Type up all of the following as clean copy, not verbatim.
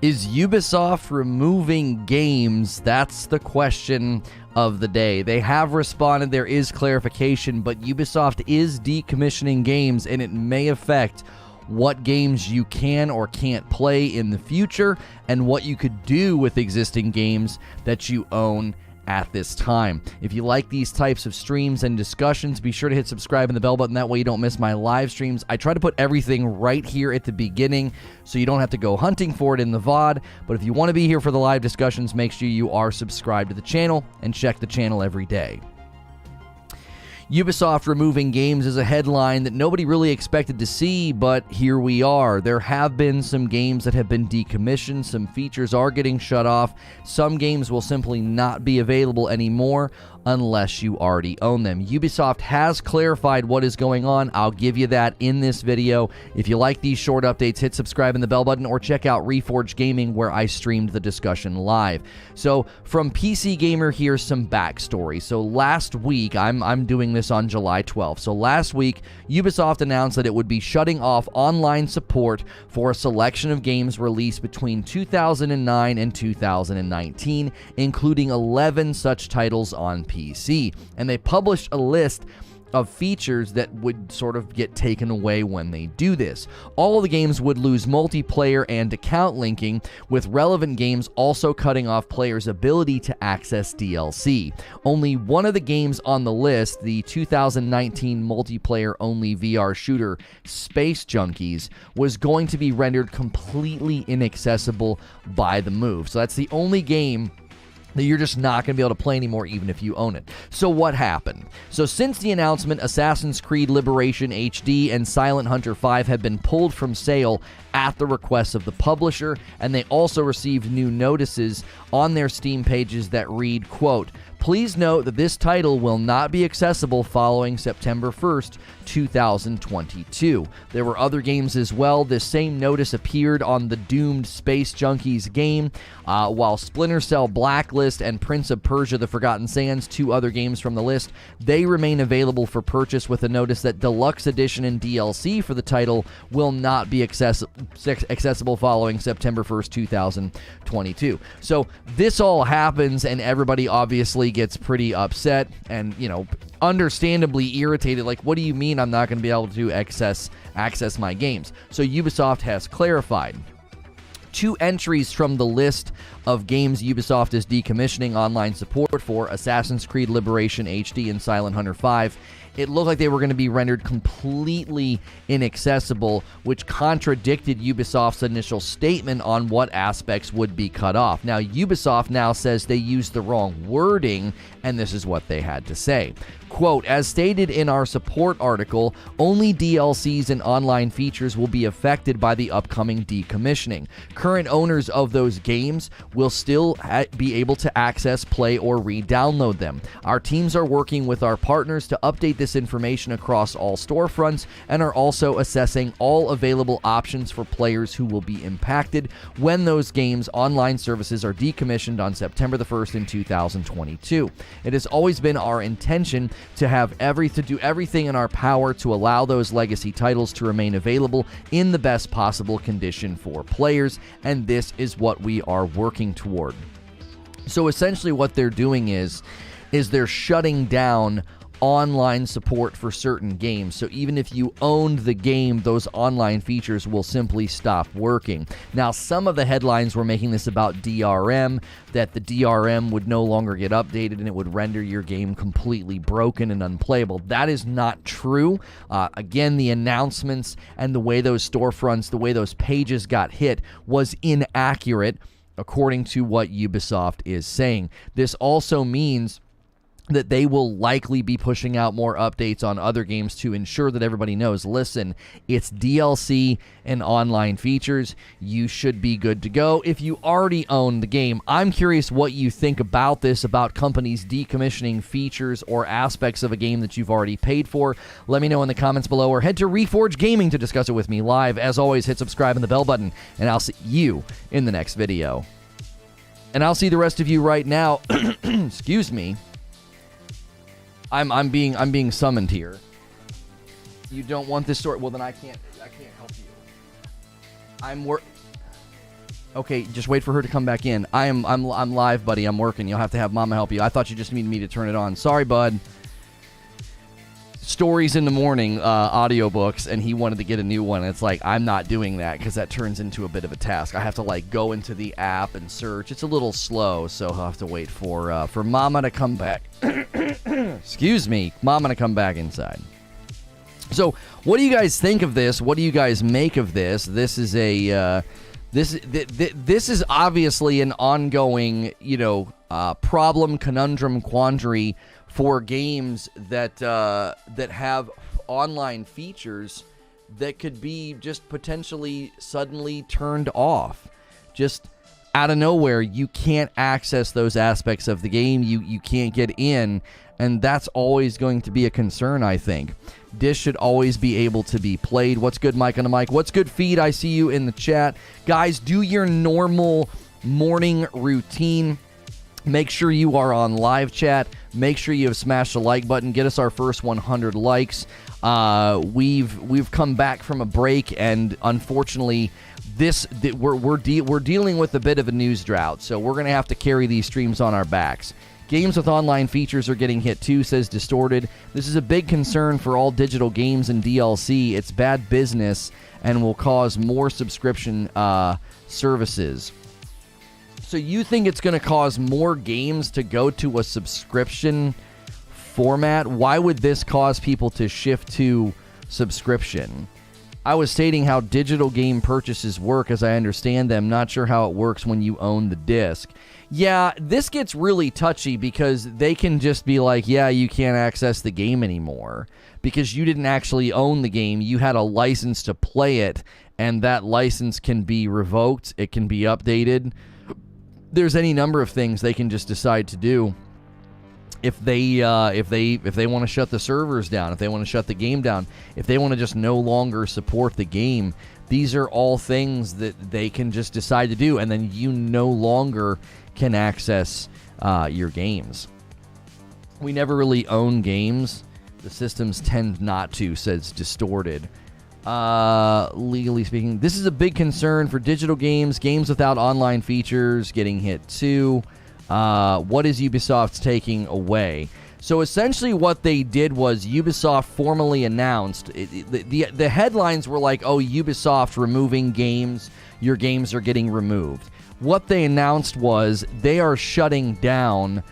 Is Ubisoft removing games? That's the question of the day. They have responded, there is clarification, but Ubisoft is decommissioning games, and it may affect what games you can or can't play in the future and what you could do with existing games that you own at this time. If you like these types of streams and discussions, be sure to hit subscribe and the bell button. That way you don't miss my live streams. I try to put everything right here at the beginning so you don't have to go hunting for it in the VOD. But if you want to be here for the live discussions, make sure you are subscribed to the channel and check the channel every day. Ubisoft removing games is a headline that nobody really expected to see, but here we are. There have been some games that have been decommissioned. Some features are getting shut off. Some games will simply not be available anymore unless you already own them. Ubisoft has clarified what is going on. I'll give you that in this video. If you like these short updates, hit subscribe and the bell button, or check out Reforge Gaming, where I streamed the discussion live. So from PC Gamer, here's some backstory. So last week, I'm doing this on July 12th. So last week, Ubisoft announced that it would be shutting off online support for a selection of games released between 2009 and 2019, including 11 such titles on PC. And they published a list of features that would sort of get taken away when they do this. All of the games would lose multiplayer and account linking, with relevant games also cutting off players' ability to access DLC. Only one of the games on the list, the 2019 multiplayer-only VR shooter Space Junkies, was going to be rendered completely inaccessible by the move. So that's the only game that you're just not going to be able to play anymore, even if you own it. So what happened? So since the announcement, Assassin's Creed Liberation HD and Silent Hunter 5 have been pulled from sale at the request of the publisher, and they also received new notices on their Steam pages that read, quote, "Please note that this title will not be accessible following September 1st, 2022. There were other games as well. This same notice appeared on the doomed Space Junkies game, while Splinter Cell Blacklist and Prince of Persia: The Forgotten Sands, two other games from the list, they remain available for purchase, with a notice that Deluxe Edition and DLC for the title will not be accessible following September 1st, 2022. So this all happens, and everybody obviously gets pretty upset and, you know, understandably irritated. Like, what do you mean I'm not going to be able to access my games? So Ubisoft has clarified. Two entries from the list of games Ubisoft is decommissioning online support for, Assassin's Creed Liberation HD and Silent Hunter 5, it looked like they were going to be rendered completely inaccessible, which contradicted Ubisoft's initial statement on what aspects would be cut off. Now, Ubisoft now says they used the wrong wording, and this is what they had to say. Quote, "As stated in our support article, only DLCs and online features will be affected by the upcoming decommissioning. Current owners of those games will still be able to access, play, or re-download them. Our teams are working with our partners to update this information across all storefronts and are also assessing all available options for players who will be impacted when those games' online services are decommissioned on September the 1st in 2022. It has always been our intention to do everything in our power to allow those legacy titles to remain available in the best possible condition for players, and this is what we are working toward." So essentially what they're doing is they're shutting down online support for certain games. So even if you owned the game, those online features will simply stop working. Now, some of the headlines were making this about DRM, that the DRM would no longer get updated and it would render your game completely broken and unplayable. That is not true. Again, the announcements and the way those storefronts, the way those pages got hit was inaccurate, according to what Ubisoft is saying. This also means that they will likely be pushing out more updates on other games to ensure that everybody knows, listen, it's DLC and online features. You should be good to go if you already own the game. I'm curious what you think about this, about companies decommissioning features or aspects of a game that you've already paid for. Let me know in the comments below, or head to Reforge Gaming to discuss it with me live. As always, hit subscribe and the bell button, and I'll see you in the next video. And I'll see the rest of you right now. Excuse me. I'm being summoned here. You don't want this story? Well, then I can't help you. Okay, just wait for her to come back in. I'm live, buddy. I'm working. You'll have to have Mama help you. I thought you just needed me to turn it on. Sorry, bud. Stories in the morning, audiobooks, and he wanted to get a new one. It's like, I'm not doing that because that turns into a bit of a task. I have to like go into the app and search. It's a little slow, so I'll have to wait for Mama to come back. Excuse me, Mama to come back inside. So, what do you guys think of this? What do you guys make of this? This is a this is obviously an ongoing, problem, conundrum, quandary for games that have online features that could be just potentially suddenly turned off. Just out of nowhere, you can't access those aspects of the game. You can't get in, and that's always going to be a concern, I think. This should always be able to be played. What's good, Mike on the mic? What's good, Feed? I see you in the chat. Guys, do your normal morning routine. Make sure you are on live chat. Make sure you have smashed the like button. Get us our first 100 likes. We've come back from a break, and unfortunately, we're dealing with a bit of a news drought. So we're gonna have to carry these streams on our backs. Games with online features are getting hit too, says Distorted. This is a big concern for all digital games and DLC. It's bad business and will cause more subscription services. So you think it's going to cause more games to go to a subscription format? Why would this cause people to shift to subscription? I was stating how digital game purchases work as I understand them. Not sure how it works when you own the disc. Yeah, this gets really touchy because they can just be like, yeah, you can't access the game anymore because you didn't actually own the game. You had a license to play it, and that license can be revoked. It can be updated. There's any number of things they can just decide to do if they want to shut the servers down, if they want to shut the game down, if they want to just no longer support the game. These are all things that they can just decide to do, and then you no longer can access your games. We never really own games. The systems tend not to, says Distorted. Legally speaking, this is a big concern for digital games. Games without online features getting hit too. What is Ubisoft taking away? So essentially what they did was Ubisoft formally announced, the headlines were like, oh, Ubisoft removing games, your games are getting removed. What they announced was they are shutting down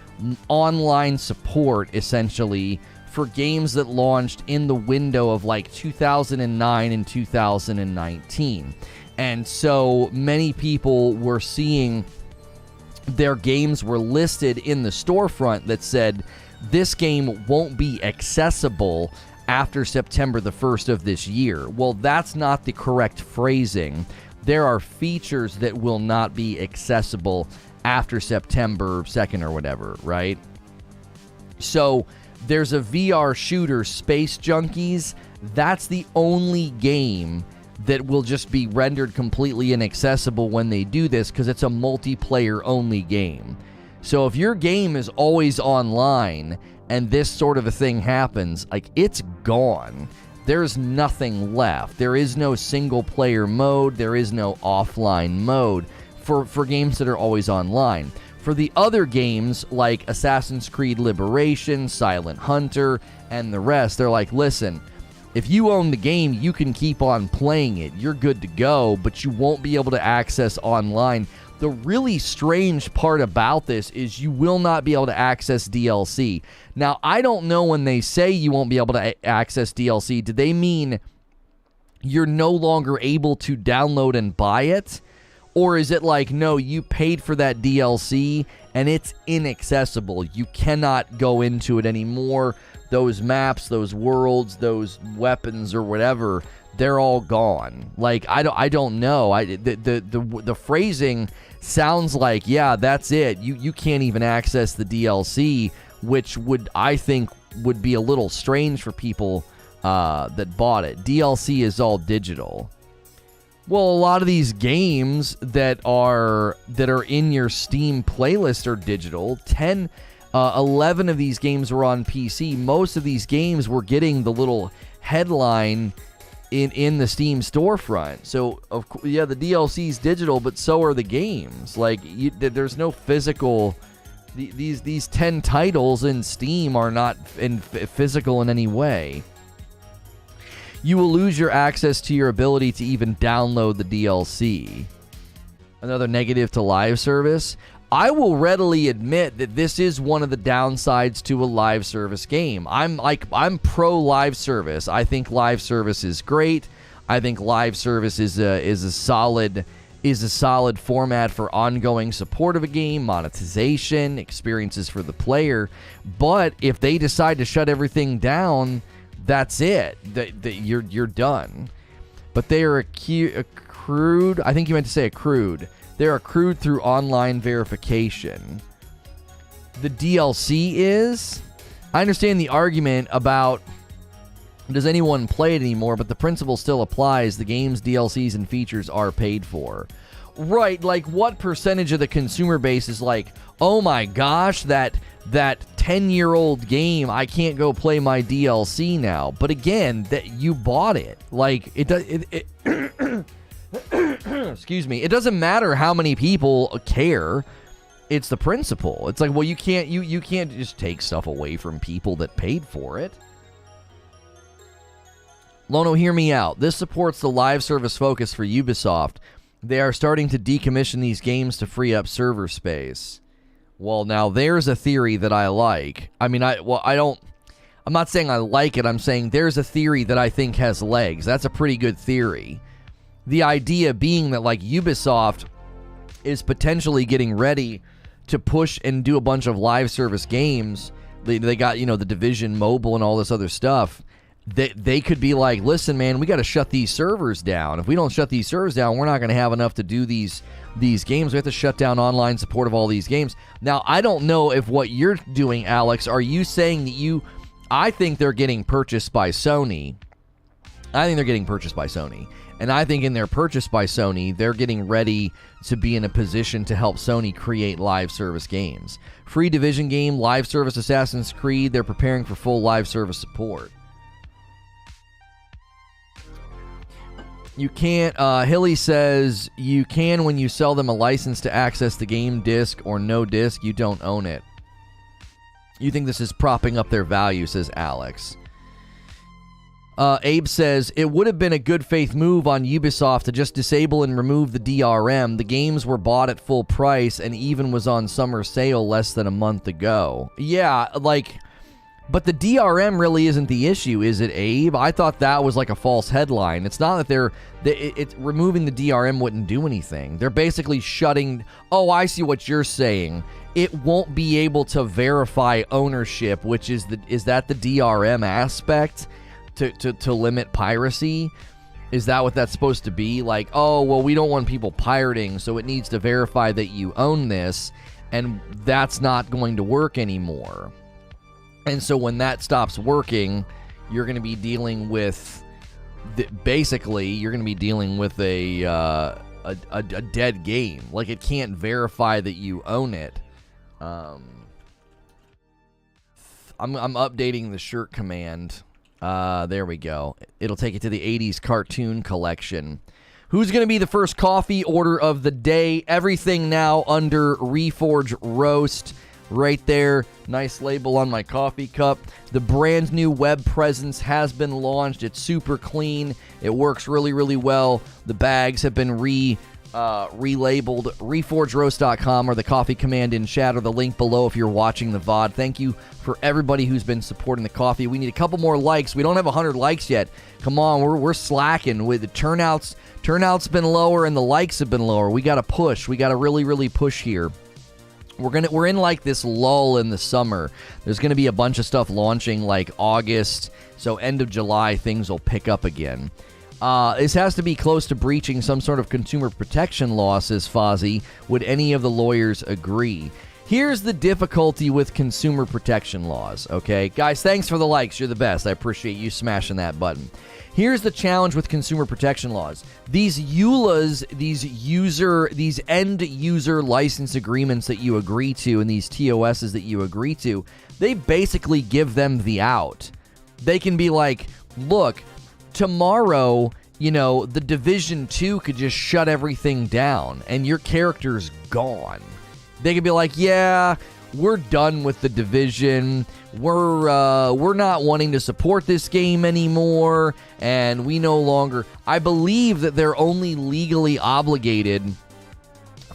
online support, essentially, for games that launched in the window of like 2009 and 2019. And so many people were seeing their games were listed in the storefront that said, this game won't be accessible after September the 1st of this year. Well, that's not the correct phrasing. There are features that will not be accessible after September 2nd or whatever, right? So there's a VR shooter, Space Junkies. That's the only game that will just be rendered completely inaccessible when they do this because it's a multiplayer only game. So if your game is always online and this sort of a thing happens, like, it's gone. There's nothing left. There is no single player mode. There is no offline mode for games that are always online. For the other games like Assassin's Creed Liberation, Silent Hunter, and the rest, they're like, listen, if you own the game, you can keep on playing it. You're good to go, but you won't be able to access online. The really strange part about this is you will not be able to access DLC. Now, I don't know when they say you won't be able to access DLC. Do they mean you're no longer able to download and buy it? Or is it like, no, you paid for that DLC and it's inaccessible. You cannot go into it anymore. Those maps, those worlds, those weapons or whatever, they're all gone. Like, I don't know. The phrasing sounds like, yeah, that's it. You can't even access the DLC, which I think would be a little strange for people that bought it. DLC is all digital. Well, a lot of these games that are in your Steam playlist are digital. 11 of these games were on PC. Most of these games were getting the little headline in the Steam storefront. So yeah, the DLC is digital, but so are the games. Like there's no physical. These 10 titles in Steam are not physical in any way. You will lose your access to your ability to even download the DLC. Another negative to live service. I will readily admit that this is one of the downsides to a live service game. I'm pro live service. I think live service is great. I think live service is a solid format for ongoing support of a game, monetization, experiences for the player. But if they decide to shut everything down, that's it. You're done. But they are accrued. I think you meant to say accrued. They're accrued through online verification. The DLC is. I understand the argument about does anyone play it anymore, but the principle still applies. The game's DLCs and features are paid for. Right, like what percentage of the consumer base is like, oh my gosh, that 10-year-old game, I can't go play my DLC now. But again, that you bought it. Like it excuse me. It doesn't matter how many people care. It's the principle. It's like, well, you can't just take stuff away from people that paid for it. Lono, hear me out. This supports the live service focus for Ubisoft. They are starting to decommission these games to free up server space. Well, now there's a theory that I like. I mean, I'm not saying I like it. I'm saying there's a theory that I think has legs. That's a pretty good theory. The idea being that, like, Ubisoft is potentially getting ready to push and do a bunch of live service games. They got, the Division Mobile and all this other stuff. They could be like, listen, man, we got to shut these servers down. If we don't shut these servers down, we're not going to have enough to do these games. We have to shut down online support of all these games. Now, I don't know if what you're doing, Alex, are you saying that I think they're getting purchased by Sony. I think they're getting purchased by Sony. And I think in their purchase by Sony, they're getting ready to be in a position to help Sony create live service games. Free Division game, live service Assassin's Creed, they're preparing for full live service support. You can't, Hilly says, you can when you sell them a license to access the game disc or no disc, you don't own it. You think this is propping up their value, says Alex. Abe says, it would have been a good faith move on Ubisoft to just disable and remove the DRM. The games were bought at full price and even was on summer sale less than a month ago. Yeah, like, but the DRM really isn't the issue, is it, Abe? I thought that was like a false headline. It's not that it's removing the DRM wouldn't do anything. They're basically shutting, oh, I see what you're saying. It won't be able to verify ownership, which is that the DRM aspect? To limit piracy? Is that what that's supposed to be? Like, oh, well, we don't want people pirating, so it needs to verify that you own this, and that's not going to work anymore. And so when that stops working, you're going to be dealing with, basically, you're going to be dealing with a dead game. Like, it can't verify that you own it. I'm updating the shirt command. There we go. It'll take you to the 80s cartoon collection. Who's going to be the first coffee order of the day? Everything now under Reforge Roast. Right there. Nice label on my coffee cup. The brand new web presence has been launched. It's super clean. It works really, really well. The bags have been relabeled. ReforgeRoast.com or the coffee command in chat or the link below if you're watching the VOD. Thank you for everybody who's been supporting the coffee. We need a couple more likes. We don't have 100 likes yet. Come on, we're slacking with the turnouts. Turnout's been lower and the likes have been lower. We got to push. We got to really, really push here. We're in like this lull in the summer. There's going to be a bunch of stuff launching like August. So end of July, things will pick up again. This has to be close to breaching some sort of consumer protection law, says Fozzie. Would any of the lawyers agree? Here's the difficulty with consumer protection laws, okay? Guys, thanks for the likes. You're the best. I appreciate you smashing that button. Here's the challenge with consumer protection laws. These EULAs, these end-user license agreements that you agree to and these TOSs that you agree to, they basically give them the out. They can be like, look, tomorrow, you know, the Division 2 could just shut everything down and your character's gone. They could be like, yeah, we're done with the Division. We're not wanting to support this game anymore, and we no longer... I believe that they're only legally obligated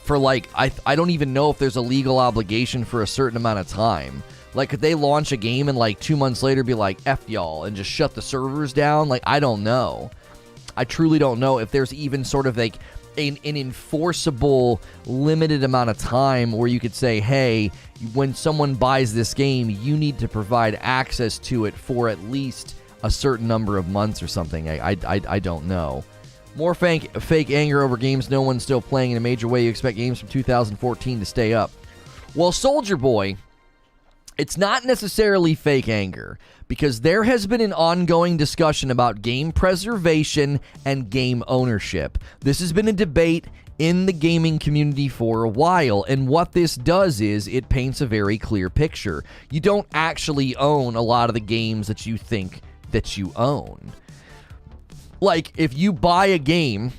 for, like, I don't even know if there's a legal obligation for a certain amount of time. Like, could they launch a game and, like, 2 months later be like, F y'all, and just shut the servers down? Like, I don't know. I truly don't know if there's even sort of, like, an enforceable limited amount of time where you could say, hey, when someone buys this game, you need to provide access to it for at least a certain number of months or something. I don't know. More fake anger over games no one's still playing in a major way. You expect games from 2014 to stay up. Well, Soldier Boy, it's not necessarily fake anger, because there has been an ongoing discussion about game preservation and game ownership. This has been a debate in the gaming community for a while, and what this does is it paints a very clear picture. You don't actually own a lot of the games that you think that you own. Like, if you buy a game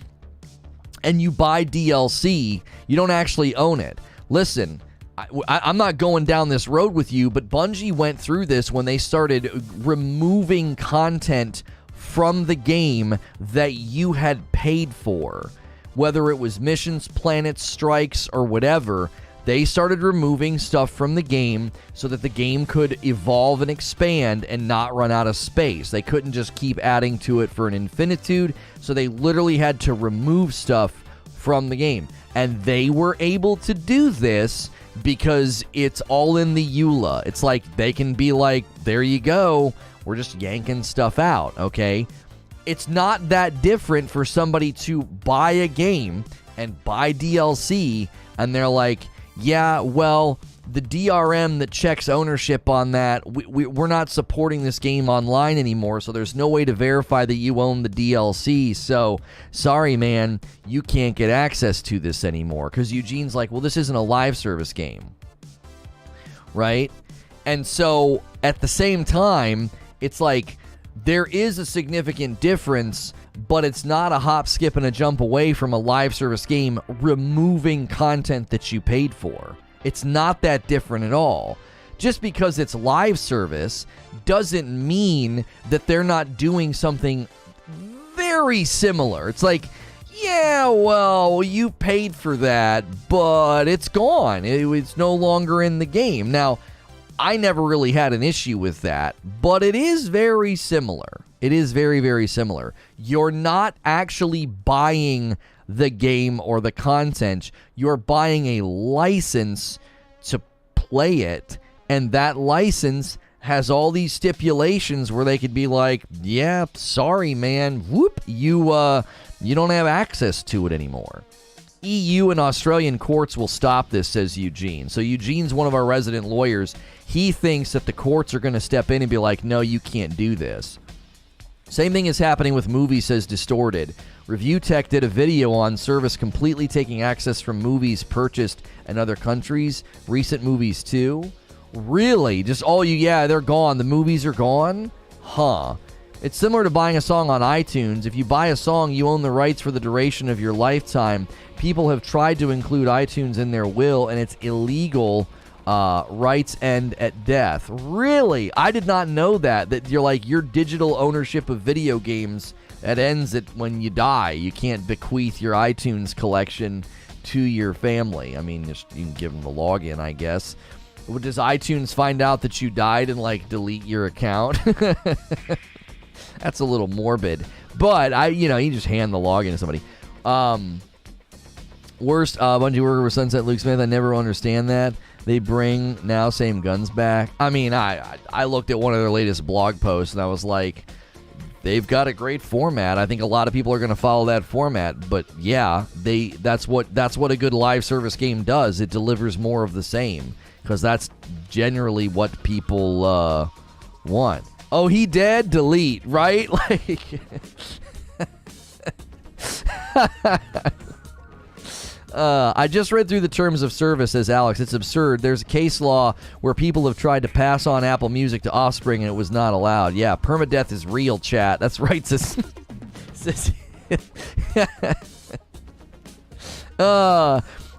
and you buy DLC, you don't actually own it. Listen, I'm not going down this road with you, but Bungie went through this when they started removing content from the game that you had paid for. Whether it was missions, planets, strikes, or whatever, they started removing stuff from the game so that the game could evolve and expand and not run out of space. They couldn't just keep adding to it for an infinitude, so they literally had to remove stuff from the game. And they were able to do this because it's all in the EULA. It's like they can be like, there you go, we're just yanking stuff out, okay? It's not that different for somebody to buy a game and buy DLC, and they're like, yeah, well, the DRM that checks ownership on that, we're not supporting this game online anymore, so there's no way to verify that you own the DLC, so sorry, man, you can't get access to this anymore. Because Eugene's like, well, this isn't a live service game, right? And so, at the same time, it's like, there is a significant difference, but it's not a hop, skip, and a jump away from a live service game removing content that you paid for. It's not that different at all. Just because it's live service doesn't mean that they're not doing something very similar. It's like, yeah, well, you paid for that, but it's gone. It's no longer in the game. Now, I never really had an issue with that, but it is very similar. It is very, very similar. You're not actually buying the game or the content. You're buying a license to play it, and that license has all these stipulations where they could be like, yeah, sorry, man, whoop, you don't have access to it anymore. EU and Australian courts will stop this, says Eugene. So Eugene's one of our resident lawyers. He thinks that the courts are going to step in and be like, no, you can't do this. Same thing is happening with movies, says Distorted. Review Tech did a video on service completely taking access from movies purchased in other countries. Recent movies too. Really? Just yeah, they're gone. The movies are gone? Huh. It's similar to buying a song on iTunes. If you buy a song, you own the rights for the duration of your lifetime. People have tried to include iTunes in their will, and it's illegal. Rights end at death. Really? I did not know that you're like, your digital ownership of video games, it ends when you die. You can't bequeath your iTunes collection to your family. I mean, you can give them the login, I guess. Does iTunes find out that you died and, like, delete your account? That's a little morbid. But, you just hand the login to somebody. Worst Bungie worker with Sunset Luke Smith. I never understand that. They bring now same guns back. I mean, I looked at one of their latest blog posts, and I was like, they've got a great format. I think a lot of people are going to follow that format. But, yeah, that's what a good live service game does. It delivers more of the same. Because that's generally what people want. Oh, he dead? Delete, right? Like, I just read through the terms of service, says Alex. It's absurd. There's a case law where people have tried to pass on Apple Music to offspring and it was not allowed. Yeah, permadeath is real, chat. That's right, sis.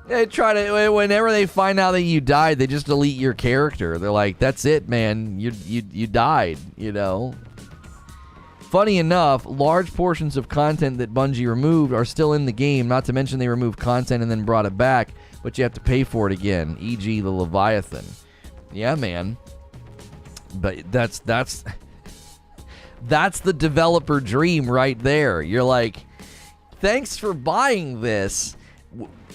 They try to, whenever they find out that you died, they just delete your character. They're like, that's it, man. You died, you know. Funny enough, large portions of content that Bungie removed are still in the game, not to mention they removed content and then brought it back, but you have to pay for it again, e.g. the Leviathan. Yeah, man. But that's the developer dream right there. You're like, thanks for buying this.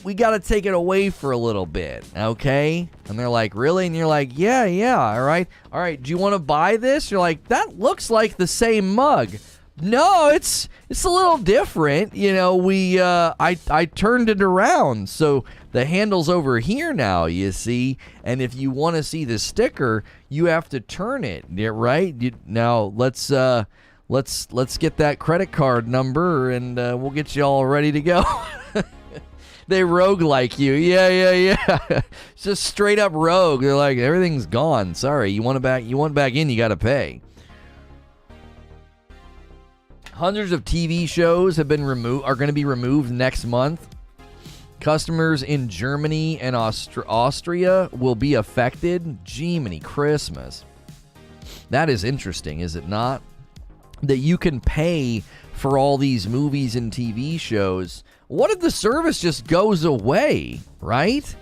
We got to take it away for a little bit, okay? And they're like, really? And you're like, yeah, all right. Do you want to buy this? You're like, that looks like the same mug. No, it's a little different. You know, I turned it around, so the handle's over here now, you see? And if you want to see the sticker, you have to turn it, right? Now, let's get that credit card number, and we'll get you all ready to go. They roguelike you. Yeah. It's just straight up rogue. They're like, everything's gone. Sorry, you want it back in, you gotta pay. Hundreds of TV shows are going to be removed next month. Customers in Germany and Austria will be affected. Jiminy Christmas. That is interesting, is it not? That you can pay for all these movies and TV shows. What if the service just goes away, right?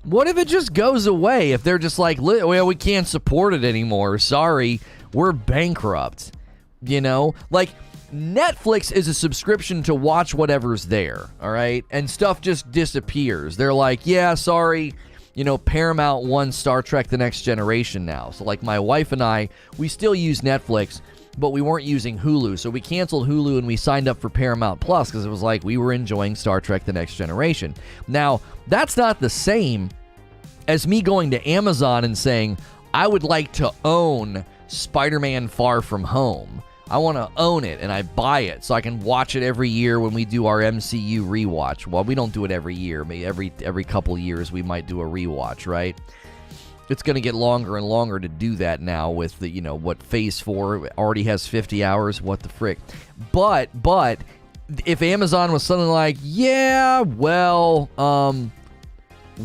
What if it just goes away? If they're just like, well, we can't support it anymore. Sorry, we're bankrupt. You know? Like, Netflix is a subscription to watch whatever's there, all right? And stuff just disappears. They're like, yeah, sorry, you know, Paramount won Star Trek The Next Generation now. So, like, my wife and I, we still use Netflix, but we weren't using Hulu. So we canceled Hulu and we signed up for Paramount Plus because it was like we were enjoying Star Trek The Next Generation. Now, that's not the same as me going to Amazon and saying, I would like to own Spider-Man Far From Home. I want to own it, and I buy it so I can watch it every year when we do our MCU rewatch. Well, we don't do it every year. Maybe every couple years we might do a rewatch, right? It's going to get longer and longer to do that now with the, you know, what Phase 4 already has 50 hours. What the frick? But if Amazon was something like, yeah, well,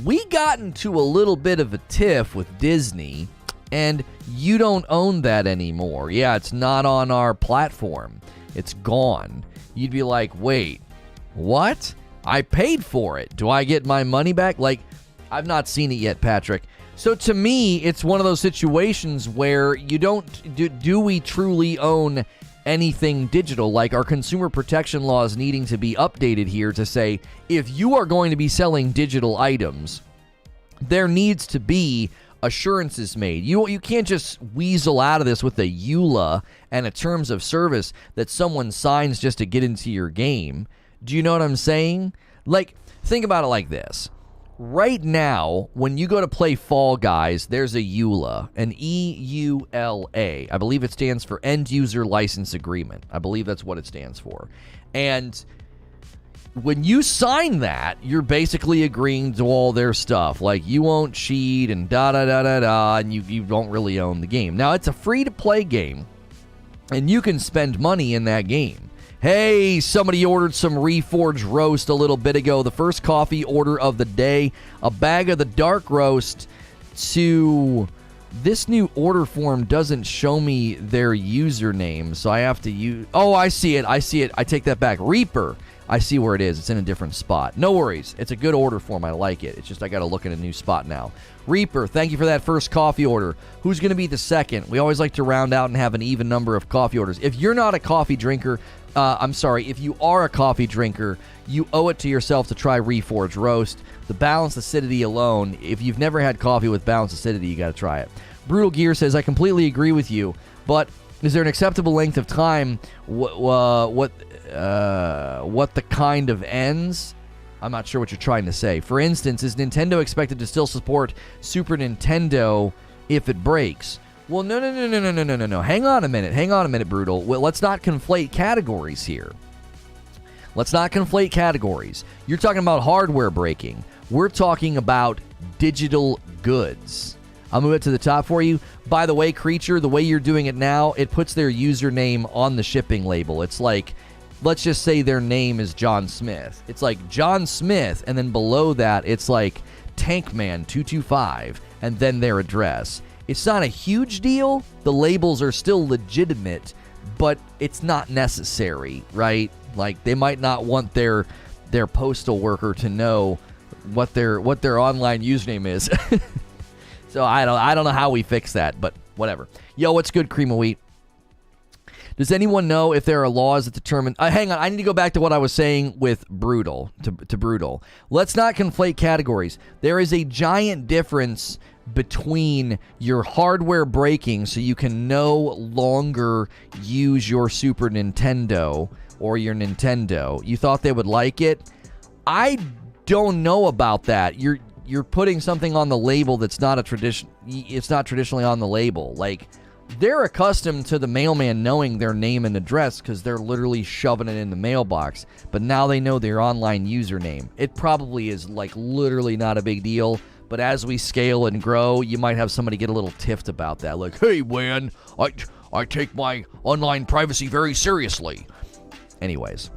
we got into a little bit of a tiff with Disney, and you don't own that anymore. Yeah, it's not on our platform. It's gone. You'd be like, wait, what? I paid for it. Do I get my money back? Like, I've not seen it yet, Patrick. So to me, it's one of those situations where you don't, do we truly own anything digital? Like, our consumer protection laws needing to be updated here to say, if you are going to be selling digital items, there needs to be assurances made. You can't just weasel out of this with a EULA and a terms of service that someone signs just to get into your game. Do you know what I'm saying? Like, think about it like this. Right now, when you go to play Fall Guys, there's a EULA, an EULA. I believe it stands for End User License Agreement. I believe that's what it stands for. And when you sign that, you're basically agreeing to all their stuff. Like, you won't cheat and da-da-da-da-da, and you don't really own the game. Now, it's a free-to-play game, and you can spend money in that game. Hey, somebody ordered some Reforge roast a little bit ago. The first coffee order of the day. A bag of the dark roast to... This new order form doesn't show me their username, so I have to use... Oh, I see it. I take that back. Reaper. I see where it is. It's in a different spot. No worries. It's a good order form. I like it. It's just I got to look at a new spot now. Reaper, thank you for that first coffee order. Who's going to be the second? We always like to round out and have an even number of coffee orders. If you're not a coffee drinker, if you are a coffee drinker, you owe it to yourself to try Reforge Roast. The balanced acidity alone, if you've never had coffee with balanced acidity, you got to try it. Brutal Gear says, I completely agree with you, but is there an acceptable length of time what the kind of ends? I'm not sure what you're trying to say. For instance, is Nintendo expected to still support Super Nintendo if it breaks? Well, no. Hang on a minute, Brutal. Well, let's not conflate categories here. Let's not conflate categories. You're talking about hardware breaking. We're talking about digital goods. I'll move it to the top for you. By the way, Creature, the way you're doing it now, it puts their username on the shipping label. It's like, let's just say their name is John Smith. It's like John Smith, and then below that, it's like Tankman225, and then their address. It's not a huge deal. The labels are still legitimate, but it's not necessary, right? Like, they might not want their postal worker to know what their online username is. So I don't know how we fix that, but whatever. Yo, what's good, Cream of Wheat? Does anyone know if there are laws that determine... hang on, I need to go back to what I was saying with brutal, to brutal. Let's not conflate categories. There is a giant difference between your hardware breaking so you can no longer use your Super Nintendo or your Nintendo. You thought they would like it? I don't know about that. You're putting something on the label that's not a tradition. It's not traditionally on the label. Like, they're accustomed to the mailman knowing their name and address because they're literally shoving it in the mailbox. But now they know their online username. It probably is like literally not a big deal. But as we scale and grow, you might have somebody get a little tiffed about that. Like, hey, man, I take my online privacy very seriously. Anyways.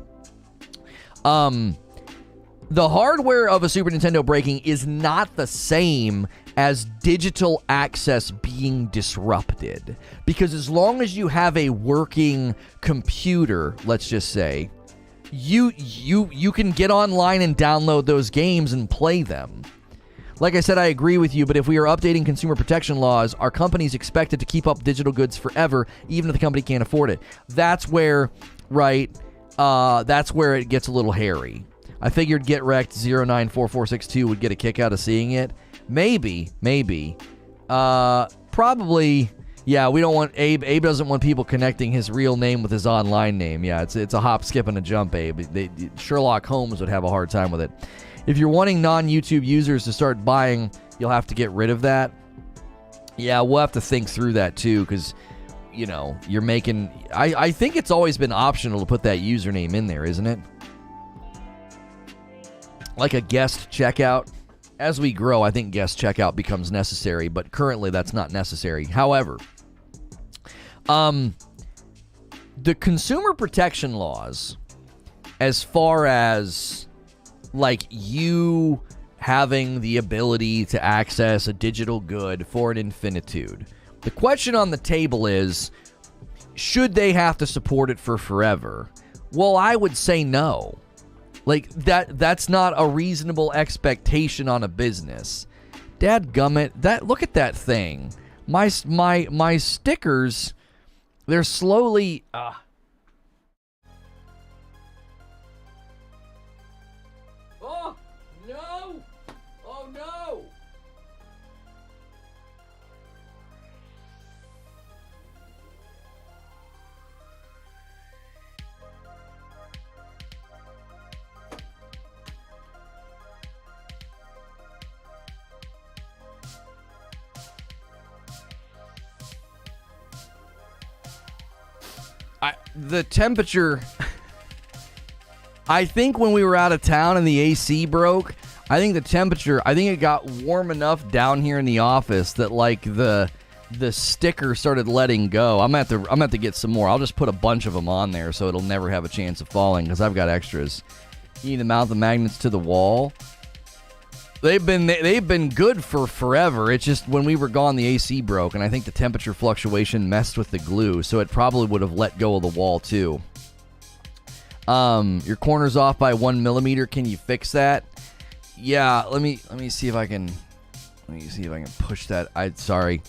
The hardware of a Super Nintendo breaking is not the same as digital access being disrupted. Because as long as you have a working computer, let's just say, you can get online and download those games and play them. Like I said, I agree with you, but if we are updating consumer protection laws, are companies expected to keep up digital goods forever, even if the company can't afford it? That's where, right, that's where it gets a little hairy. I figured Get Wrecked 094462 would get a kick out of seeing it. Maybe. Probably, yeah, we don't want Abe. Abe doesn't want people connecting his real name with his online name. Yeah, it's a hop, skip, and a jump, Abe. Sherlock Holmes would have a hard time with it. If you're wanting non-YouTube users to start buying, you'll have to get rid of that. Yeah, we'll have to think through that too, because, you know, you're making... I think it's always been optional to put that username in there, isn't it? Like a guest checkout. As we grow, I think guest checkout becomes necessary, but currently that's not necessary. However, the consumer protection laws, as far as like you having the ability to access a digital good for an infinitude, the question on the table is, should they have to support it for forever? Well, I would say no. Like, that's not a reasonable expectation on a business. Dadgummit, look at that thing. My stickers, they're slowly... Oh, no! Oh, no! The temperature, I think when we were out of town and the AC broke, I think it got warm enough down here in the office that like the sticker started letting go. I'm gonna have to get some more. I'll just put a bunch of them on there so it'll never have a chance of falling because I've got extras. You need to mount the magnets to the wall. They've been good for forever. It's just when we were gone, the AC broke, and I think the temperature fluctuation messed with the glue, so it probably would have let go of the wall too. Your corner's off by 1 millimeter. Can you fix that? Yeah. Let me see if I can. Let me see if I can push that. Sorry.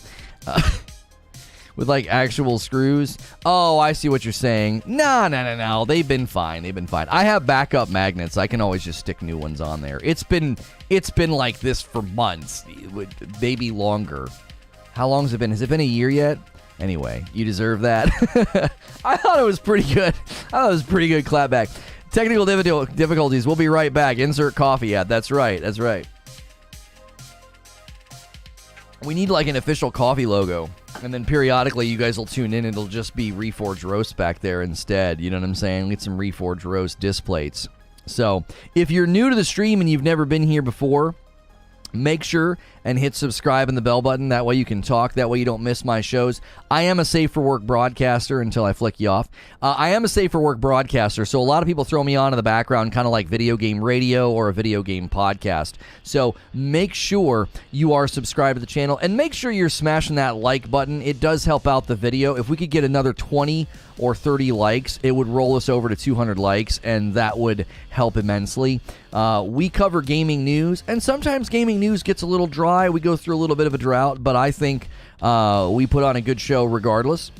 With like actual screws. Oh, I see what you're saying. No. They've been fine. I have backup magnets. I can always just stick new ones on there. It's been like this for months, maybe longer. How long has it been? Has it been a year yet? Anyway, you deserve that. I thought it was pretty good. Clapback. Technical difficulties. We'll be right back. Insert coffee ad. That's right. We need like an official coffee logo. And then periodically you guys will tune in and it'll just be Reforge Roast back there instead. You know what I'm saying? Get some Reforge Roast disc plates. So if you're new to the stream and you've never been here before, make sure and hit subscribe and the bell button. That way you can talk. That way you don't miss my shows. I am a safe for work broadcaster until I flick you off. I am a safe for work broadcaster, so a lot of people throw me on in the background, kind of like video game radio or a video game podcast. So make sure you are subscribed to the channel and make sure you're smashing that like button. It does help out the video. If we could get another 20 or 30 likes, it would roll us over to 200 likes, and that would help immensely. We cover gaming news, and sometimes gaming news gets a little dry. We go through a little bit of a drought, but I think we put on a good show regardless.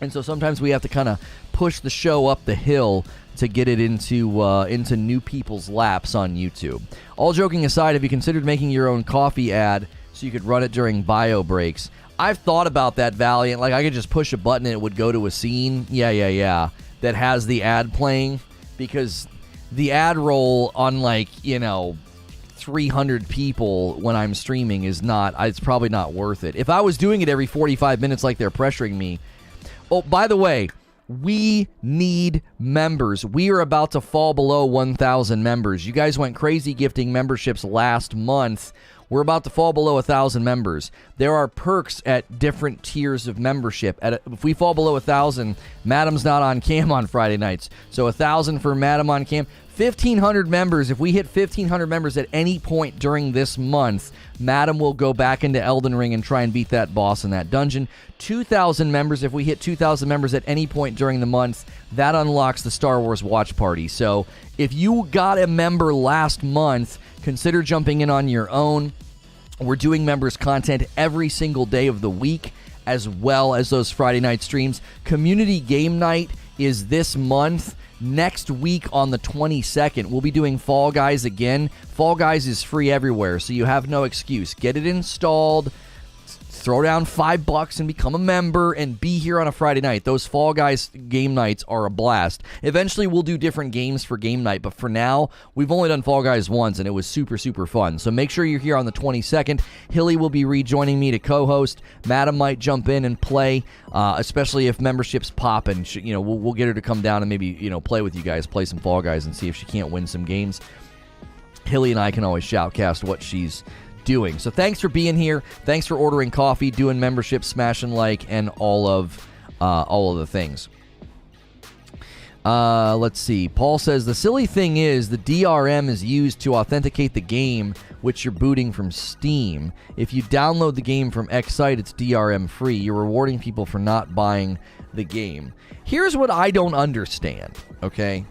And so sometimes we have to kind of push the show up the hill to get it into new people's laps on YouTube. All joking aside, have you considered making your own coffee ad so you could run it during bio breaks? I've thought about that, Valiant. Like, I could just push a button and it would go to a scene. Yeah. That has the ad playing, because the ad roll on, like, 300 people when I'm streaming is not, it's probably not worth it. If I was doing it every 45 minutes like they're pressuring me. Oh, by the way, we need members. We are about to fall below 1,000 members. You guys went crazy gifting memberships last month. We're about to fall below 1,000 members. There are perks at different tiers of membership. If we fall below 1,000, Madam's not on cam on Friday nights. So 1,000 for Madam on cam. 1,500 members. If we hit 1,500 members at any point during this month, Madam will go back into Elden Ring and try and beat that boss in that dungeon. 2,000 members. If we hit 2,000 members at any point during the month, that unlocks the Star Wars watch party. So if you got a member last month, consider jumping in on your own. We're doing members content every single day of the week, as well as those Friday night streams. Community game night is this month. Next week on the 22nd, we'll be doing Fall Guys again. Fall Guys is free everywhere, so you have no excuse. Get it installed, throw down $5 and become a member and be here on a Friday night. Those Fall Guys game nights are a blast. Eventually, we'll do different games for game night, but for now, we've only done Fall Guys once, and it was super, super fun. So make sure you're here on the 22nd. Hilly will be rejoining me to co-host. Madam might jump in and play, especially if memberships pop, and we'll get her to come down and maybe play with you guys, play some Fall Guys, and see if she can't win some games. Hilly and I can always shoutcast what she's doing. So thanks for being here. Thanks for ordering coffee, doing membership, smashing like, and all of the things. Let's see. Paul says, the silly thing is the DRM is used to authenticate the game which you're booting from Steam. If you download the game from X site, it's DRM free. You're rewarding people for not buying the game. Here's what I don't understand, okay?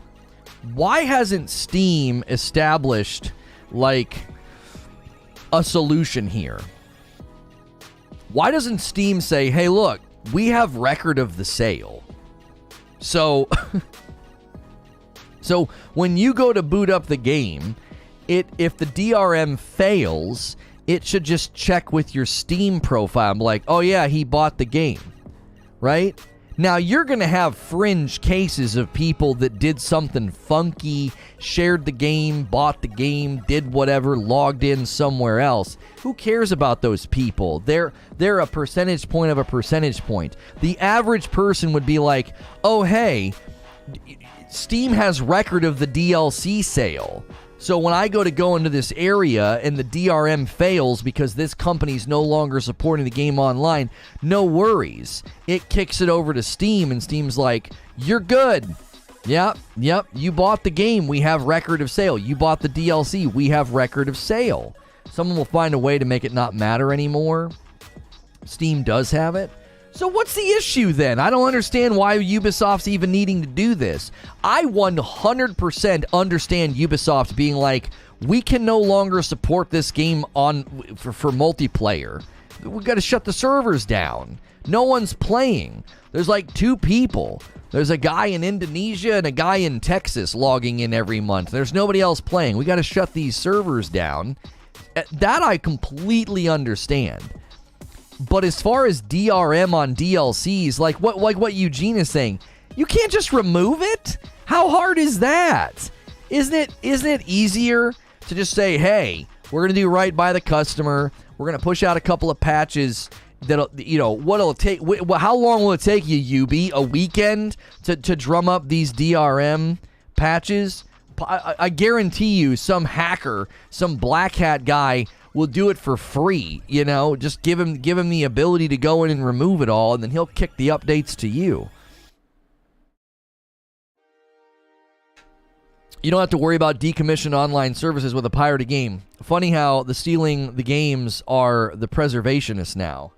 Why hasn't Steam established, like, a solution here? Why doesn't Steam say, hey, look, we have record of the sale. So when you go to boot up the game, if the DRM fails, it should just check with your Steam profile and be like, oh yeah, he bought the game, right? Now, you're going to have fringe cases of people that did something funky, shared the game, bought the game, did whatever, logged in somewhere else. Who cares about those people? They're a percentage point of a percentage point. The average person would be like, oh, hey, Steam has record of the DLC sale. So when I go into this area and the DRM fails because this company's no longer supporting the game online, no worries. It kicks it over to Steam, and Steam's like, you're good. Yep, you bought the game. We have record of sale. You bought the DLC. We have record of sale. Someone will find a way to make it not matter anymore. Steam does have it. So what's the issue then? I don't understand why Ubisoft's even needing to do this. I 100% understand Ubisoft being like, we can no longer support this game for multiplayer. We've got to shut the servers down. No one's playing. There's like 2 people. There's a guy in Indonesia and a guy in Texas logging in every month. There's nobody else playing. We got to shut these servers down. That I completely understand. But as far as DRM on DLCs, like what Eugene is saying, you can't just remove it? How hard is that? Isn't it easier to just say, hey, we're going to do right by the customer. We're going to push out a couple of patches that'll, what'll it take? How long will it take you, Ubi? A weekend to drum up these DRM patches? I guarantee you, some hacker, some black hat guy will do it for free. Just give him the ability to go in and remove it all, and then he'll kick the updates to you. You don't have to worry about decommissioned online services with a pirated game. Funny how the stealing the games are the preservationists now.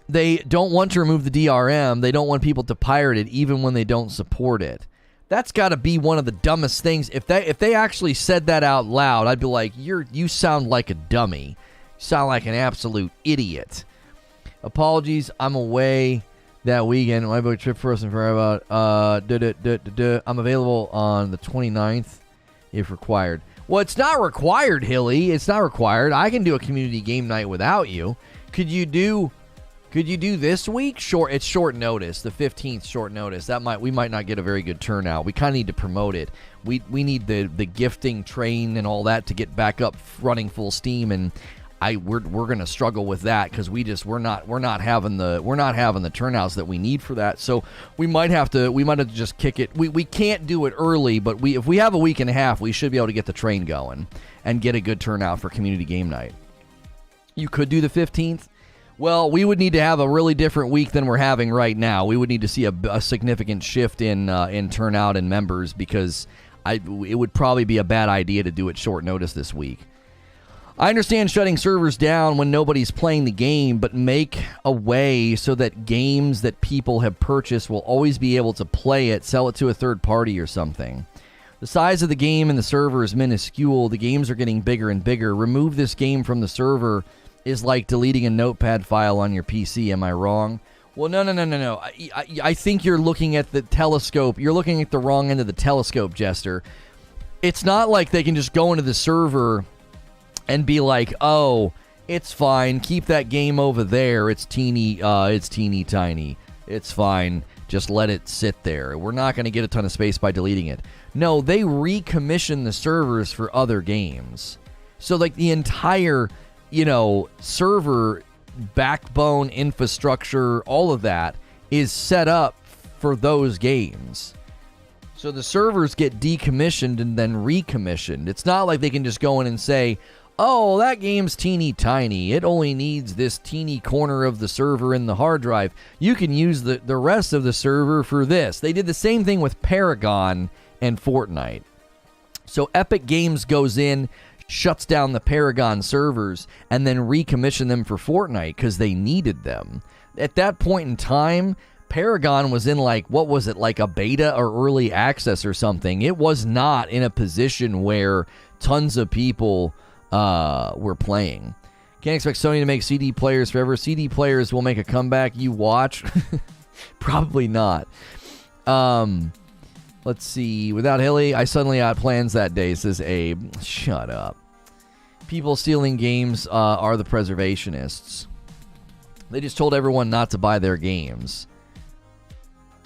They don't want to remove the DRM. They don't want people to pirate it even when they don't support it. That's got to be one of the dumbest things. If they actually said that out loud, I'd be like, you sound like a dummy. You sound like an absolute idiot. Apologies, I'm away that weekend. I booked a trip for us and for about I'm available on the 29th if required. Well, it's not required, Hilly. It's not required. I can do a community game night without you. Could you do this week? It's short notice. The 15th short notice. We might not get a very good turnout. We kind of need to promote it. We need the gifting train and all that to get back up running full steam, and we're going to struggle with that because we're not having the turnouts that we need for that. So we might have to just kick it. We can't do it early, but if we have a week and a half, we should be able to get the train going and get a good turnout for community game night. You could do the 15th. Well, we would need to have a really different week than we're having right now. We would need to see a significant shift in turnout and members, because it would probably be a bad idea to do it short notice this week. I understand shutting servers down when nobody's playing the game, but make a way so that games that people have purchased will always be able to play it, sell it to a third party or something. The size of the game and the server is minuscule. The games are getting bigger and bigger. Remove this game from the server is like deleting a notepad file on your PC. Am I wrong? Well, no. I think you're looking at the telescope. You're looking at the wrong end of the telescope, Jester. It's not like they can just go into the server and be like, oh, it's fine. Keep that game over there. It's teeny tiny. It's fine. Just let it sit there. We're not going to get a ton of space by deleting it. No, they recommission the servers for other games. So, like, the entire server backbone infrastructure, all of that is set up for those games. So the servers get decommissioned and then recommissioned. It's not like they can just go in and say, oh, that game's teeny tiny. It only needs this teeny corner of the server in the hard drive. You can use the rest of the server for this. They did the same thing with Paragon and Fortnite. So Epic Games goes in, shuts down the Paragon servers, and then recommission them for Fortnite because they needed them. At that point in time, Paragon was in like a beta or early access or something. It was not in a position where tons of people were playing. Can't expect Sony to make CD players forever. CD players will make a comeback. You watch. Probably not. Let's see. Without Hilly, I suddenly had plans that day, says Abe. Shut up. People stealing games are the preservationists. They just told everyone not to buy their games.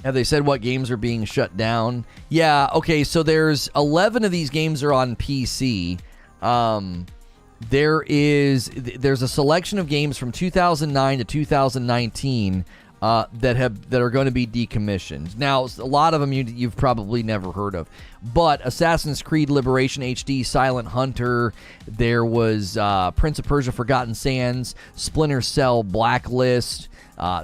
Have they said what games are being shut down? Yeah, okay, so there's 11 of these games are on PC. There's a selection of games from 2009 to 2019 that are going to be decommissioned. Now, a lot of them you've probably never heard of, but Assassin's Creed Liberation HD, Silent Hunter, there was Prince of Persia Forgotten Sands, Splinter Cell Blacklist,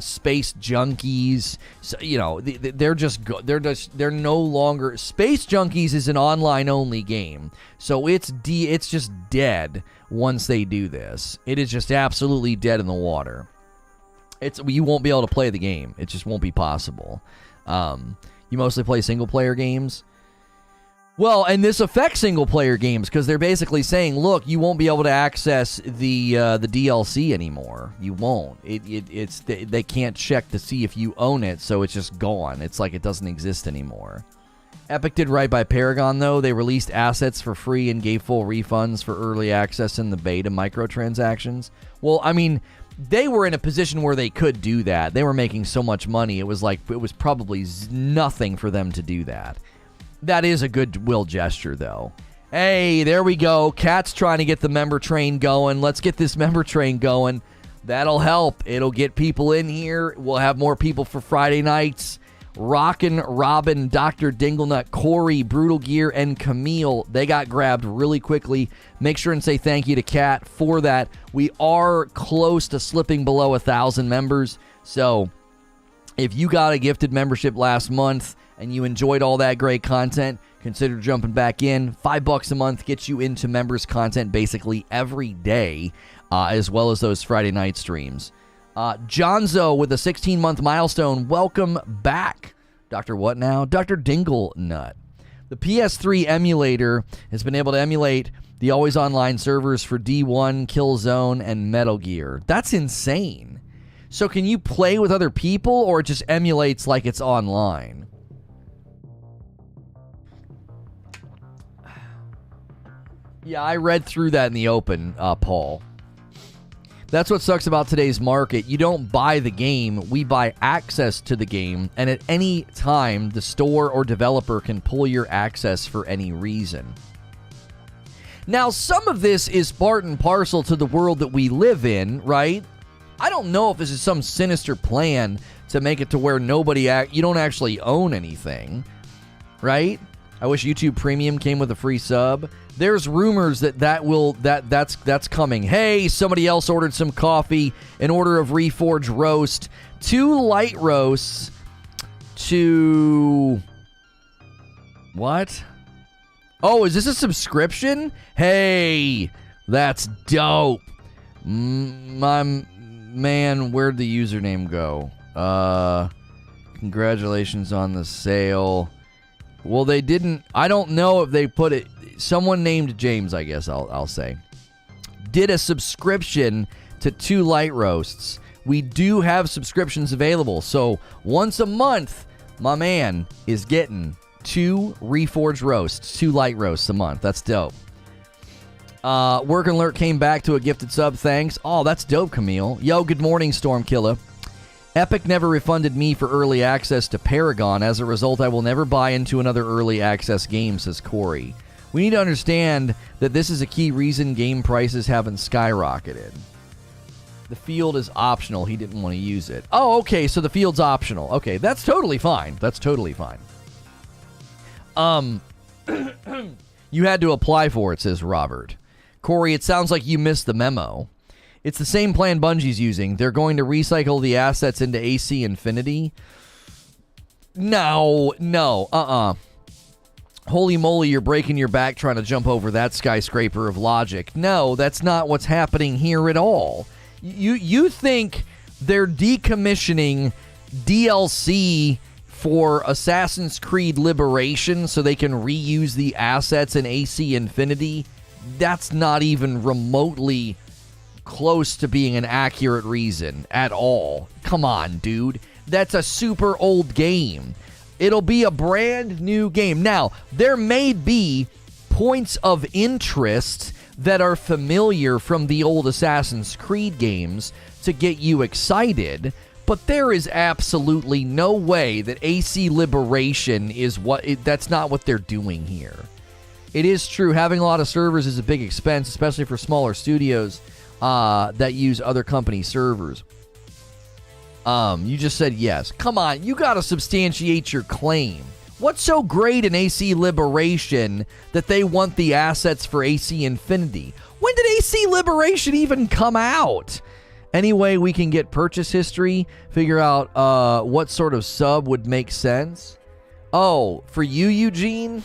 Space Junkies. So, they're no longer. Space Junkies is an online only game, so it's just dead once they do this. It is just absolutely dead in the water. You won't be able to play the game. It just won't be possible. You mostly play single-player games? Well, and this affects single-player games because they're basically saying, look, you won't be able to access the DLC anymore. You won't. They can't check to see if you own it, so it's just gone. It's like it doesn't exist anymore. Epic did right by Paragon, though. They released assets for free and gave full refunds for early access in the beta microtransactions. Well, I mean, they were in a position where they could do that. They were making so much money. It was probably nothing for them to do that. That is a goodwill gesture, though. Hey, there we go. Cat's trying to get the member train going. Let's get this member train going. That'll help. It'll get people in here. We'll have more people for Friday nights. Rockin', Robin, Dr. Dinglenut, Corey, Brutal Gear, and Camille. They got grabbed really quickly. Make sure and say thank you to Kat for that. We are close to slipping below 1,000 members. So if you got a gifted membership last month and you enjoyed all that great content, consider jumping back in. $5 a month gets you into members content basically every day, as well as those Friday night streams. Jonzo with a 16-month milestone. Welcome back. Dr. What now? Dr. Dinglenut. The PS3 emulator has been able to emulate the always online servers for D1, Killzone, and Metal Gear. That's insane. So can you play with other people, or it just emulates like it's online? Yeah, I read through that in the open, Paul. That's what sucks about today's market. You don't buy the game, we buy access to the game, and at any time, the store or developer can pull your access for any reason. Now, some of this is part and parcel to the world that we live in, right? I don't know if this is some sinister plan to make it to where you don't actually own anything, right? I wish YouTube Premium came with a free sub. There's rumors that's coming. Hey, somebody else ordered some coffee. An order of Reforge roast, 2 light roasts to what? Oh, is this a subscription? Hey, that's dope. My man, where'd the username go? Congratulations on the sale. Well, they didn't. I don't know if they put it. Someone named James, I guess I'll say, did a subscription to 2 light roasts. We do have subscriptions available. So once a month, my man is getting 2 Reforge roasts, 2 light roasts a month. That's dope. Work and Alert came back to a gifted sub. Thanks. Oh, that's dope, Camille. Yo, good morning, Stormkiller. Epic never refunded me for early access to Paragon. As a result, I will never buy into another early access game, says Corey. We need to understand that this is a key reason game prices haven't skyrocketed. The field is optional. He didn't want to use it. Oh, okay, so the field's optional. Okay, that's totally fine. That's totally fine. You had to apply for it, says Robert. Corey, it sounds like you missed the memo. It's the same plan Bungie's using. They're going to recycle the assets into AC Infinity. No. Holy moly, you're breaking your back trying to jump over that skyscraper of logic. No, that's not what's happening here at all. You think they're decommissioning DLC for Assassin's Creed Liberation so they can reuse the assets in AC Infinity? That's not even remotely close to being an accurate reason at all. Come on, dude. That's a super old game. It'll be a brand new game. Now, there may be points of interest that are familiar from the old Assassin's Creed games to get you excited, but there is absolutely no way that AC Liberation is that's not what they're doing here. It is true, having a lot of servers is a big expense, especially for smaller studios that use other company servers. You just said yes. Come on, you gotta substantiate your claim. What's so great in AC Liberation that they want the assets for AC Infinity? When did AC Liberation even come out? Anyway, we can get purchase history, figure out what sort of sub would make sense. Oh, for you, Eugene?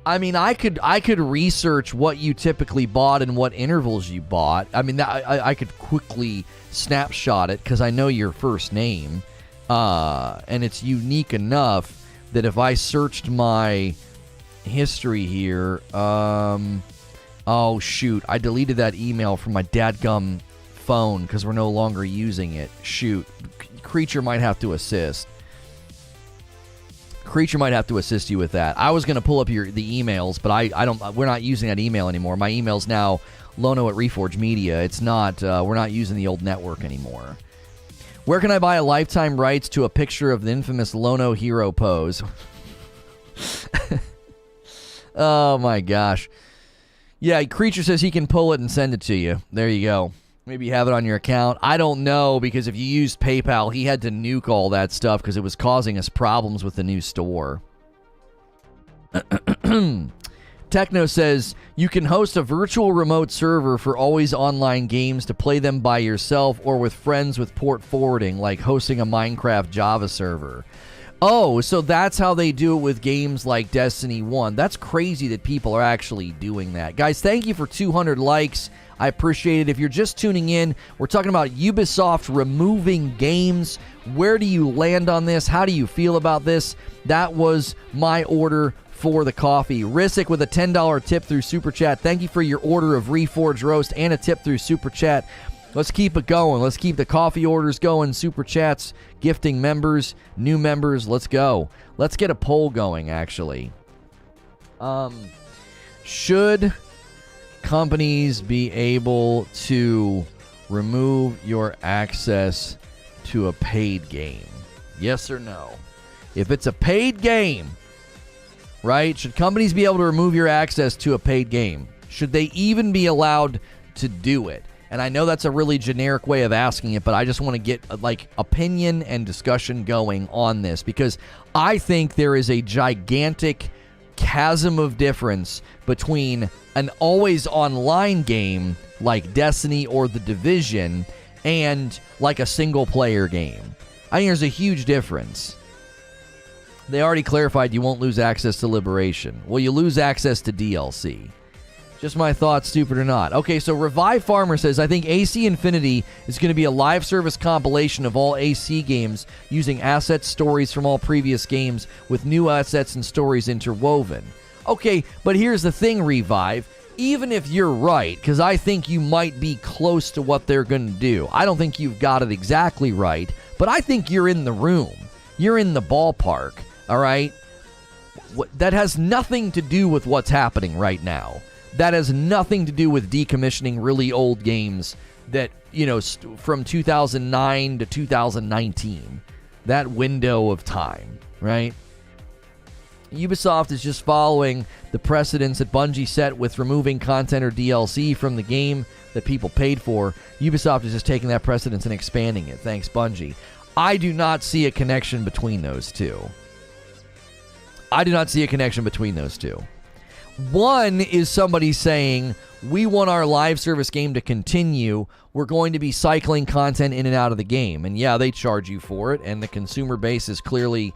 I mean, I could research what you typically bought and what intervals you bought. I mean, I could quickly snapshot it because I know your first name, and it's unique enough that if I searched my history here, oh shoot, I deleted that email from my dadgum phone because we're no longer using it. Shoot, Creature might have to assist. Creature might have to assist you with that. I was going to pull up the emails, but I don't. We're not using that email anymore. My email's now Lono at Reforge Media. It's not. We're not using the old network anymore. Where can I buy a lifetime rights to a picture of the infamous Lono hero pose? Oh my gosh. Yeah, Creature says he can pull it and send it to you. There you go. Maybe you have it on your account. I don't know, because if you used PayPal, he had to nuke all that stuff because it was causing us problems with the new store. Techno says, you can host a virtual remote server for always online games to play them by yourself or with friends with port forwarding, like hosting a Minecraft Java server. Oh, so that's how they do it with games like Destiny 1. That's crazy that people are actually doing that. Guys, thank you for 200 likes. I appreciate it. If you're just tuning in, we're talking about Ubisoft removing games. Where do you land on this? How do you feel about this? That was my order for the coffee. Rissick with a $10 tip through Super Chat. Thank you for your order of Reforge Roast and a tip through Super Chat. Let's keep it going. Let's keep the coffee orders going. Super Chats, gifting members, new members. Let's go. Let's get a poll going, actually. Should companies be able to remove your access to a paid game? Yes or no? If it's a paid game, right? Should companies be able to remove your access to a paid game? Should they even be allowed to do it? And I know that's a really generic way of asking it, but I just want to get opinion and discussion going on this, because I think there is a gigantic chasm of difference between an always online game like Destiny or The Division and like a single player game. I think there's a huge difference. They already clarified you won't lose access to Liberation. Well, you lose access to DLC. Just my thoughts, stupid or not. Okay, so Revive Farmer says, I think AC Infinity is going to be a live service compilation of all AC games using assets, stories from all previous games with new assets and stories interwoven. Okay, but here's the thing, Revive. Even if you're right, because I think you might be close to what they're going to do. I don't think you've got it exactly right, but I think you're in the room. You're in the ballpark, all right? That has nothing to do with what's happening right now. That has nothing to do with decommissioning really old games that, you know, from 2009 to 2019. That window of time, right? Ubisoft is just following the precedents that Bungie set with removing content or DLC from the game that people paid for. Ubisoft is just taking that precedence and expanding it. Thanks, Bungie. I do not see a connection between those two. I do not see a connection between those two. One is somebody saying, we want our live service game to continue. We're going to be cycling content in and out of the game. And yeah, they charge you for it. And the consumer base is clearly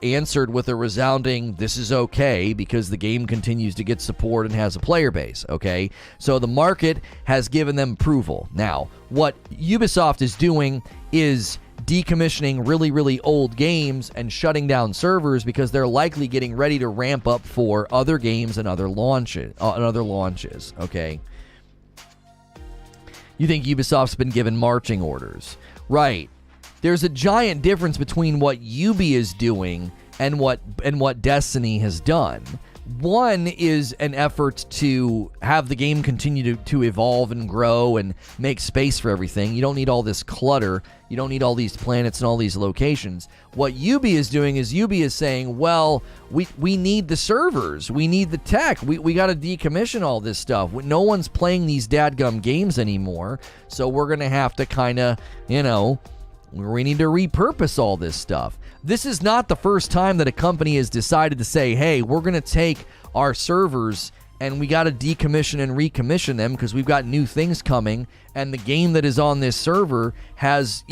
answered with a resounding, this is okay, because the game continues to get support and has a player base, okay? So the market has given them approval. Now, what Ubisoft is doing is decommissioning really, really old games and shutting down servers because they're likely getting ready to ramp up for other games and other launches, okay? You think Ubisoft's been given marching orders. Right. There's a giant difference between what Ubi is doing and what Destiny has done. One is an effort to have the game continue to evolve and grow and make space for everything. You don't need all this clutter. You don't need all these planets and all these locations. What Ubi is doing is Ubi is saying, well, we need the servers. We need the tech. We got to decommission all this stuff. No one's playing these dadgum games anymore, so we're going to have to kind of, we need to repurpose all this stuff. This is not the first time that a company has decided to say, hey, we're going to take our servers and we got to decommission and recommission them because we've got new things coming, and the game that is on this server has,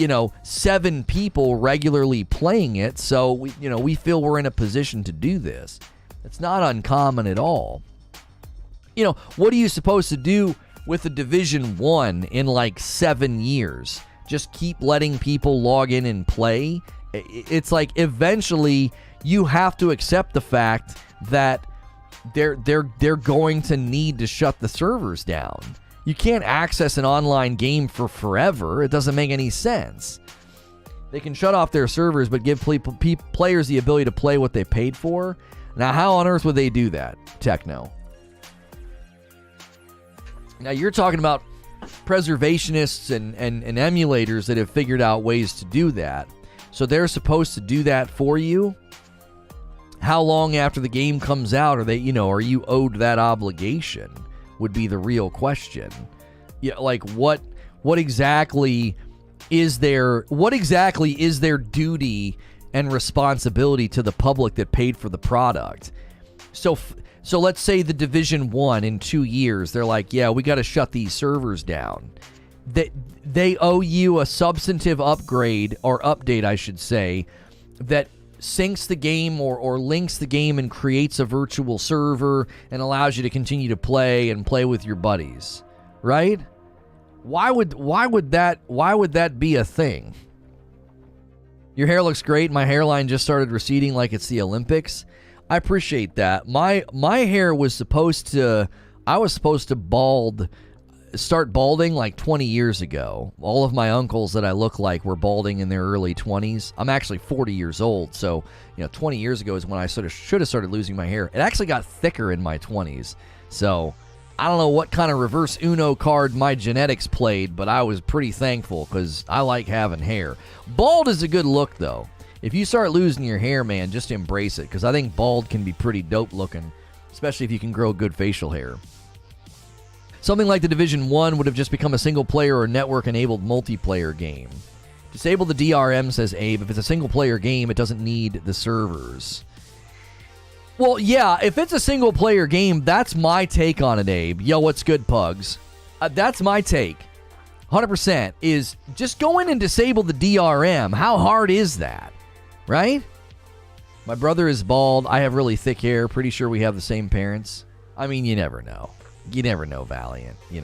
7 people regularly playing it, so we feel we're in a position to do this. It's not uncommon at all. What are you supposed to do with a Division 1 in like 7 years? Just keep letting people log in and play? It's like eventually you have to accept the fact that they're going to need to shut the servers down. You can't access an online game for forever. It doesn't make any sense. They can shut off their servers but give players the ability to play what they paid for. Now, how on earth would they do that, Techno? Now, you're talking about preservationists and emulators that have figured out ways to do that. So they're supposed to do that for you? How long after the game comes out are you owed that obligation? would be the real question. Yeah, like what exactly is their duty and responsibility to the public that paid for the product? So let's say the Division 1 in 2 years, they're like, yeah, we got to shut these servers down. They owe you a substantive upgrade, or update, I should say, that syncs the game or links the game and creates a virtual server and allows you to continue to play and play with your buddies, right? Why would that be a thing? Your hair looks great. My hairline just started receding like it's the Olympics. I appreciate that. My hair was supposed to start balding like 20 years ago. All of my uncles that I look like were balding in their early 20s. I'm actually 40 years old, so 20 years ago is when I sort of should have started losing my hair. It actually got thicker in my 20s, so I don't know what kind of reverse Uno card my genetics played, but I was pretty thankful because I like having hair. Bald is a good look, though. If you start losing your hair, man, just embrace it, because I think bald can be pretty dope looking, especially if you can grow good facial hair. Something like the Division 1 would have just become a single-player or network-enabled multiplayer game. Disable the DRM, says Abe. If it's a single-player game, it doesn't need the servers. Well, yeah, if it's a single-player game, that's my take on it, Abe. Yo, what's good, Pugs? That's my take. 100% is just go in and disable the DRM. How hard is that? Right? My brother is bald. I have really thick hair. Pretty sure we have the same parents. I mean, you never know. You never know, Valiant, You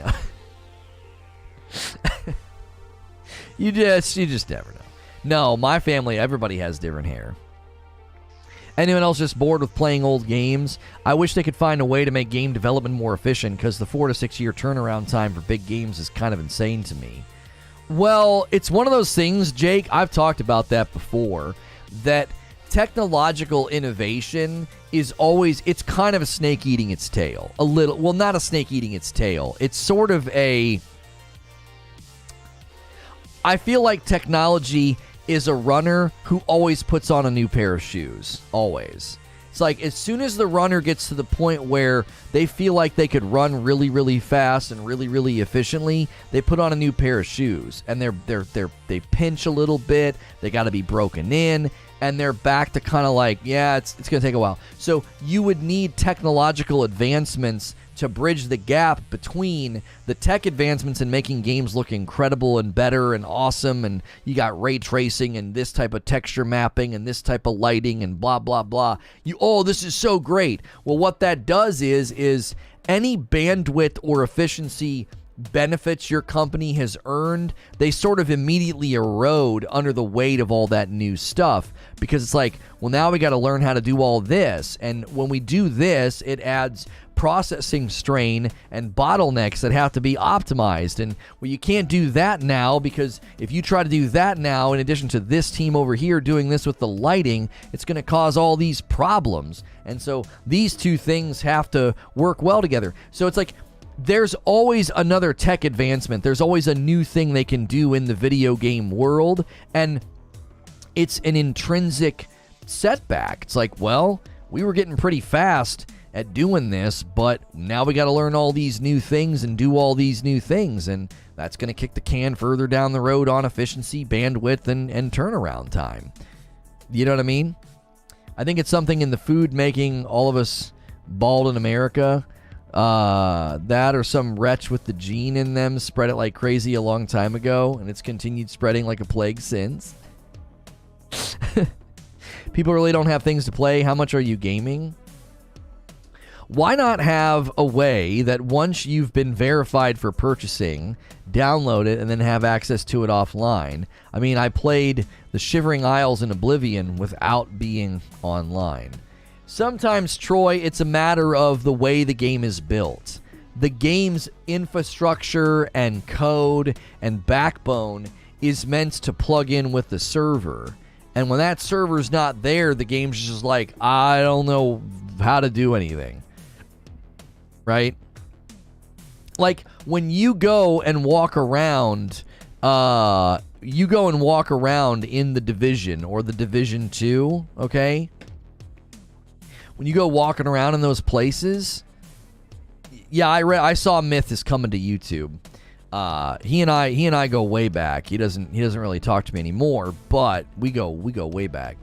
just never know. No, my family, everybody has different hair. Anyone else just bored with playing old games? I wish they could find a way to make game development more efficient, because the 4 to 6 year turnaround time for big games is kind of insane to me. Well, it's one of those things, Jake, I've talked about that before, that technological innovation is always, it's kind of a snake eating its tail. A little, well, not a snake eating its tail. It's sort of I feel like technology is a runner who always puts on a new pair of shoes. Always. It's like as soon as the runner gets to the point where they feel like they could run really, really fast and really, really efficiently, they put on a new pair of shoes, and they pinch a little bit. They got to be broken in, and they're back to kind of like, yeah, it's going to take a while. So you would need technological advancements to bridge the gap between the tech advancements in making games look incredible and better and awesome, and you got ray tracing and this type of texture mapping and this type of lighting and blah, blah, blah. This is so great. Well, what that does is any bandwidth or efficiency benefits your company has earned, they sort of immediately erode under the weight of all that new stuff, because it's like, well, now we got to learn how to do all this, and when we do this, it adds processing strain and bottlenecks that have to be optimized. And well, you can't do that now, because if you try to do that now, in addition to this team over here doing this with the lighting, it's going to cause all these problems. And so these two things have to work well together. So it's like, there's always another tech advancement. There's always a new thing they can do in the video game world, and it's an intrinsic setback. It's like, well, we were getting pretty fast at doing this, but now we got to learn all these new things and do all these new things, and that's going to kick the can further down the road on efficiency, bandwidth, and turnaround time. You know what I mean? I think it's something in the food making all of us bald in America. That or some wretch with the gene in them spread it like crazy a long time ago, and it's continued spreading like a plague since. People really don't have things to play. How much are you gaming? Why not have a way that once you've been verified for purchasing, download it and then have access to it offline? I mean, I played the Shivering Isles in Oblivion without being online. Sometimes, Troy, it's a matter of the way the game is built. The game's infrastructure and code and backbone is meant to plug in with the server. And when that server's not there, the game's just like, I don't know how to do anything. Right? Like, when you go and walk around, in the Division or the Division 2, okay? When you go walking around in those places, Yeah, I saw Myth is coming to YouTube. He and I go way back. He doesn't really talk to me anymore, but we go way back.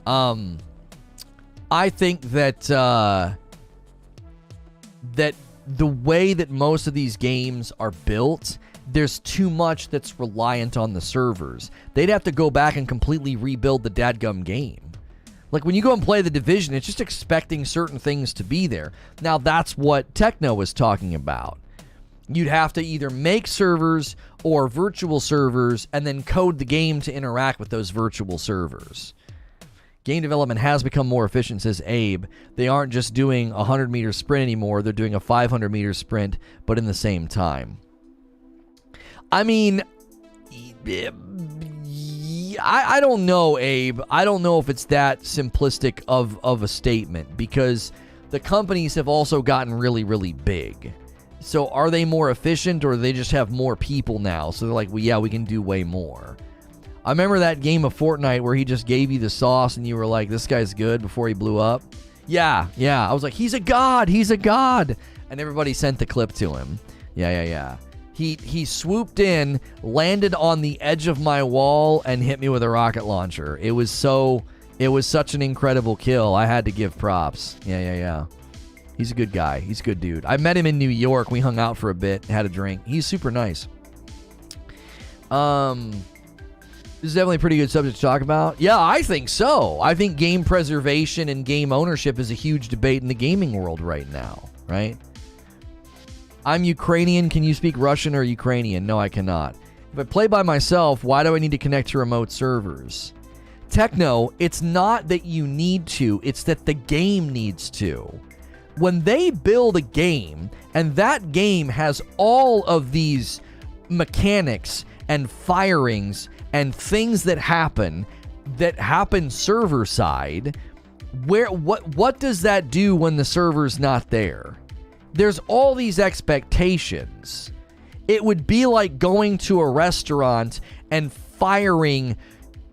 I think that that the way that most of these games are built, there's too much that's reliant on the servers. They'd have to go back and completely rebuild the dadgum game. Like, when you go and play The Division, it's just expecting certain things to be there. Now, that's what Techno was talking about. You'd have to either make servers or virtual servers and then code the game to interact with those virtual servers. Game development has become more efficient, says Abe. They aren't just doing a 100-meter sprint anymore. They're doing a 500-meter sprint, but in the same time. I mean, I don't know, Abe. I don't know if it's that simplistic of a statement, because the companies have also gotten really, really big. So are they more efficient, or do they just have more people now? So they're like, well, yeah, we can do way more. I remember that game of Fortnite where he just gave you the sauce and you were like, this guy's good, before he blew up. Yeah. I was like, he's a god. And everybody sent the clip to him. Yeah. He swooped in, landed on the edge of my wall, and hit me with a rocket launcher. It was such an incredible kill. I had to give props. Yeah. He's a good guy. He's a good dude. I met him in New York. We hung out for a bit, had a drink. He's super nice. This is definitely a pretty good subject to talk about. Yeah, I think so. I think game preservation and game ownership is a huge debate in the gaming world right now, right? I'm Ukrainian. Can you speak Russian or Ukrainian? No, I cannot. If I play by myself, why do I need to connect to remote servers? Techno, it's not that you need to, it's that the game needs to. When they build a game, and that game has all of these mechanics and firings and things that happen server side, what does that do when the server's not there? There's all these expectations. It would be like going to a restaurant and firing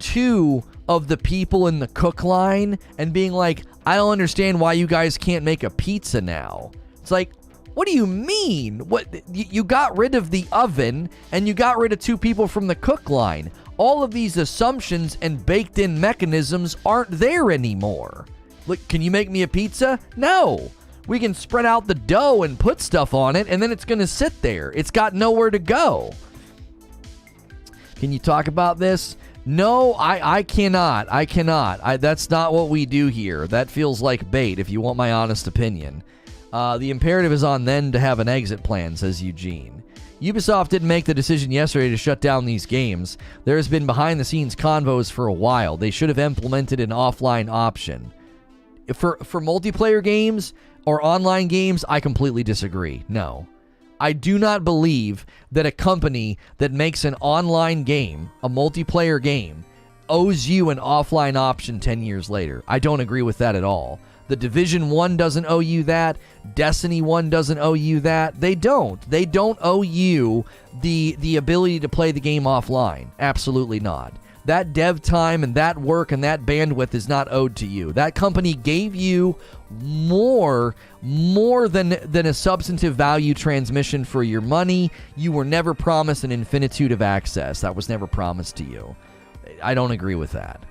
2 of the people in the cook line and being like, I don't understand why you guys can't make a pizza now. It's like, what do you mean? What, you got rid of the oven and you got rid of 2 people from the cook line. All of these assumptions and baked in mechanisms aren't there anymore. Look, can you make me a pizza? No. We can spread out the dough and put stuff on it, and then it's going to sit there. It's got nowhere to go. Can you talk about this? No, I cannot. That's not what we do here. That feels like bait, if you want my honest opinion. The imperative is on them to have an exit plan, says Eugene. Ubisoft didn't make the decision yesterday to shut down these games. There has been behind-the-scenes convos for a while. They should have implemented an offline option. For multiplayer games or online games, I completely disagree. No. I do not believe that a company that makes an online game, a multiplayer game, owes you an offline option 10 years later. I don't agree with that at all. The Division 1 doesn't owe you that. Destiny 1 doesn't owe you that. They don't. They don't owe you the ability to play the game offline. Absolutely not. That dev time and that work and that bandwidth is not owed to you. That company gave you more than a substantive value transmission for your money. You were never promised an infinitude of access. That was never promised to you. I don't agree with that.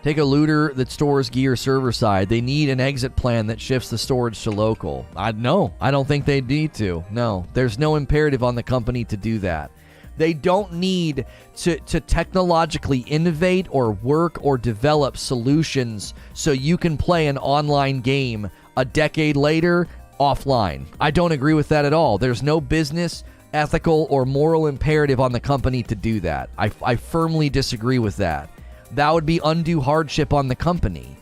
Take a looter that stores gear server side. They need an exit plan that shifts the storage to local. No, I don't think they need to. No, there's no imperative on the company to do that. They don't need to technologically innovate or work or develop solutions so you can play an online game a decade later offline. I don't agree with that at all. There's no business, ethical, or moral imperative on the company to do that. I firmly disagree with that. That would be undue hardship on the company.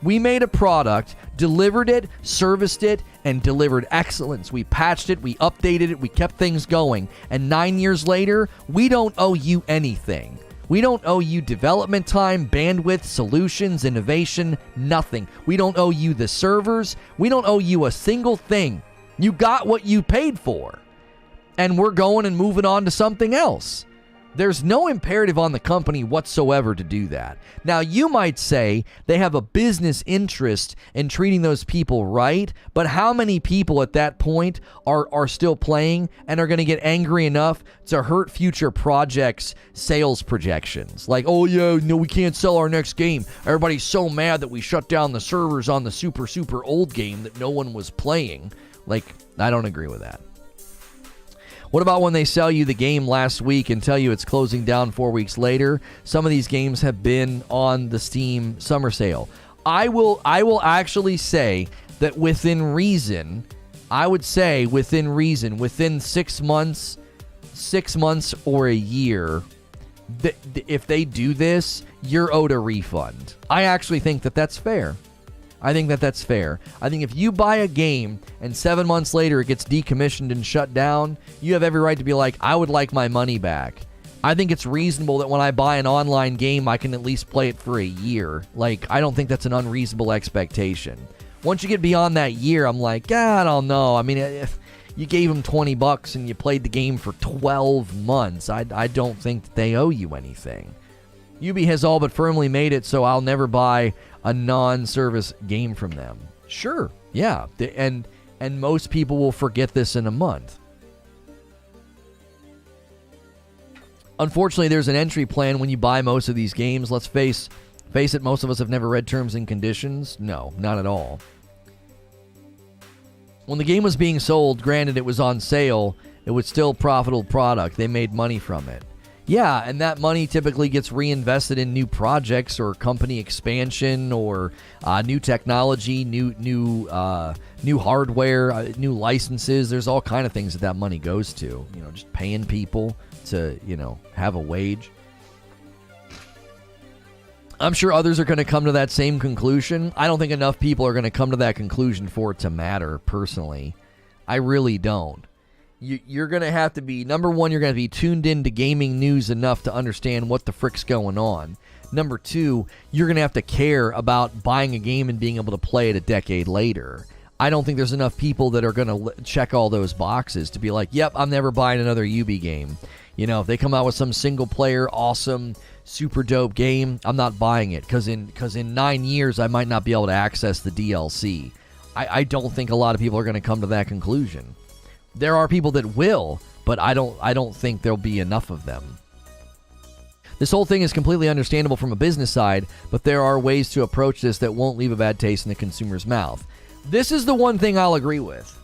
We made a product, delivered it, serviced it, and delivered excellence. We patched it, we updated it, we kept things going. And 9 years later, we don't owe you anything. We don't owe you development time, bandwidth, solutions, innovation, nothing. We don't owe you the servers. We don't owe you a single thing. You got what you paid for. And we're going and moving on to something else. There's no imperative on the company whatsoever to do that. Now, you might say they have a business interest in treating those people right, but how many people at that point are still playing and are going to get angry enough to hurt future projects' sales projections? Like, oh yeah, no, we can't sell our next game. Everybody's so mad that we shut down the servers on the super, super old game that no one was playing. Like, I don't agree with that. What about when they sell you the game last week and tell you it's closing down 4 weeks later? Some of these games have been on the Steam summer sale. I will actually say that within reason, within 6 months or a year, if they do this, you're owed a refund. I actually think that that's fair. I think if you buy a game and 7 months later it gets decommissioned and shut down, you have every right to be like, I would like my money back. I think it's reasonable that when I buy an online game, I can at least play it for a year. Like, I don't think that's an unreasonable expectation. Once you get beyond that year, I'm like, I don't know. I mean, if you gave them $20 and you played the game for 12 months, I don't think that they owe you anything. Ubi has all but firmly made it so I'll never buy a non-service game from them. Sure, yeah, and most people will forget this in a month. Unfortunately, there's an entry plan when you buy most of these games. Let's face it, most of us have never read terms and conditions. No, not at all. When the game was being sold, granted it was on sale, it was still a profitable product. They made money from it. Yeah, and that money typically gets reinvested in new projects or company expansion or new technology, new hardware, new licenses. There's all kind of things that money goes to. You know, just paying people to, have a wage. I'm sure others are going to come to that same conclusion. I don't think enough people are going to come to that conclusion for it to matter, personally. I really don't. You're going to have to be, number one, you're going to be tuned into gaming news enough to understand what the frick's going on. Number two, you're going to have to care about buying a game and being able to play it a decade later. I don't think there's enough people that are going to check all those boxes to be like, yep, I'm never buying another Ubi game. If they come out with some single-player, awesome, super dope game, I'm not buying it because in 9 years, I might not be able to access the DLC. I don't think a lot of people are going to come to that conclusion. There are people that will, but I don't think there'll be enough of them. This whole thing is completely understandable from a business side, but there are ways to approach this that won't leave a bad taste in the consumer's mouth. This is the one thing I'll agree with.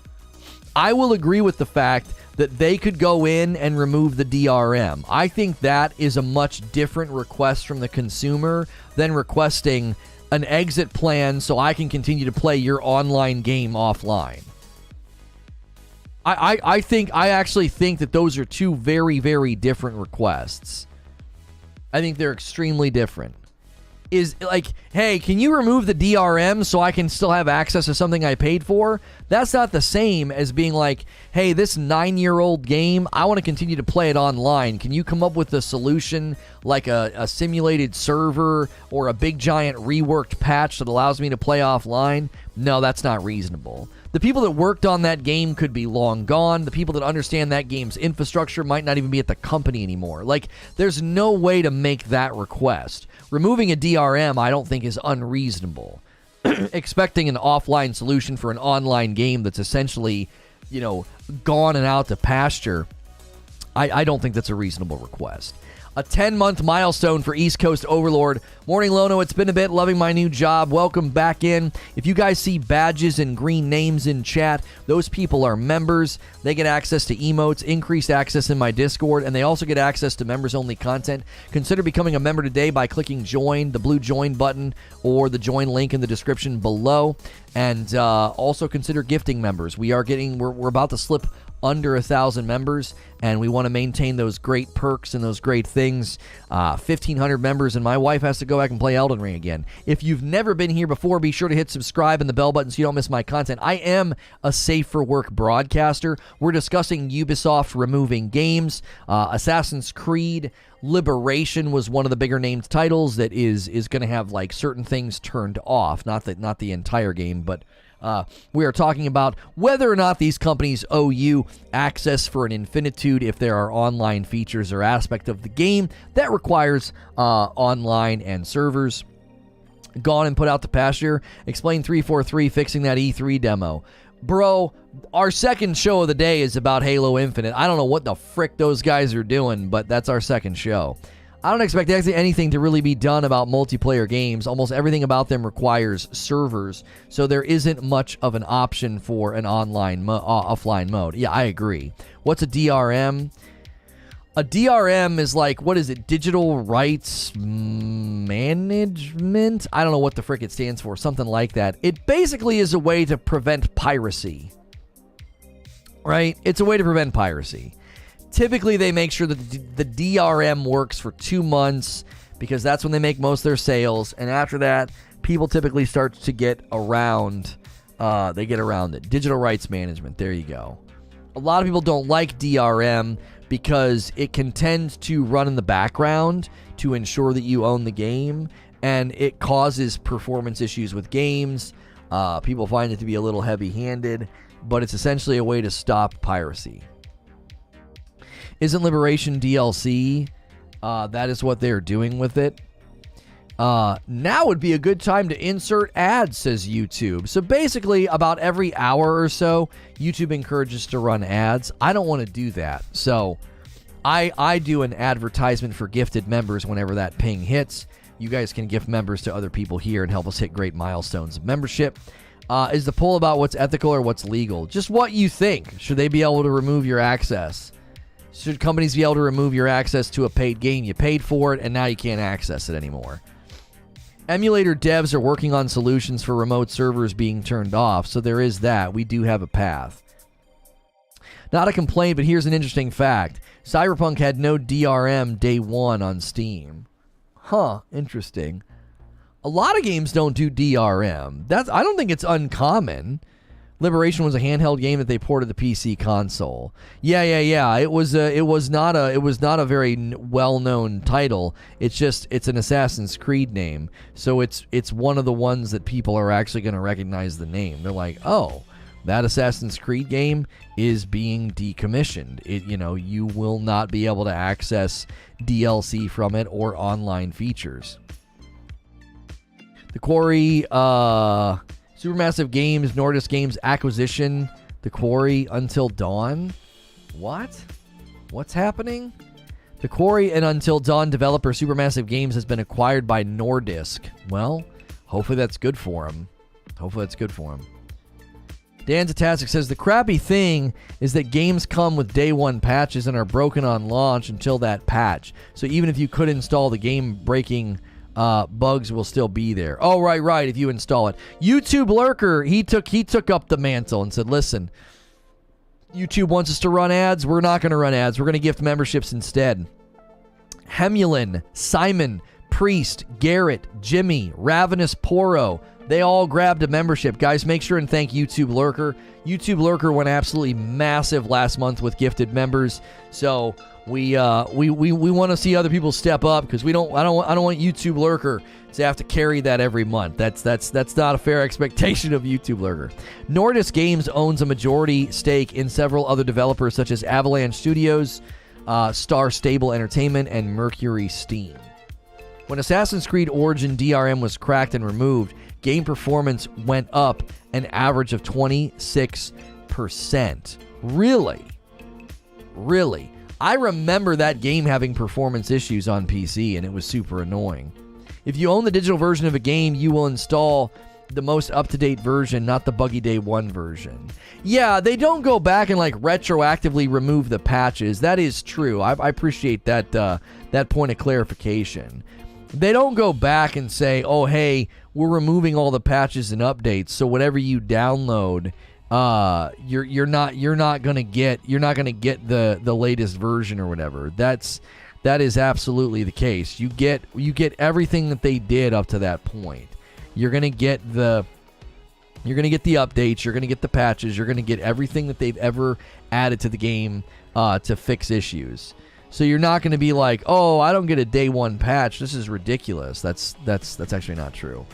I will agree with the fact that they could go in and remove the DRM. I think that is a much different request from the consumer than requesting an exit plan so I can continue to play your online game offline. I actually think that those are two very, very different requests. I think they're extremely different. Is like, hey, can you remove the DRM so I can still have access to something I paid for? That's not the same as being like, hey, this 9-year-old game, I want to continue to play it online. Can you come up with a solution like a simulated server or a big giant reworked patch that allows me to play offline? No, that's not reasonable. The people that worked on that game could be long gone. The people that understand that game's infrastructure might not even be at the company anymore. Like, there's no way to make that request. Removing a DRM, I don't think, is unreasonable. Expecting an offline solution for an online game that's essentially, gone and out to pasture, I don't think that's a reasonable request. A 10-month milestone for East Coast Overlord. Morning, Lono. It's been a bit. Loving my new job. Welcome back in. If you guys see badges and green names in chat, those people are members. They get access to emotes, increased access in my Discord, and they also get access to members-only content. Consider becoming a member today by clicking join, the blue join button, or the join link in the description below. And also consider gifting members. We're about to slip under 1,000 members, and we want to maintain those great perks and those great things. 1,500 members, and my wife has to go back and play Elden Ring again. If you've never been here before, be sure to hit subscribe and the bell button so you don't miss my content. I am a safe for work broadcaster. We're discussing Ubisoft removing games. Assassin's Creed Liberation was one of the bigger named titles that is going to have like certain things turned off. Not the entire game, but We are talking about whether or not these companies owe you access for an infinitude if there are online features or aspect of the game that requires online and servers. Gone and put out to pasture. Explain 343 fixing that E3 demo. Bro, our second show of the day is about Halo Infinite. I don't know what the frick those guys are doing, but that's our second show. I don't expect anything to really be done about multiplayer games. Almost everything about them requires servers, so there isn't much of an option for an offline mode. Yeah, I agree. What's a DRM? A DRM is like, what is it? Digital Rights Management? I don't know what the frick it stands for. Something like that. It basically is a way to prevent piracy. Right? It's a way to prevent piracy. Typically, they make sure that the DRM works for 2 months because that's when they make most of their sales. And after that, people typically start to get around, they get around it. Digital Rights Management. There you go. A lot of people don't like DRM because it can tend to run in the background to ensure that you own the game, and it causes performance issues with games. People find it to be a little heavy-handed, but it's essentially a way to stop piracy. Isn't Liberation DLC? That is what they're doing with it. Now would be a good time to insert ads, says YouTube. So basically, about every hour or so, YouTube encourages to run ads. I don't want to do that. So I do an advertisement for gifted members whenever that ping hits. You guys can gift members to other people here and help us hit great milestones of membership. Is the poll about what's ethical or what's legal? Just what you think. Should they be able to remove your access? Should companies be able to remove your access to a paid game? You paid for it, and now you can't access it anymore. Emulator devs are working on solutions for remote servers being turned off, so there is that. We do have a path. Not a complaint, but here's an interesting fact. Cyberpunk had no DRM day one on Steam. Huh, interesting. A lot of games don't do DRM. I don't think it's uncommon. Liberation was a handheld game that they ported to PC console. Yeah. It was not a very well-known title. It's an Assassin's Creed name. So it's one of the ones that people are actually going to recognize the name. They're like, "Oh, that Assassin's Creed game is being decommissioned. You will not be able to access DLC from it or online features." The Quarry, Supermassive Games, Nordisk Games acquisition, The Quarry Until Dawn. What? What's happening? The Quarry and Until Dawn developer Supermassive Games has been acquired by Nordisk. Well, hopefully that's good for him. Dan Tatasik says, the crappy thing is that games come with day one patches and are broken on launch until that patch. So even if you could install the game breaking bugs will still be there. Oh, right. If you install it. YouTube Lurker, he took up the mantle and said, listen, YouTube wants us to run ads. We're not going to run ads. We're going to gift memberships instead. Hemulin, Simon, Priest, Garrett, Jimmy, Ravenous Poro, they all grabbed a membership. Guys, make sure and thank YouTube Lurker. YouTube Lurker went absolutely massive last month with gifted members. So we want to see other people step up because I don't want YouTube Lurker to have to carry that every month. That's not a fair expectation of YouTube Lurker. Nordisk Games owns a majority stake in several other developers such as Avalanche Studios, Star Stable Entertainment, and Mercury Steam. When Assassin's Creed Origin DRM was cracked and removed, game performance went up an average of 26%. Really? I remember that game having performance issues on PC, and it was super annoying. If you own the digital version of a game, you will install the most up-to-date version, not the buggy day one version. Yeah, they don't go back and retroactively remove the patches. That is true. I appreciate that point of clarification. They don't go back and say, "Oh, hey, we're removing all the patches and updates, so whatever you download, you're not gonna get the latest version or whatever." That is absolutely the case. You get everything that they did up to that point. You're gonna get the updates. You're gonna get the patches. You're gonna get everything that they've ever added to the game to fix issues. So you're not going to be like, "Oh, I don't get a day one patch. This is ridiculous." That's actually not true.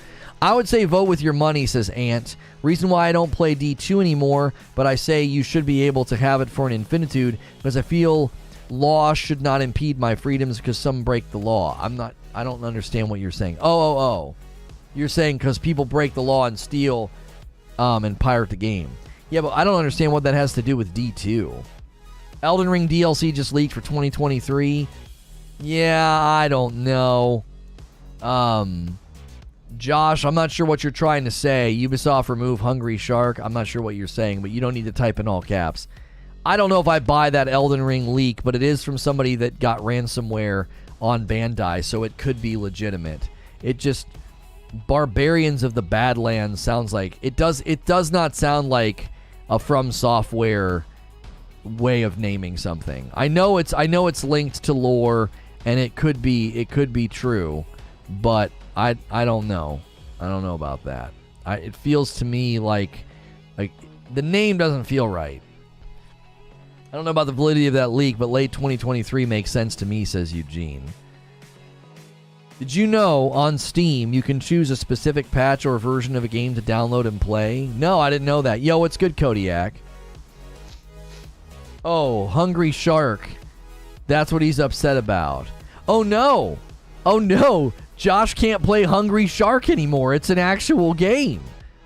I would say vote with your money, says Ant. Reason why I don't play D2 anymore, but I say you should be able to have it for an infinitude, because I feel law should not impede my freedoms because some break the law. I don't understand what you're saying. Oh. You're saying because people break the law and steal and pirate the game. Yeah, but I don't understand what that has to do with D2. Elden Ring DLC just leaked for 2023. Yeah, I don't know. Josh, I'm not sure what you're trying to say. Ubisoft remove Hungry Shark. I'm not sure what you're saying, but you don't need to type in all caps. I don't know if I buy that Elden Ring leak, but it is from somebody that got ransomware on Bandai, so it could be legitimate. It just... Barbarians of the Badlands sounds like... It does not sound like a From Software way of naming something. I know it's linked to lore, and it could be true, but I don't know. I don't know about that. It feels to me like the name doesn't feel right. I don't know about the validity of that leak, but late 2023 makes sense to me, says Eugene. Did you know on Steam you can choose a specific patch or version of a game to download and play? No, I didn't know that. Yo, what's good, Kodiak? Oh, Hungry Shark. That's what he's upset about. Oh no! Oh no! Josh can't play Hungry Shark anymore. It's an actual game.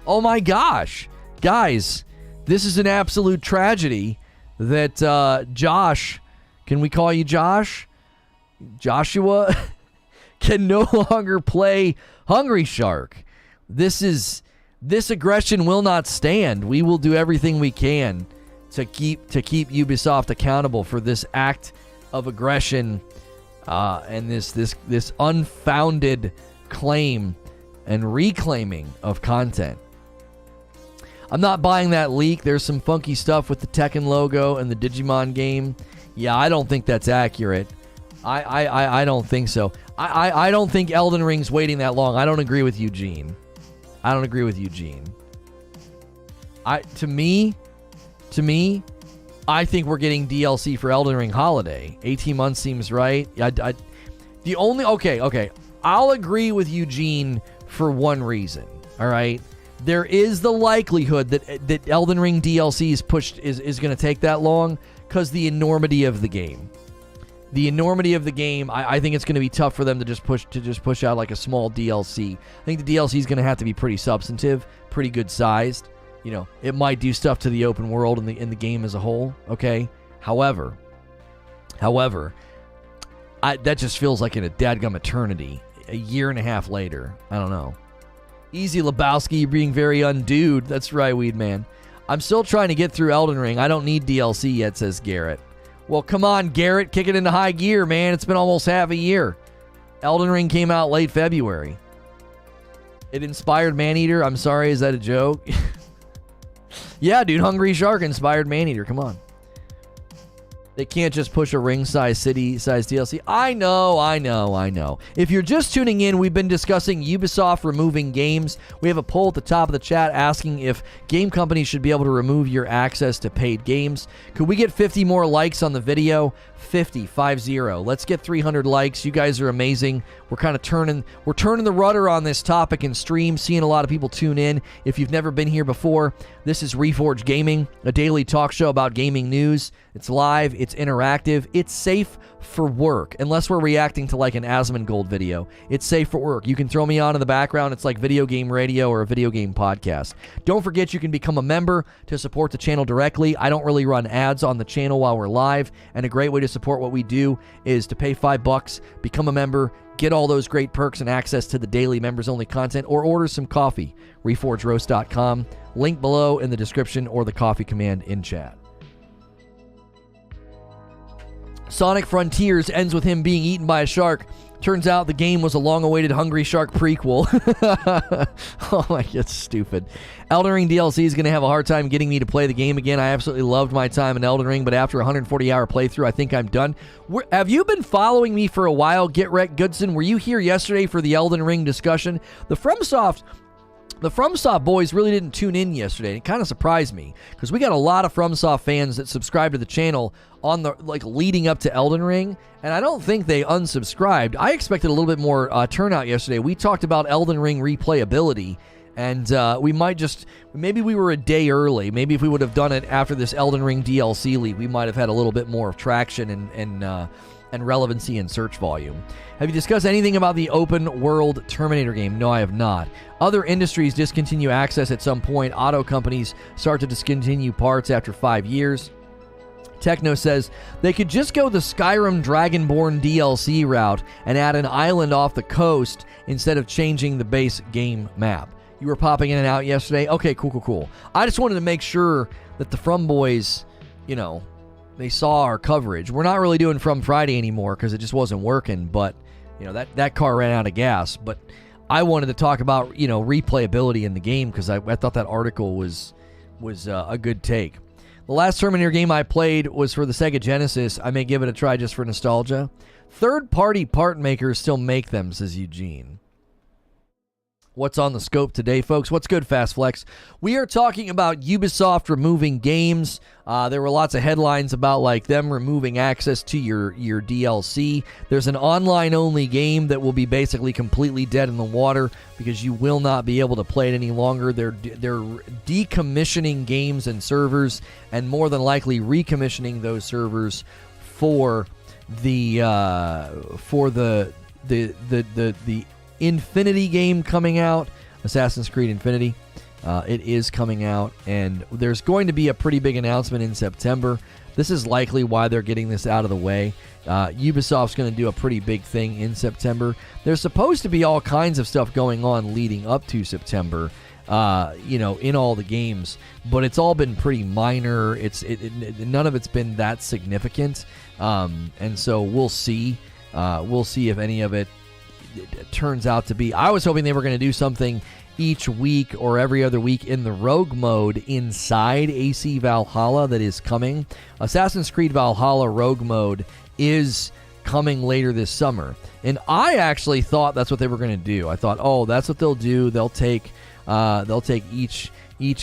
Oh my gosh. Guys, this is an absolute tragedy that Josh, can we call you Josh? Joshua? Can no longer play Hungry Shark. This aggression will not stand. We will do everything we can to keep Ubisoft accountable for this act of aggression and this unfounded claim and reclaiming of content. I'm not buying that leak. There's some funky stuff with the Tekken logo and the Digimon game. Yeah, I don't think that's accurate. I don't think so. I don't think Elden Ring's waiting that long. I don't agree with Eugene. To me, I think we're getting DLC for Elden Ring Holiday. 18 months seems right. Okay. I'll agree with Eugene for one reason. All right. There is the likelihood that Elden Ring DLC is going to take that long because the enormity of the game. I think it's going to be tough for them to just push out like a small DLC. I think the DLC is going to have to be pretty substantive, pretty good sized. You know, it might do stuff to the open world and in the game as a whole. Okay. However, that just feels like in a dadgum eternity. A year and a half later. I don't know. Easy Lebowski, you're being very undude. That's right, Weedman. I'm still trying to get through Elden Ring. I don't need DLC yet, says Garrett. Well, come on, Garrett. Kick it into high gear, man. It's been almost half a year. Elden Ring came out late February. It inspired Maneater. I'm sorry, is that a joke? Yeah, dude. Hungry Shark inspired Maneater. Come on. They can't just push a ring-size city-size DLC. I know. If you're just tuning in, we've been discussing Ubisoft removing games. We have a poll at the top of the chat asking if game companies should be able to remove your access to paid games. Could we get 50 more likes on the video? 50. Let's get 300 likes. You guys are amazing. We're kind of turning the rudder on this topic in stream, seeing a lot of people tune in. If you've never been here before, this is Reforge Gaming, a daily talk show about gaming news. It's live, it's interactive, it's safe for work, unless we're reacting to like an Asmongold video. It's safe for work. You can throw me on in the background. It's like video game radio or a video game podcast. Don't forget you can become a member to support the channel directly. I don't really run ads on the channel while we're live, and a great way to support what we do is to pay $5, become a member, get all those great perks and access to the daily members-only content, or order some coffee. ReforgeRoast.com. Link below in the description or the coffee command in chat. Sonic Frontiers ends with him being eaten by a shark. Turns out the game was a long-awaited Hungry Shark prequel. Oh my God, stupid. Elden Ring DLC is going to have a hard time getting me to play the game again. I absolutely loved my time in Elden Ring, but after a 140-hour playthrough, I think I'm done. Have you been following me for a while, Get Wrecked Goodson? Were you here yesterday for the Elden Ring discussion? The FromSoft The FromSoft boys really didn't tune in yesterday. It kind of surprised me because we got a lot of FromSoft fans that subscribe to the channel on the leading up to Elden Ring, and I don't think they unsubscribed. I expected a little bit more turnout yesterday. We talked about Elden Ring replayability, and maybe we were a day early. Maybe if we would have done it after this Elden Ring DLC leak, we might have had a little bit more of traction and relevancy and search volume. Have you discussed anything about the open world Terminator game? No, I have not. Other industries discontinue access at some point. Auto companies start to discontinue parts after 5 years. Techno says they could just go the Skyrim Dragonborn DLC route and add an island off the coast instead of changing the base game map. You were popping in and out yesterday? Okay, cool. I just wanted to make sure that the From Boys, they saw our coverage. We're not really doing From Friday anymore because it just wasn't working, but that car ran out of gas. But I wanted to talk about replayability in the game because I thought that article was a good take. The last Terminator game I played was for the Sega Genesis. I may give it a try just for nostalgia. Third-party part makers still make them, says Eugene. What's on the scope today, folks? What's good, Fast Flex? We are talking about Ubisoft removing games. There were lots of headlines about them removing access to your DLC. There's an online-only game that will be basically completely dead in the water because you will not be able to play it any longer. They're decommissioning games and servers, and more than likely recommissioning those servers for the Infinity game coming out, Assassin's Creed Infinity. It is coming out, and there's going to be a pretty big announcement in September. This is likely why they're getting this out of the way. Ubisoft's going to do a pretty big thing in September. There's supposed to be all kinds of stuff going on leading up to September, in all the games, but it's all been pretty minor. None of it's been that significant, and so we'll see. We'll see if any of it turns out to be. I was hoping they were going to do something each week or every other week in the rogue mode inside AC Valhalla that is coming. Assassin's Creed Valhalla rogue mode is coming later this summer, and I actually thought that's what they were going to do. I thought, that's what they'll do. They'll take each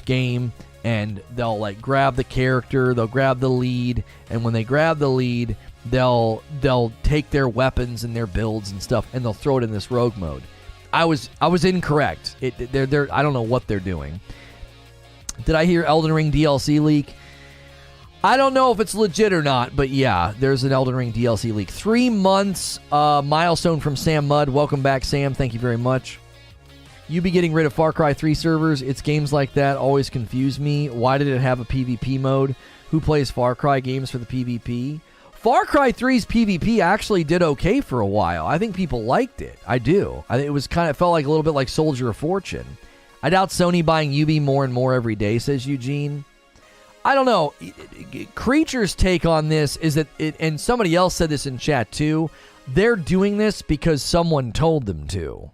game and they'll grab the character, they'll grab the lead, and when they grab the lead, they'll take their weapons and their builds and stuff, and they'll throw it in this rogue mode. I was incorrect. They're I don't know what they're doing. Did I hear Elden Ring DLC leak? I don't know if it's legit or not, but yeah, there's an Elden Ring DLC leak. 3 months milestone from Sam Mudd. Welcome back, Sam. Thank you very much. You be getting rid of Far Cry 3 servers. It's games like that always confuse me. Why did it have a PvP mode? Who plays Far Cry games for the PvP? Far Cry 3's PvP actually did okay for a while. I think people liked it. I do. I think it was felt like a little bit like Soldier of Fortune. I doubt Sony buying Ubi more and more every day, says Eugene. I don't know. Creature's take on this is that, and somebody else said this in chat too, they're doing this because someone told them to.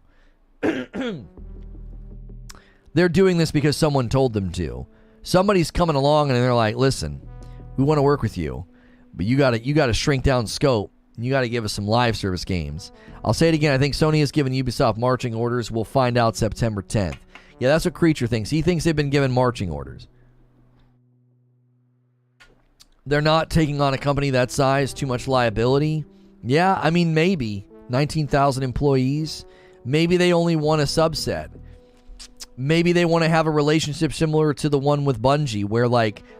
They're doing this because someone told them to. Somebody's coming along and they're like, listen, we want to work with you, but you gotta shrink down scope, and you gotta give us some live service games. I'll say it again, I think Sony has given Ubisoft marching orders. We'll find out September 10th. Yeah, that's what Creature thinks. He thinks they've been given marching orders. They're not taking on a company that size, too much liability. Yeah, I mean, maybe. 19,000 employees. Maybe they only want a subset. Maybe they want to have a relationship similar to the one with Bungie, where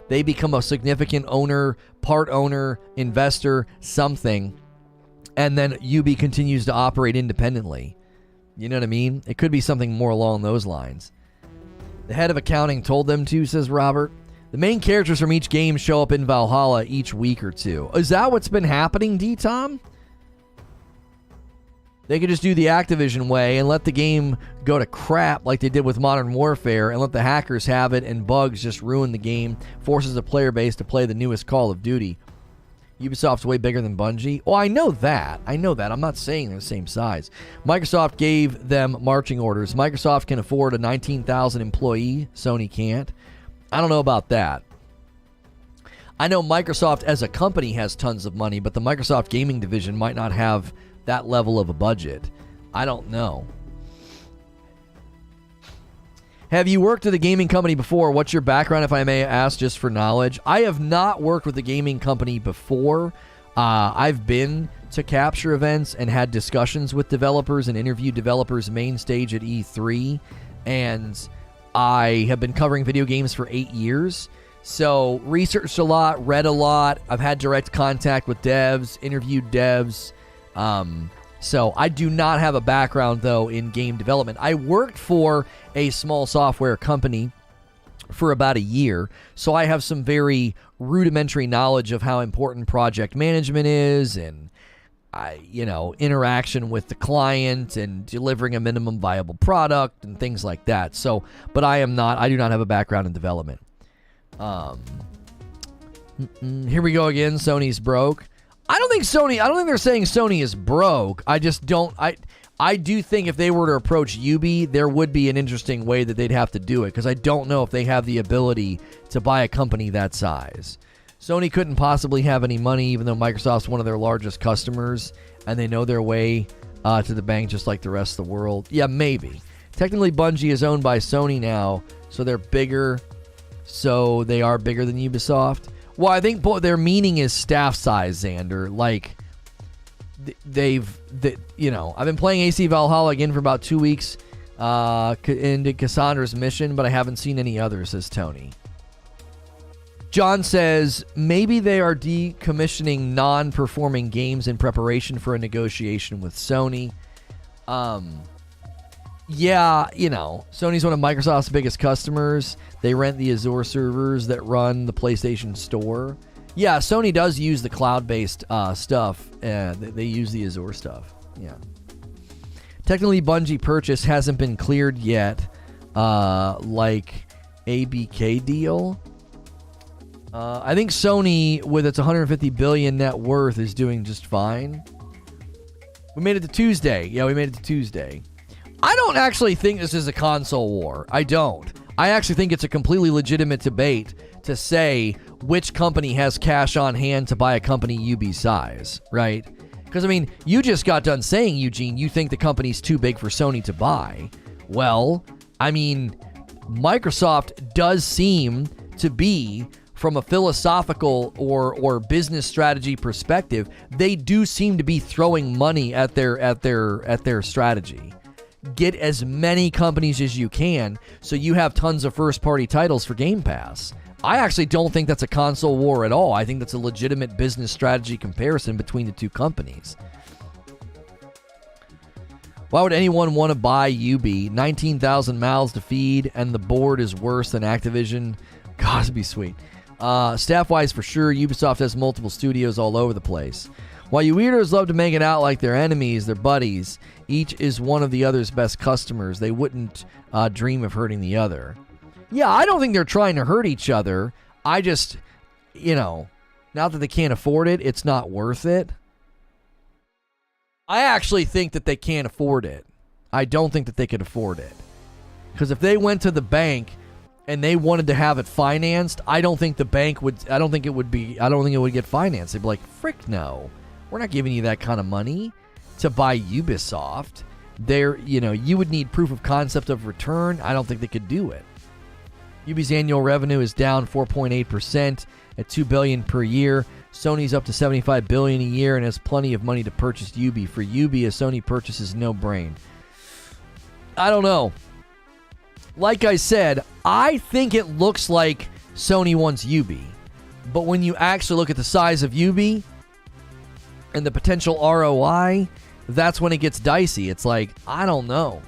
they become a significant owner, part owner, investor, something, and then Ubi continues to operate independently. You know what I mean? It could be something more along those lines. The head of accounting told them to, says Robert. The main characters from each game show up in Valhalla each week or two. Is that what's been happening, D-Tom? They could just do the Activision way and let the game go to crap like they did with Modern Warfare and let the hackers have it and bugs just ruin the game, forces the player base to play the newest Call of Duty. Ubisoft's way bigger than Bungie. Oh, I know that. I'm not saying they're the same size. Microsoft gave them marching orders. Microsoft can afford a 19,000 employee. Sony can't. I don't know about that. I know Microsoft as a company has tons of money, but the Microsoft gaming division might not have that level of a budget. I don't know. Have you worked at a gaming company before? What's your background, if I may ask, just for knowledge? I have not worked with a gaming company before. I've been to capture events and had discussions with developers and interviewed developers main stage at E3. And I have been covering video games for 8 years. So researched a lot, read a lot. I've had direct contact with devs, interviewed devs. So I do not have a background, though, in game development. I worked for a small software company for about a year, so I have some very rudimentary knowledge of how important project management is and, interaction with the client and delivering a minimum viable product and things like that. So, but I do not have a background in development. Here we go again. Sony's broke. I don't think they're saying Sony is broke. I do think if they were to approach Ubi, there would be an interesting way that they'd have to do it, because I don't know if they have the ability to buy a company that size. Sony couldn't possibly have any money, even though Microsoft's one of their largest customers, and they know their way to the bank just like the rest of the world. Yeah, maybe. Technically, Bungie is owned by Sony now, so they're bigger. So they are bigger than Ubisoft. Well, I think their meaning is staff size, Xander. Like, I've been playing AC Valhalla again for about 2 weeks into Cassandra's mission, but I haven't seen any others, says Tony. John says, maybe they are decommissioning non-performing games in preparation for a negotiation with Sony. Yeah, Sony's one of Microsoft's biggest customers. They rent the Azure servers that run the PlayStation Store. Yeah, Sony does use the cloud-based stuff. They use the Azure stuff. Yeah. Technically, Bungie purchase hasn't been cleared yet, like ABK deal. I think Sony, with its $150 billion net worth, is doing just fine. We made it to Tuesday. Yeah, we made it to Tuesday. I don't actually think this is a console war. I don't. I actually think it's a completely legitimate debate to say which company has cash on hand to buy a company Ubi size, right? Because, you just got done saying, Eugene, you think the company's too big for Sony to buy. Well, Microsoft does seem to be, from a philosophical or business strategy perspective, they do seem to be throwing money at their strategy. Get as many companies as you can so you have tons of first-party titles for Game Pass. I actually don't think that's a console war at all. I think that's a legitimate business strategy comparison between the two companies. Why would anyone want to buy Ubi? 19,000 mouths to feed, and the board is worse than Activision. God, it'd be sweet. Staff-wise, for sure, Ubisoft has multiple studios all over the place. While you weirdos love to make it out like they're enemies, they're buddies. Each is one of the other's best customers. They wouldn't dream of hurting the other. Yeah, I don't think they're trying to hurt each other. I just, now that they can't afford it, it's not worth it. I actually think that they can't afford it. I don't think that they could afford it. Because if they went to the bank and they wanted to have it financed, I don't think it would get financed. They'd be like, frick no. We're not giving you that kind of money to buy Ubisoft. You would need proof of concept of return. I don't think they could do it. Ubi's annual revenue is down 4.8% at $2 billion per year. Sony's up to $75 billion a year and has plenty of money to purchase Ubi. For Ubi, a Sony purchase is no brain. I don't know. Like I said, I think it looks like Sony wants Ubi. But when you actually look at the size of Ubi and the potential ROI, that's when it gets dicey. It's like, I don't know.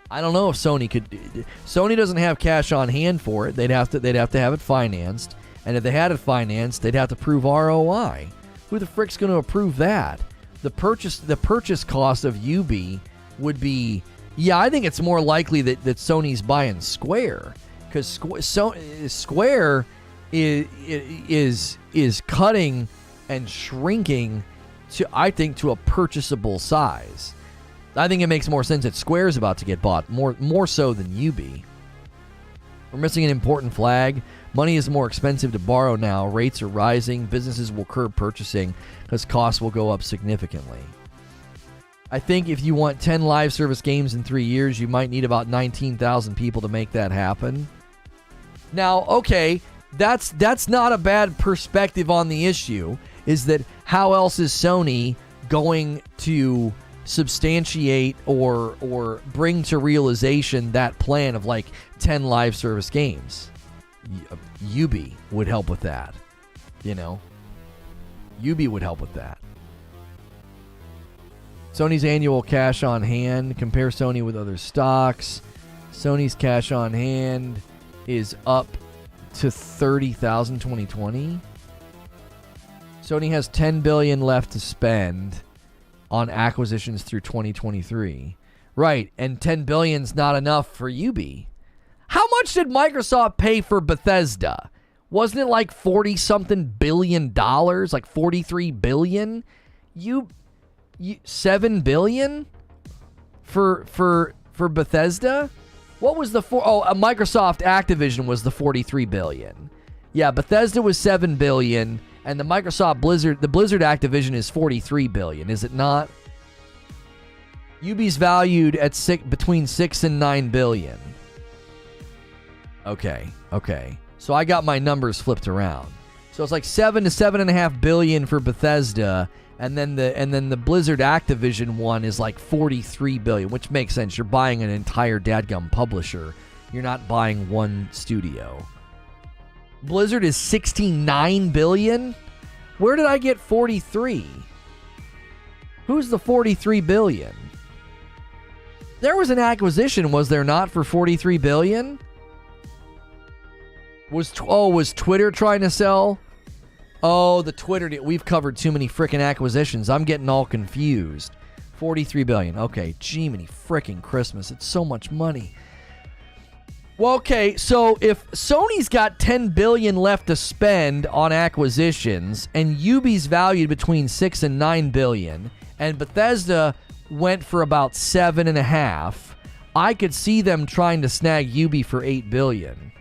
I don't know if Sony could. Sony doesn't have cash on hand for it. They'd have to have it financed. And if they had it financed, they'd have to prove ROI. Who the frick's going to approve that? The purchase cost of Ubi would be, yeah, I think it's more likely that Sony's buying Square, because Square is cutting and shrinking to a purchasable size. I think it makes more sense that Square's about to get bought, more so than Ubi. We're missing an important flag. Money is more expensive to borrow now. Rates are rising. Businesses will curb purchasing because costs will go up significantly. I think if you want 10 live service games in 3 years, you might need about 19,000 people to make that happen. Now, okay, that's not a bad perspective on the issue, is that how else is Sony going to substantiate or bring to realization that plan of like 10 live service games? Ubi would help with that, you know? Ubi would help with that. Sony's annual cash on hand. Compare Sony with other stocks. Sony's cash on hand is up to 30,000 2020. Sony has $10 billion left to spend on acquisitions through 2023. Right, and $10 billion's not enough for Ubi. How much did Microsoft pay for Bethesda? Wasn't it like 40-something billion dollars? Like 43 billion? You 7 billion for Bethesda? What was the Microsoft Activision was the 43 billion. Yeah, Bethesda was 7 billion, and the Microsoft Blizzard Activision is 43 billion, is it not? Ubi's valued at between 6 and 9 billion. Okay. So I got my numbers flipped around. So it's like 7 to 7.5 billion for Bethesda, and then the Blizzard Activision one is like 43 billion, which makes sense. You're buying an entire dadgum publisher. You're not buying one studio. Blizzard is 69 billion? Where did I get 43? Who's the 43 billion? There was an acquisition, was there not, for 43 billion? Was Twitter trying to sell? Oh, the Twitter deal. We've covered too many frickin' acquisitions. I'm getting all confused. 43 billion. Okay, Jiminy frickin' Christmas. It's so much money. Well, okay, so if Sony's got 10 billion left to spend on acquisitions, and Ubi's valued between 6 and 9 billion, and Bethesda went for about 7.5, I could see them trying to snag Ubi for 8 billion.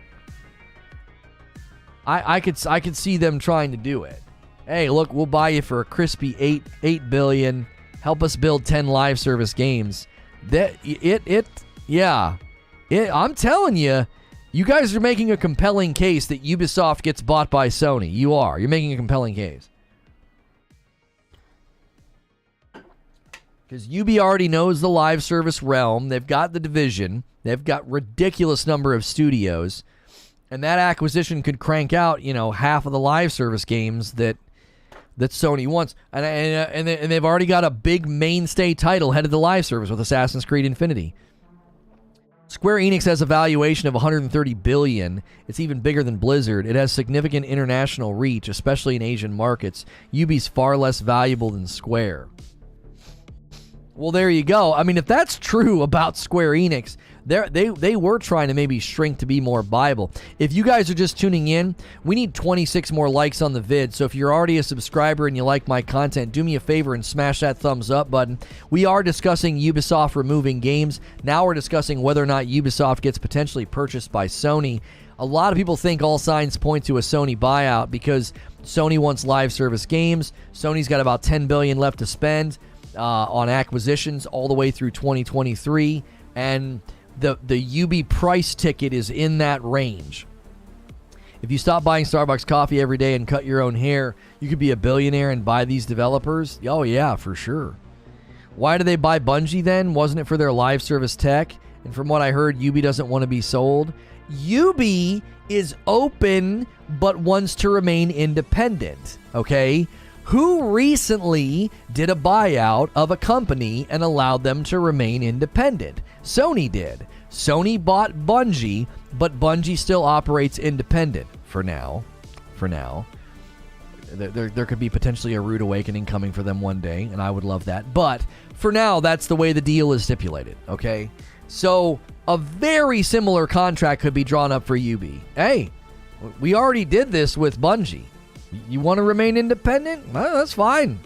I could see them trying to do it. Hey, look, we'll buy you for a crispy 8 billion. Help us build 10 live service games. I'm telling you, you guys are making a compelling case that Ubisoft gets bought by Sony. You're making a compelling case. Because Ubi already knows the live service realm. They've got the division. They've got ridiculous number of studios. And that acquisition could crank out, half of the live service games that Sony wants. And they've already got a big mainstay title headed to live service with Assassin's Creed Infinity. Square Enix has a valuation of $130 billion. It's even bigger than Blizzard. It has significant international reach, especially in Asian markets. Ubi's far less valuable than Square. Well, there you go. I mean, if that's true about Square Enix, they were trying to maybe shrink to be more viable. If you guys are just tuning in, we need 26 more likes on the vid. So if you're already a subscriber and you like my content, do me a favor and smash that thumbs up button. We are discussing Ubisoft removing games. Now we're discussing whether or not Ubisoft gets potentially purchased by Sony. A lot of people think all signs point to a Sony buyout because Sony wants live service games. Sony's got about $10 billion left to spend on acquisitions all the way through 2023, and the Ubi price ticket is in that range. If you stop buying Starbucks coffee every day and cut your own hair, you could be a billionaire and buy these developers. Oh yeah, for sure. Why do they buy Bungie then? Wasn't it for their live service tech? And from what I heard, Ubi doesn't want to be sold. Ubi is open but wants to remain independent, okay? Who recently did a buyout of a company and allowed them to remain independent? Sony did. Sony bought Bungie, but Bungie still operates independent for now. There could be potentially a rude awakening coming for them one day, and I would love that. But for now, that's the way the deal is stipulated, okay? So a very similar contract could be drawn up for Ubi. Hey, we already did this with Bungie. You want to remain independent? Well, that's fine.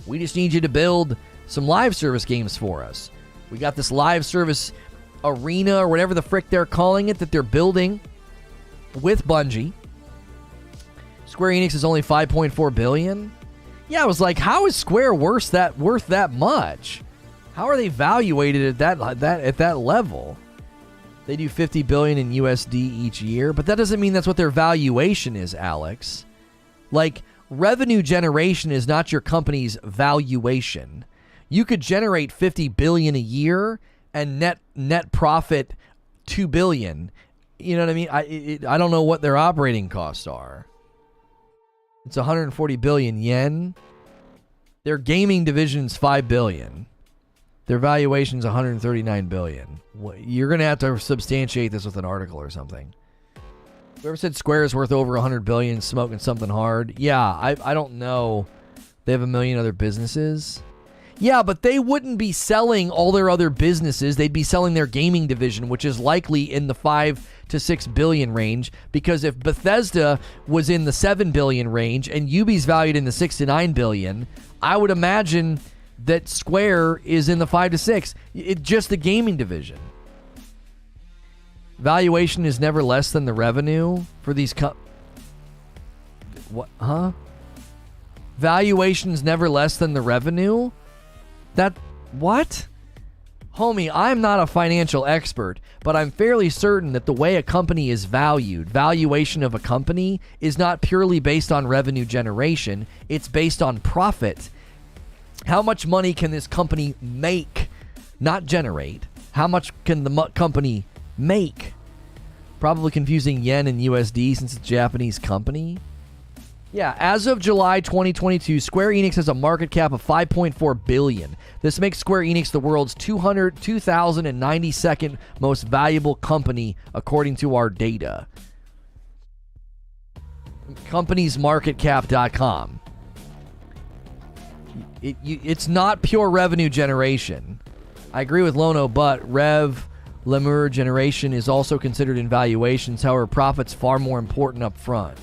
We just need you to build some live service games for us. We got this live service arena or whatever the frick they're calling it that they're building with Bungie. Square Enix is only $5.4 billion. Yeah, I was like, how is Square worth that much? How are they evaluated at that level? They do 50 billion in USD each year, but that doesn't mean that's what their valuation is, Alex. Like, revenue generation is not your company's valuation. You could generate 50 billion a year and net profit 2 billion. You know what I mean? I don't know what their operating costs are. It's 140 billion yen. Their gaming division's 5 billion. Their valuation's 139 billion. You're going to have to substantiate this with an article or something. Whoever said Square is worth over 100 billion smoking something hard? Yeah, I don't know. They have a million other businesses. Yeah, but they wouldn't be selling all their other businesses. They'd be selling their gaming division, which is likely in the 5 to 6 billion range, because if Bethesda was in the 7 billion range and Ubi's valued in the 6 to 9 billion, I would imagine that Square is in the 5 to 6. It's just the gaming division. Valuation is never less than the revenue for these what? Huh? Valuation's never less than the revenue? What? Homie, I'm not a financial expert, but I'm fairly certain that the way a company is valued, valuation of a company, is not purely based on revenue generation. It's based on profit. How much money can this company make? Not generate. How much can the company make? Probably confusing yen and USD since it's a Japanese company. Yeah, as of July 2022, Square Enix has a market cap of 5.4 billion. This makes Square Enix the world's 2,092nd most valuable company, according to our data. Companiesmarketcap.com. It's not pure revenue generation. I agree with Lono, but lemur generation is also considered in valuations. However, profit's far more important up front.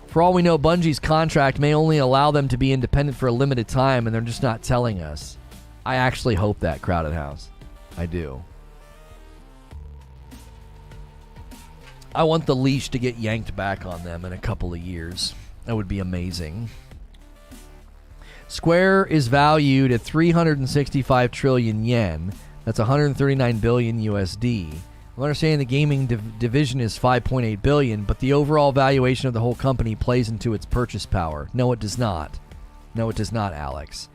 For all we know, Bungie's contract may only allow them to be independent for a limited time, and they're just not telling us. I actually hope that, Crowded House. I do. I want the leash to get yanked back on them in a couple of years. That would be amazing. Square is valued at 365 trillion yen. That's 139 billion USD. I'm understanding the gaming division is 5.8 billion, but the overall valuation of the whole company plays into its purchase power. No, it does not. No, it does not, Alex.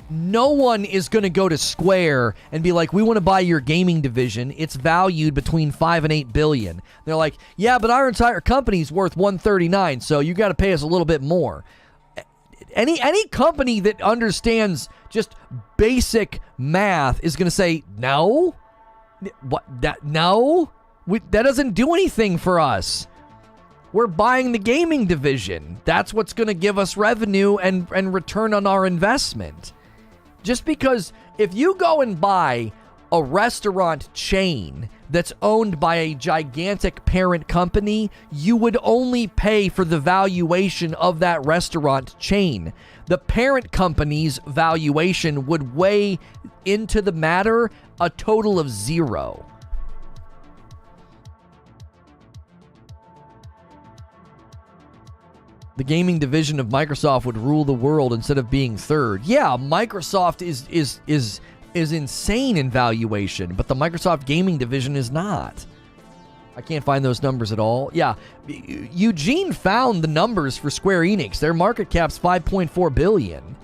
No one is going to go to Square and be like, we want to buy your gaming division. It's valued between 5 and 8 billion. They're like, yeah, but our entire company's worth 139, so you got to pay us a little bit more. Any company that understands just basic math is going to say, no. What? No? That doesn't do anything for us. We're buying the gaming division. That's what's going to give us revenue and return on our investment. Just because if you go and buy a restaurant chain that's owned by a gigantic parent company, you would only pay for the valuation of that restaurant chain. The parent company's valuation would weigh into the matter a total of 0. The gaming division of Microsoft would rule the world instead of being third. Yeah, Microsoft is insane in valuation, but the Microsoft gaming division is not. I can't find those numbers at all. Yeah, Eugene found the numbers for Square Enix. Their market cap's 5.4 billion.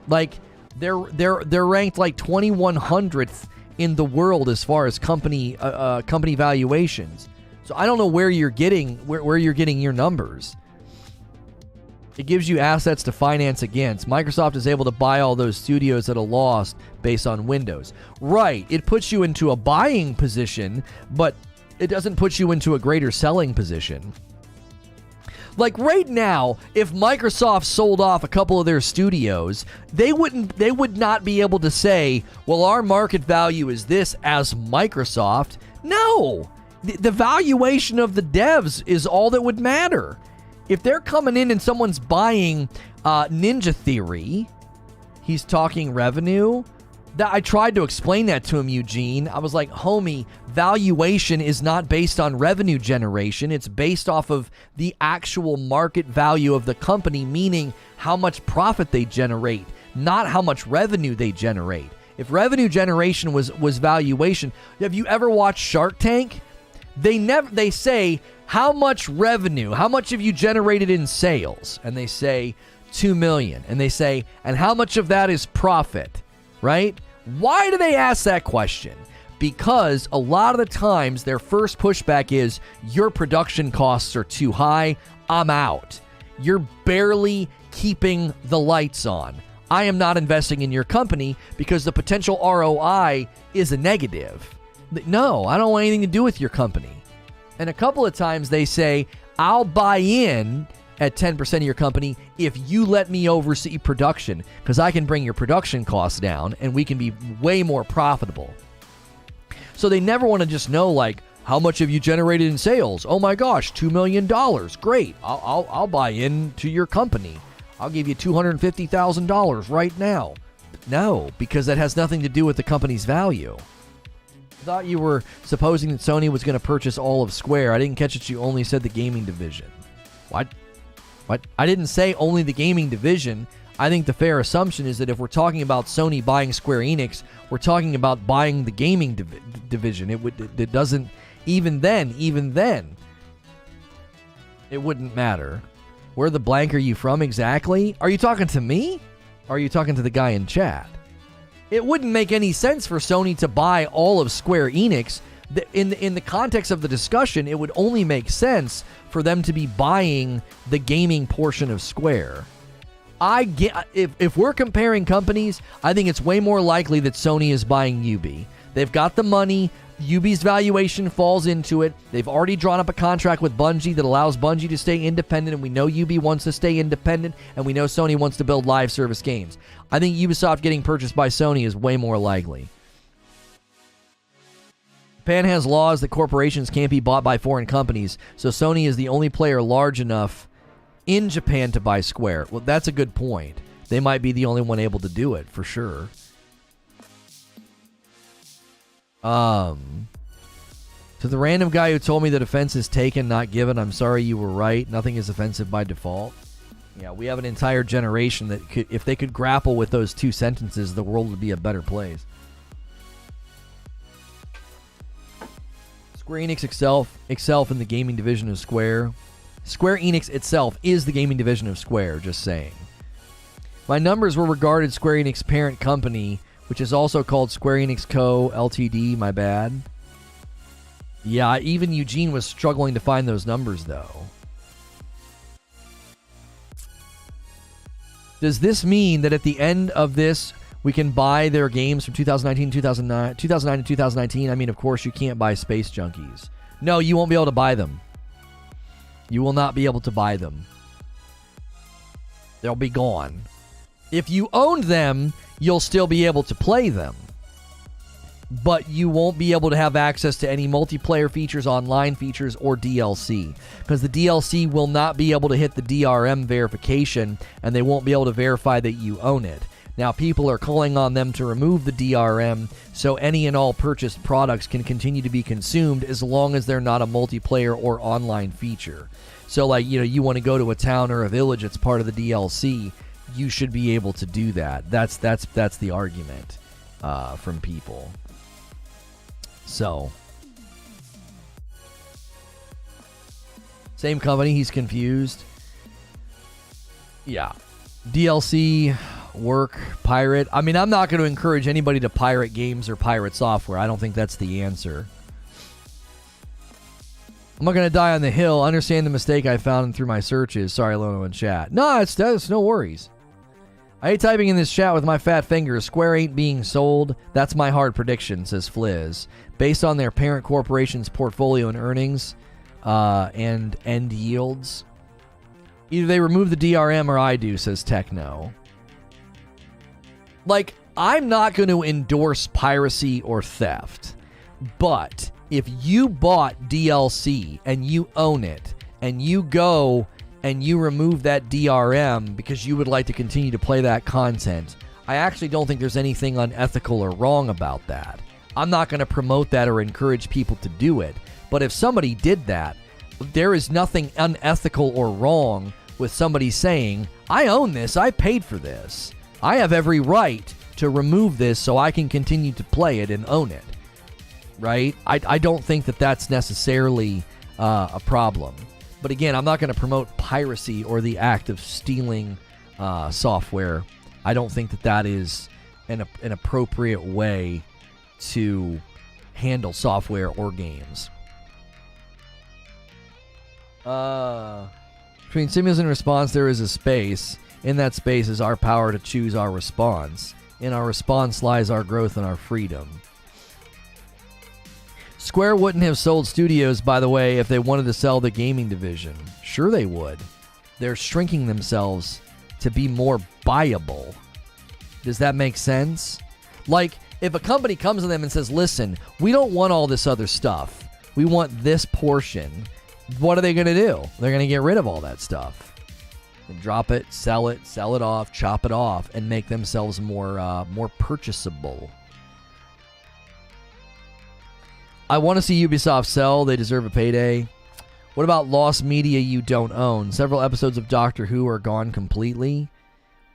Like they're ranked like 2100th in the world as far as company valuations. So I don't know where you're getting where you're getting your numbers. It gives you assets to finance against. Microsoft is able to buy all those studios at a loss based on Windows. Right, it puts you into a buying position, but it doesn't put you into a greater selling position. Like right now, if Microsoft sold off a couple of their studios, they would not be able to say, well, our market value is this as Microsoft. No, the valuation of the devs is all that would matter. If they're coming in and someone's buying Ninja Theory, he's talking revenue. I tried to explain that to him, Eugene. I was like, homie, valuation is not based on revenue generation. It's based off of the actual market value of the company, meaning how much profit they generate, not how much revenue they generate. If revenue generation was valuation, have you ever watched Shark Tank? They say, how much revenue, how much have you generated in sales? And they say 2 million. And they say, and how much of that is profit, right? Why do they ask that question? Because a lot of the times their first pushback is, your production costs are too high, I'm out. You're barely keeping the lights on. I am not investing in your company because the potential ROI is a negative. No, I don't want anything to do with your company. And a couple of times they say, I'll buy in at 10% of your company if you let me oversee production, because I can bring your production costs down and we can be way more profitable. So they never want to just know, like, how much have you generated in sales? Oh my gosh, $2 million. Great. I'll buy into your company. I'll give you $250,000 right now. No, because that has nothing to do with the company's value. I thought you were supposing that Sony was going to purchase all of Square. I didn't catch it. You only said the gaming division. What? I didn't say only the gaming division. I think the fair assumption is that if we're talking about Sony buying Square Enix, we're talking about buying the gaming division. It doesn't, even then, it wouldn't matter. Where the blank are you from exactly? Are you talking to me? Or are you talking to the guy in chat? It wouldn't make any sense for Sony to buy all of Square Enix. In the context of the discussion, it would only make sense for them to be buying the gaming portion of Square. If we're comparing companies, I think it's way more likely that Sony is buying Ubi. They've got the money. Ubi's valuation falls into it. They've already drawn up a contract with Bungie that allows Bungie to stay independent, and we know Ubi wants to stay independent, and we know Sony wants to build live service games. I think Ubisoft getting purchased by Sony is way more likely. Japan has laws that corporations can't be bought by foreign companies, so Sony is the only player large enough in Japan to buy Square. Well, that's a good point. They might be the only one able to do it, for sure. To the random guy who told me that offense is taken, not given, I'm sorry, you were right. Nothing is offensive by default. Yeah, we have an entire generation that could, if they could grapple with those two sentences, the world would be a better place. Square Enix itself in the gaming division of Square. Square Enix itself is the gaming division of Square, just saying. My numbers were regarded Square Enix parent company, which is also called Square Enix Co. Ltd. My bad. Yeah, even Eugene was struggling to find those numbers, though. Does this mean that at the end of this, we can buy their games from 2009 to 2019? I mean, of course, you can't buy Space Junkies. No, you won't be able to buy them. You will not be able to buy them. They'll be gone. If you owned them, you'll still be able to play them. But you won't be able to have access to any multiplayer features, online features, or DLC. Because the DLC will not be able to hit the DRM verification, and they won't be able to verify that you own it. Now, people are calling on them to remove the DRM so any and all purchased products can continue to be consumed as long as they're not a multiplayer or online feature. So, like, you know, you want to go to a town or a village that's part of the DLC, you should be able to do that. That's the argument from people. So, same company, he's confused. Yeah. DLC, work, pirate. I mean, I'm not going to encourage anybody to pirate games or pirate software. I don't think that's the answer. I'm not going to die on the hill. Understand the mistake I found through my searches. Sorry, Lono in chat. No, it's no worries. I hate typing in this chat with my fat fingers. Square ain't being sold. That's my hard prediction, says Fliz. Based on their parent corporation's portfolio and earnings and end yields. Either they remove the DRM or I do, says Techno. Like, I'm not going to endorse piracy or theft. But if you bought DLC and you own it and you go and you remove that DRM because you would like to continue to play that content, I actually don't think there's anything unethical or wrong about that. I'm not going to promote that or encourage people to do it. But if somebody did that, there is nothing unethical or wrong with somebody saying, I own this, I paid for this. I have every right to remove this so I can continue to play it and own it. Right? I don't think that that's necessarily a problem. But again, I'm not going to promote piracy or the act of stealing software. I don't think that that is an appropriate way to handle software or games. Between stimulus and response, there is a space. In that space is our power to choose our response. In our response lies our growth and our freedom. Square wouldn't have sold studios, by the way, if they wanted to sell the gaming division. Sure they would. They're shrinking themselves to be more buyable. Does that make sense? Like, if a company comes to them and says, listen, we don't want all this other stuff. We want this portion. What are they going to do? They're going to get rid of all that stuff. And drop it, sell it off, chop it off, and make themselves more purchasable. I want to see Ubisoft sell. They deserve a payday. What about lost media you don't own? Several episodes of Doctor Who are gone completely.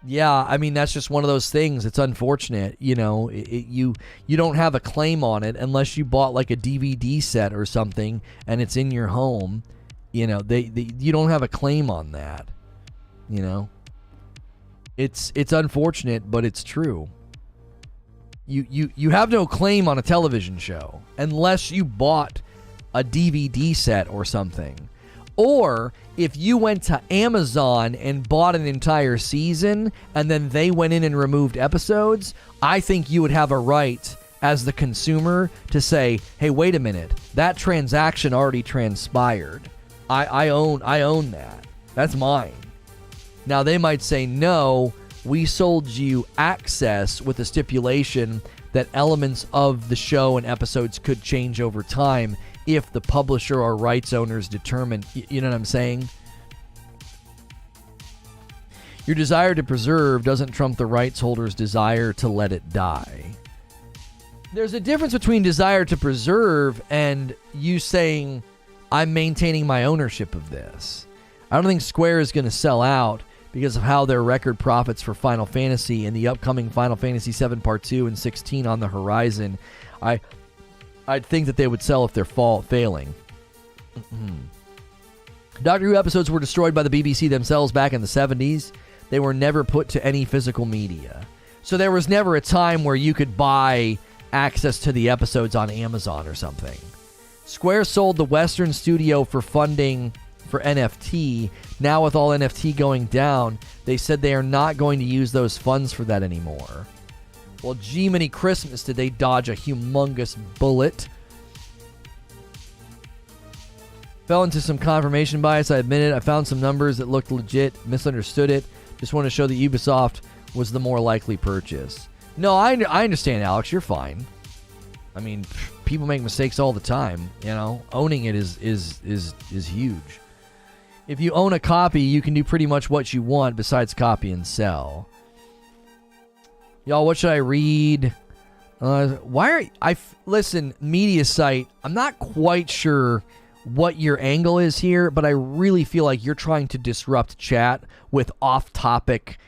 Yeah, I mean, that's just one of those things. It's unfortunate. You know, you don't have a claim on it unless you bought like a DVD set or something and it's in your home. You know, you don't have a claim on that. You know, it's unfortunate, but it's true. You have no claim on a television show unless you bought a DVD set or something. Or if you went to Amazon and bought an entire season and then they went in and removed episodes, I think you would have a right as the consumer to say, hey, wait a minute, that transaction already transpired. I own that. That's mine. Now they might say, no, we sold you access with a stipulation that elements of the show and episodes could change over time if the publisher or rights owners determine, you know what I'm saying? Your desire to preserve doesn't trump the rights holder's desire to let it die. There's a difference between desire to preserve and you saying, I'm maintaining my ownership of this. I don't think Square is going to sell out because of how their record profits for Final Fantasy and the upcoming Final Fantasy VII Part 2 and 16 on the horizon. I'd think that they would sell if they're failing. Doctor Who episodes were destroyed by the BBC themselves back in the 70s. They were never put to any physical media. So there was never a time where you could buy access to the episodes on Amazon or something. Square sold the Western studio for funding for NFT. Now with all NFT going down, they said they are not going to use those funds for that anymore. Well, gee, many Christmas did they dodge a humongous bullet. Fell into some confirmation bias, I admit it. I found some numbers that looked legit, misunderstood it. Just want to show that Ubisoft was the more likely purchase. No, I understand, Alex. You're fine. I mean, people make mistakes all the time. You know, owning it is huge. If you own a copy, you can do pretty much what you want besides copy and sell. Y'all, what should I read? Listen, media site, I'm not quite sure what your angle is here, but I really feel like you're trying to disrupt chat with off-topic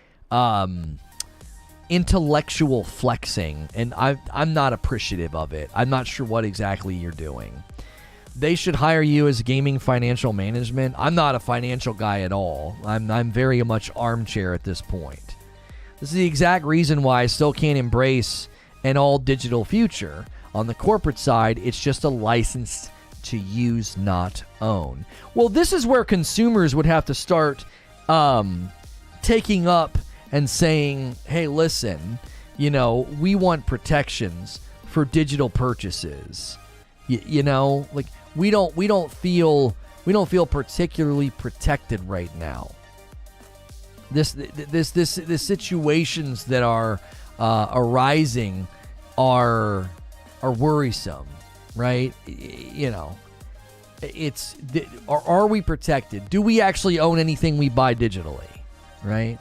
intellectual flexing, and I'm not appreciative of it. I'm not sure what exactly you're doing. They should hire you as gaming financial management. I'm not a financial guy at all. I'm very much armchair at this point. This is the exact reason why I still can't embrace an all-digital future. On the corporate side, it's just a license to use, not own. Well, this is where consumers would have to start taking up and saying, hey, listen, you know, we want protections for digital purchases. You know, like we don't feel particularly protected right now. This situations that are arising are worrisome, right? You know, are we protected? Do we actually own anything we buy digitally, right?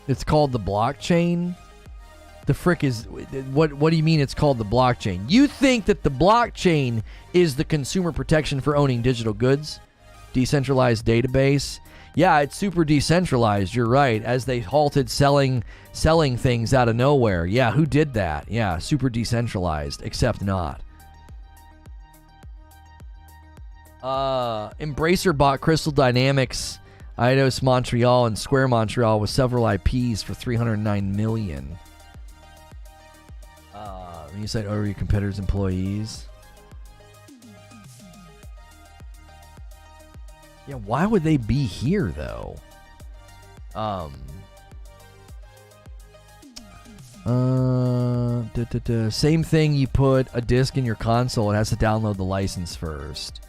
It's called the blockchain? The frick is... What do you mean it's called the blockchain? You think that the blockchain is the consumer protection for owning digital goods? Decentralized database? Yeah, it's super decentralized, you're right, as they halted selling things out of nowhere. Yeah, who did that? Yeah, super decentralized, except not. Embracer bought Crystal Dynamics, Eidos Montreal, and Square Montreal with several IPs for $309 million. You said over your competitors' employees. Yeah, why would they be here though? Same thing. You put a disc in your console, it has to download the license first.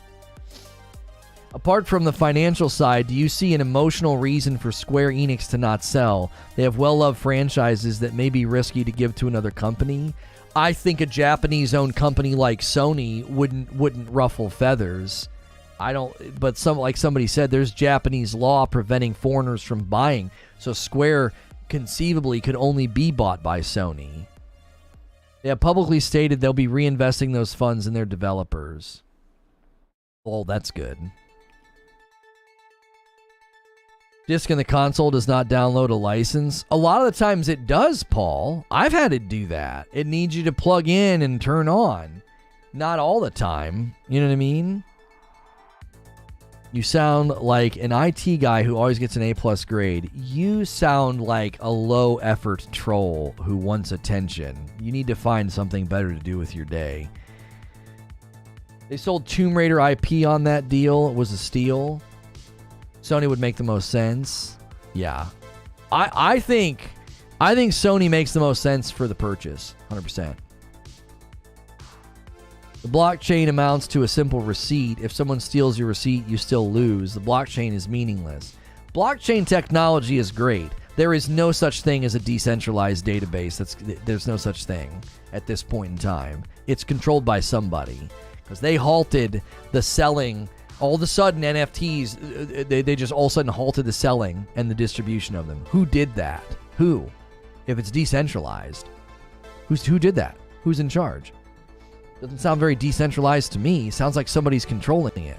Apart from the financial side, do you see an emotional reason for Square Enix to not sell? They have well-loved franchises that may be risky to give to another company. I think a Japanese-owned company like Sony wouldn't ruffle feathers. I don't, but like somebody said, there's Japanese law preventing foreigners from buying, so Square conceivably could only be bought by Sony. They have publicly stated they'll be reinvesting those funds in their developers. Well, that's good. Disc in the console does not download a license. A lot of the times it does, Paul. I've had it do that. It needs you to plug in and turn on. Not all the time. You know what I mean? You sound like an IT guy who always gets an A+ grade. You sound like a low-effort troll who wants attention. You need to find something better to do with your day. They sold Tomb Raider IP on that deal. It was a steal. Sony would make the most sense. Yeah. I think Sony makes the most sense for the purchase. 100%. The blockchain amounts to a simple receipt. If someone steals your receipt, you still lose. The blockchain is meaningless. Blockchain technology is great. There is no such thing as a decentralized database. There's no such thing at this point in time. It's controlled by somebody because they halted the selling. All of a sudden, NFTs, they just all of a sudden halted the selling and the distribution of them. Who did that? Who? If it's decentralized, who did that? Who's in charge? Doesn't sound very decentralized to me. Sounds like somebody's controlling it.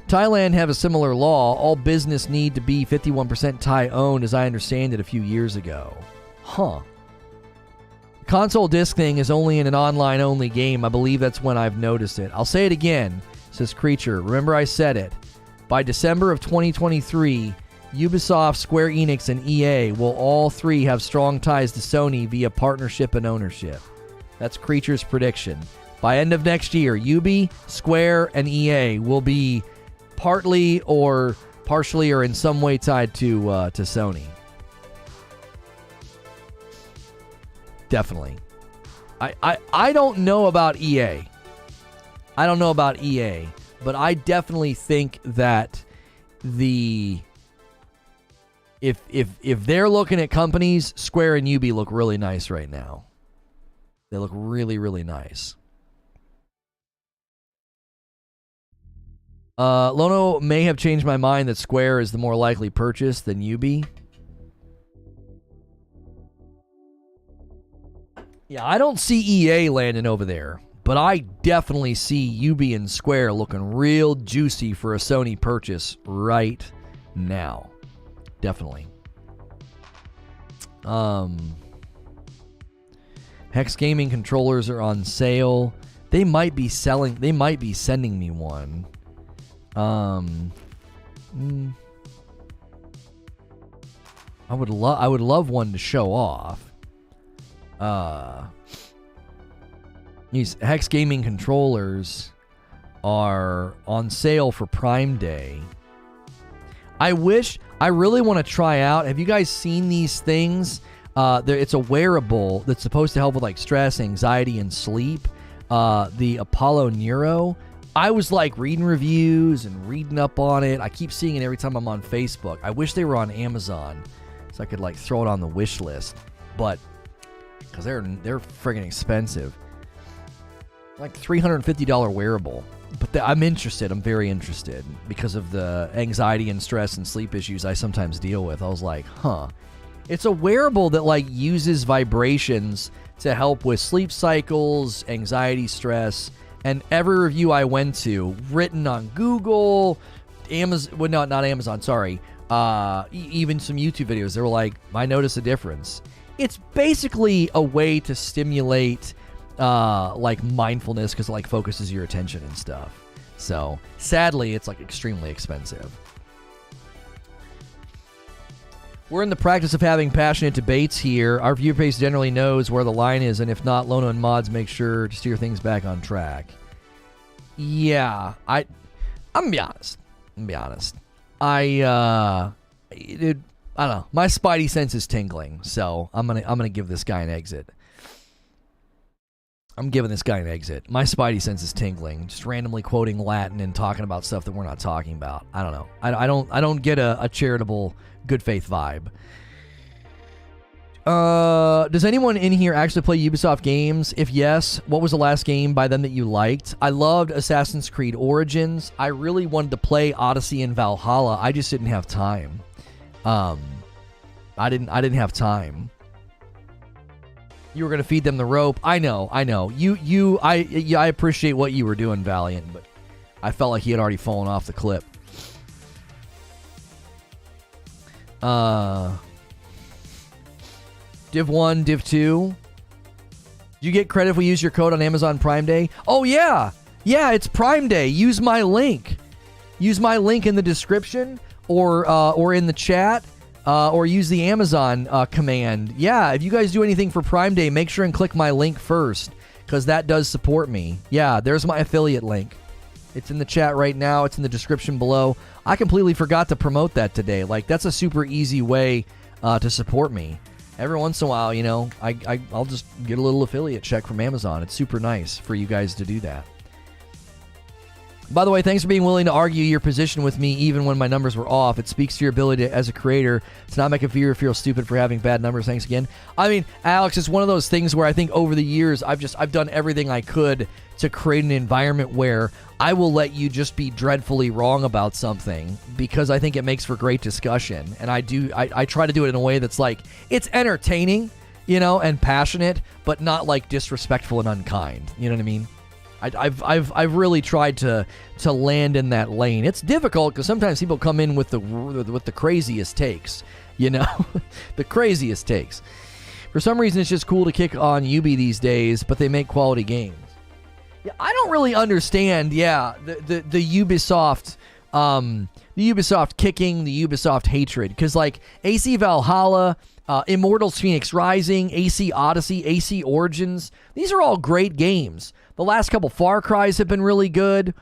Thailand have a similar law. All business need to be 51% Thai owned, as I understand it, a few years ago. Huh. Console disc thing is only in an online-only game. I believe that's when I've noticed it. I'll say it again, says Creature. Remember I said it. By December of 2023, Ubisoft, Square Enix, and EA will all three have strong ties to Sony via partnership and ownership. That's Creature's prediction. By end of next year, Ubi, Square, and EA will be partly or partially or in some way tied to Sony. Definitely. I don't know about EA. I don't know about EA, but I definitely think that if they're looking at companies, Square and Ubi look really nice right now. They look really, really nice. Lono may have changed my mind that Square is the more likely purchase than Ubi. Yeah, I don't see EA landing over there, but I definitely see Ubi and Square looking real juicy for a Sony purchase right now. Definitely. Hex Gaming controllers are on sale. They might be sending me one. I would love one to show off. These Hex Gaming controllers are on sale for Prime Day. I really want to try out. Have you guys seen these things? It's a wearable that's supposed to help with like stress, anxiety, and sleep. The Apollo Neuro. I was like reading reviews and reading up on it. I keep seeing it every time I'm on Facebook. I wish they were on Amazon so I could like throw it on the wish list, but because they're friggin' expensive. Like $350 wearable. But I'm interested. I'm very interested because of the anxiety and stress and sleep issues I sometimes deal with. I was like, huh. It's a wearable that like uses vibrations to help with sleep cycles, anxiety, stress, and every review I went to, written on Google, Amazon, well, not Amazon, sorry, even some YouTube videos, they were like, I notice a difference. It's basically a way to stimulate like mindfulness because it like focuses your attention and stuff. So sadly, it's like extremely expensive. We're in the practice of having passionate debates here. Our viewer base generally knows where the line is, and if not, Lono and mods make sure to steer things back on track. Yeah, I'm gonna be honest. I don't know. My spidey sense is tingling, so I'm gonna give this guy an exit. I'm giving this guy an exit. My spidey sense is tingling, just randomly quoting Latin and talking about stuff that we're not talking about. I don't know. I don't get a charitable, good faith vibe. Does anyone in here actually play Ubisoft games? If yes, what was the last game by them that you liked? I loved Assassin's Creed Origins. I really wanted to play Odyssey and Valhalla. I just didn't have time. I didn't have time. You were gonna feed them the rope. I know. I appreciate what you were doing, Valiant, but I felt like he had already fallen off the cliff. Div 1, Div 2. Did you get credit if we use your code on Amazon Prime Day? Oh, yeah. Yeah, it's Prime Day. Use my link. Use my link in the description or in the chat or use the Amazon command. Yeah, if you guys do anything for Prime Day, make sure and click my link first because that does support me. Yeah, there's my affiliate link. It's in the chat right now. It's in the description below. I completely forgot to promote that today. Like, that's a super easy way to support me. Every once in a while, you know, I'll just get a little affiliate check from Amazon. It's super nice for you guys to do that. By the way, thanks for being willing to argue your position with me even when my numbers were off. It speaks to your ability as a creator to not make a viewer feel stupid for having bad numbers. Thanks again. I mean, Alex, it's one of those things where I think over the years I've done everything I could to create an environment where I will let you just be dreadfully wrong about something because I think it makes for great discussion. And I try to do it in a way that's like, it's entertaining, you know, and passionate, but not like disrespectful and unkind. You know what I mean? I've really tried to land in that lane. It's difficult because sometimes people come in with the craziest takes, you know, the craziest takes. For some reason, it's just cool to kick on Ubi these days, but they make quality games. Yeah, I don't really understand. Yeah, the Ubisoft, the Ubisoft kicking, the Ubisoft hatred, because like AC Valhalla, Immortals Phoenix Rising, AC Odyssey, AC Origins, these are all great games. The last couple Far Cries have been really good.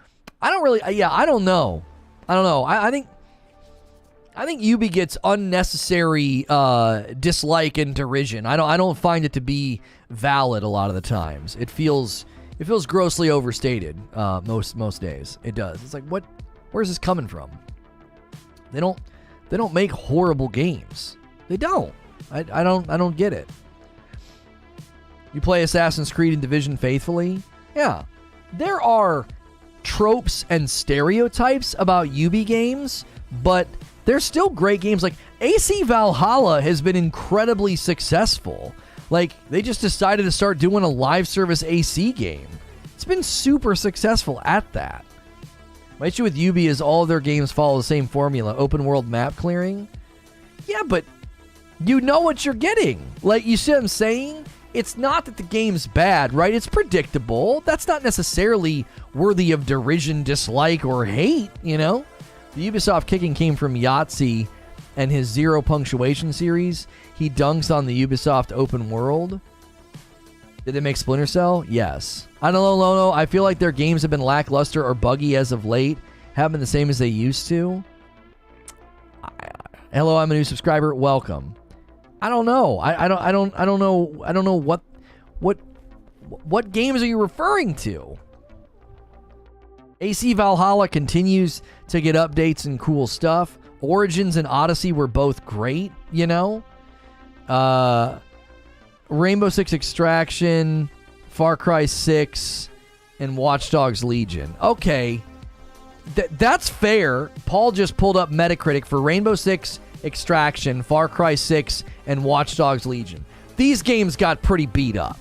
I don't know. I think Ubi gets unnecessary dislike and derision. I don't find it to be valid a lot of the times. It feels grossly overstated most days. It does. It's like, where's this coming from? They don't make horrible games. They don't. I don't get it. You play Assassin's Creed and Division faithfully? Yeah. There are tropes and stereotypes about Ubi games, but they're still great games. Like AC Valhalla has been incredibly successful. Like, they just decided to start doing a live service AC game. It's been super successful at that. My issue with Ubi is all of their games follow the same formula. Open world map clearing. Yeah, but you know what you're getting. Like, you see what I'm saying? It's not that the game's bad, right? It's predictable. That's not necessarily worthy of derision, dislike, or hate, you know? The Ubisoft kicking came from Yahtzee and his Zero Punctuation series. He dunks on the Ubisoft open world. Did they make Splinter Cell? Yes. I don't know, Lono. I feel like their games have been lackluster or buggy as of late. Haven't been the same as they used to. Hello, I'm a new subscriber. Welcome. I don't know. I don't know what games are you referring to? AC Valhalla continues to get updates and cool stuff. Origins and Odyssey were both great, you know? Rainbow Six Extraction, Far Cry 6, and Watch Dogs Legion. Okay, that's fair. Paul just pulled up Metacritic for Rainbow Six Extraction, Far Cry 6, and Watch Dogs Legion. These games got pretty beat up.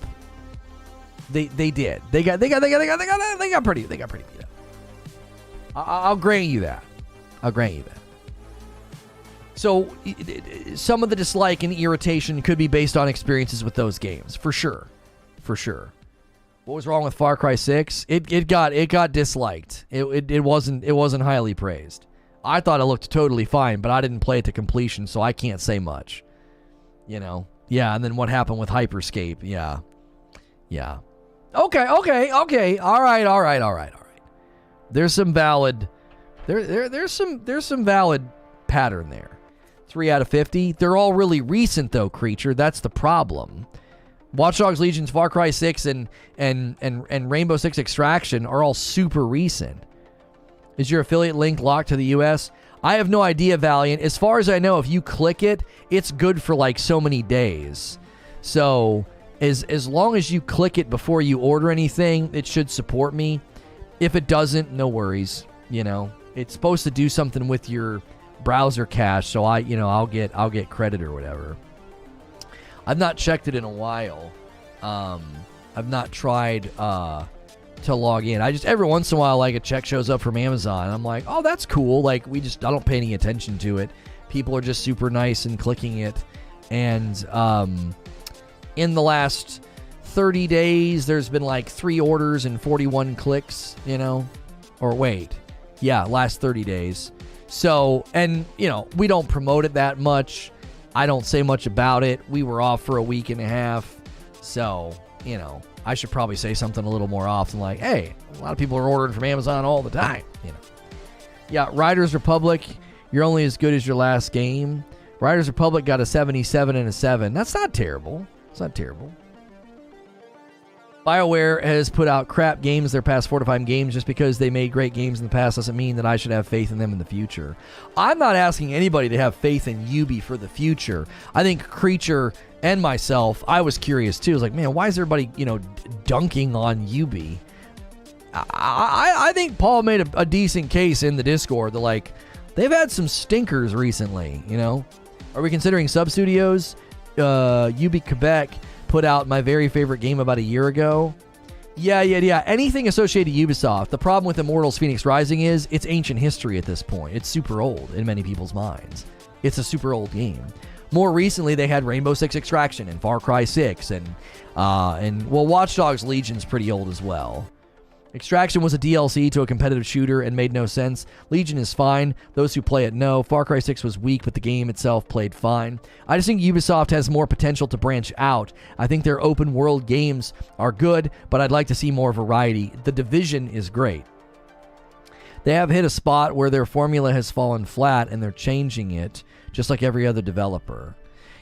They did. They got pretty beat up. I'll grant you that. So some of the dislike and irritation could be based on experiences with those games, for sure. What was wrong with Far Cry 6? It got disliked. It wasn't highly praised. I thought it looked totally fine, but I didn't play it to completion, so I can't say much. You know? Yeah, and then what happened with Hyperscape? Yeah. Okay. All right. There's some valid there's some valid pattern there. 3 out of 50. They're all really recent though, Creature. That's the problem. Watch Dogs Legion's Far Cry 6 and Rainbow Six Extraction are all super recent. Is your affiliate link locked to the US? I have no idea, Valiant. As far as I know, if you click it, it's good for like so many days. So as long as you click it before you order anything, it should support me. If it doesn't, no worries. You know, it's supposed to do something with your browser cache, so I'll get credit or whatever. I've not checked it in a while. I've not tried to log in. I just every once in a while, like a check shows up from Amazon, and I'm like, oh, that's cool. Like I don't pay any attention to it. People are just super nice and clicking it. And in the last 30 days, there's been like 3 orders and 41 clicks. Last 30 days. So, and we don't promote it that much. I don't say much about it. We were off for a week and a half. So, I should probably say something a little more often like, hey, a lot of people are ordering from Amazon all the time. Yeah, Riders Republic, you're only as good as your last game. Riders Republic got a 77 and a 7. That's not terrible. It's not terrible. BioWare has put out crap games their past 4 to 5 games. Just because they made great games in the past doesn't mean that I should have faith in them in the future. I'm not asking anybody to have faith in Ubi for the future. I think Creature and myself, I was curious too. I was like, man, why is everybody, dunking on Ubi? I think Paul made a decent case in the Discord that, like, they've had some stinkers recently, Are we considering sub-studios? Ubi Quebec put out my very favorite game about a year ago. Yeah. Anything associated to Ubisoft. The problem with Immortals Phoenix Rising is it's ancient history at this point. It's super old in many people's minds. It's a super old game. More recently, they had Rainbow Six Extraction and Far Cry 6 and Watch Dogs Legion's pretty old as well. Extraction was a DLC to a competitive shooter and made no sense. Legion is fine. Those who play it know. Far Cry 6 was weak, but the game itself played fine. I just think Ubisoft has more potential to branch out. I think their open world games are good, but I'd like to see more variety. The Division is great. They have hit a spot where their formula has fallen flat and they're changing it, just like every other developer.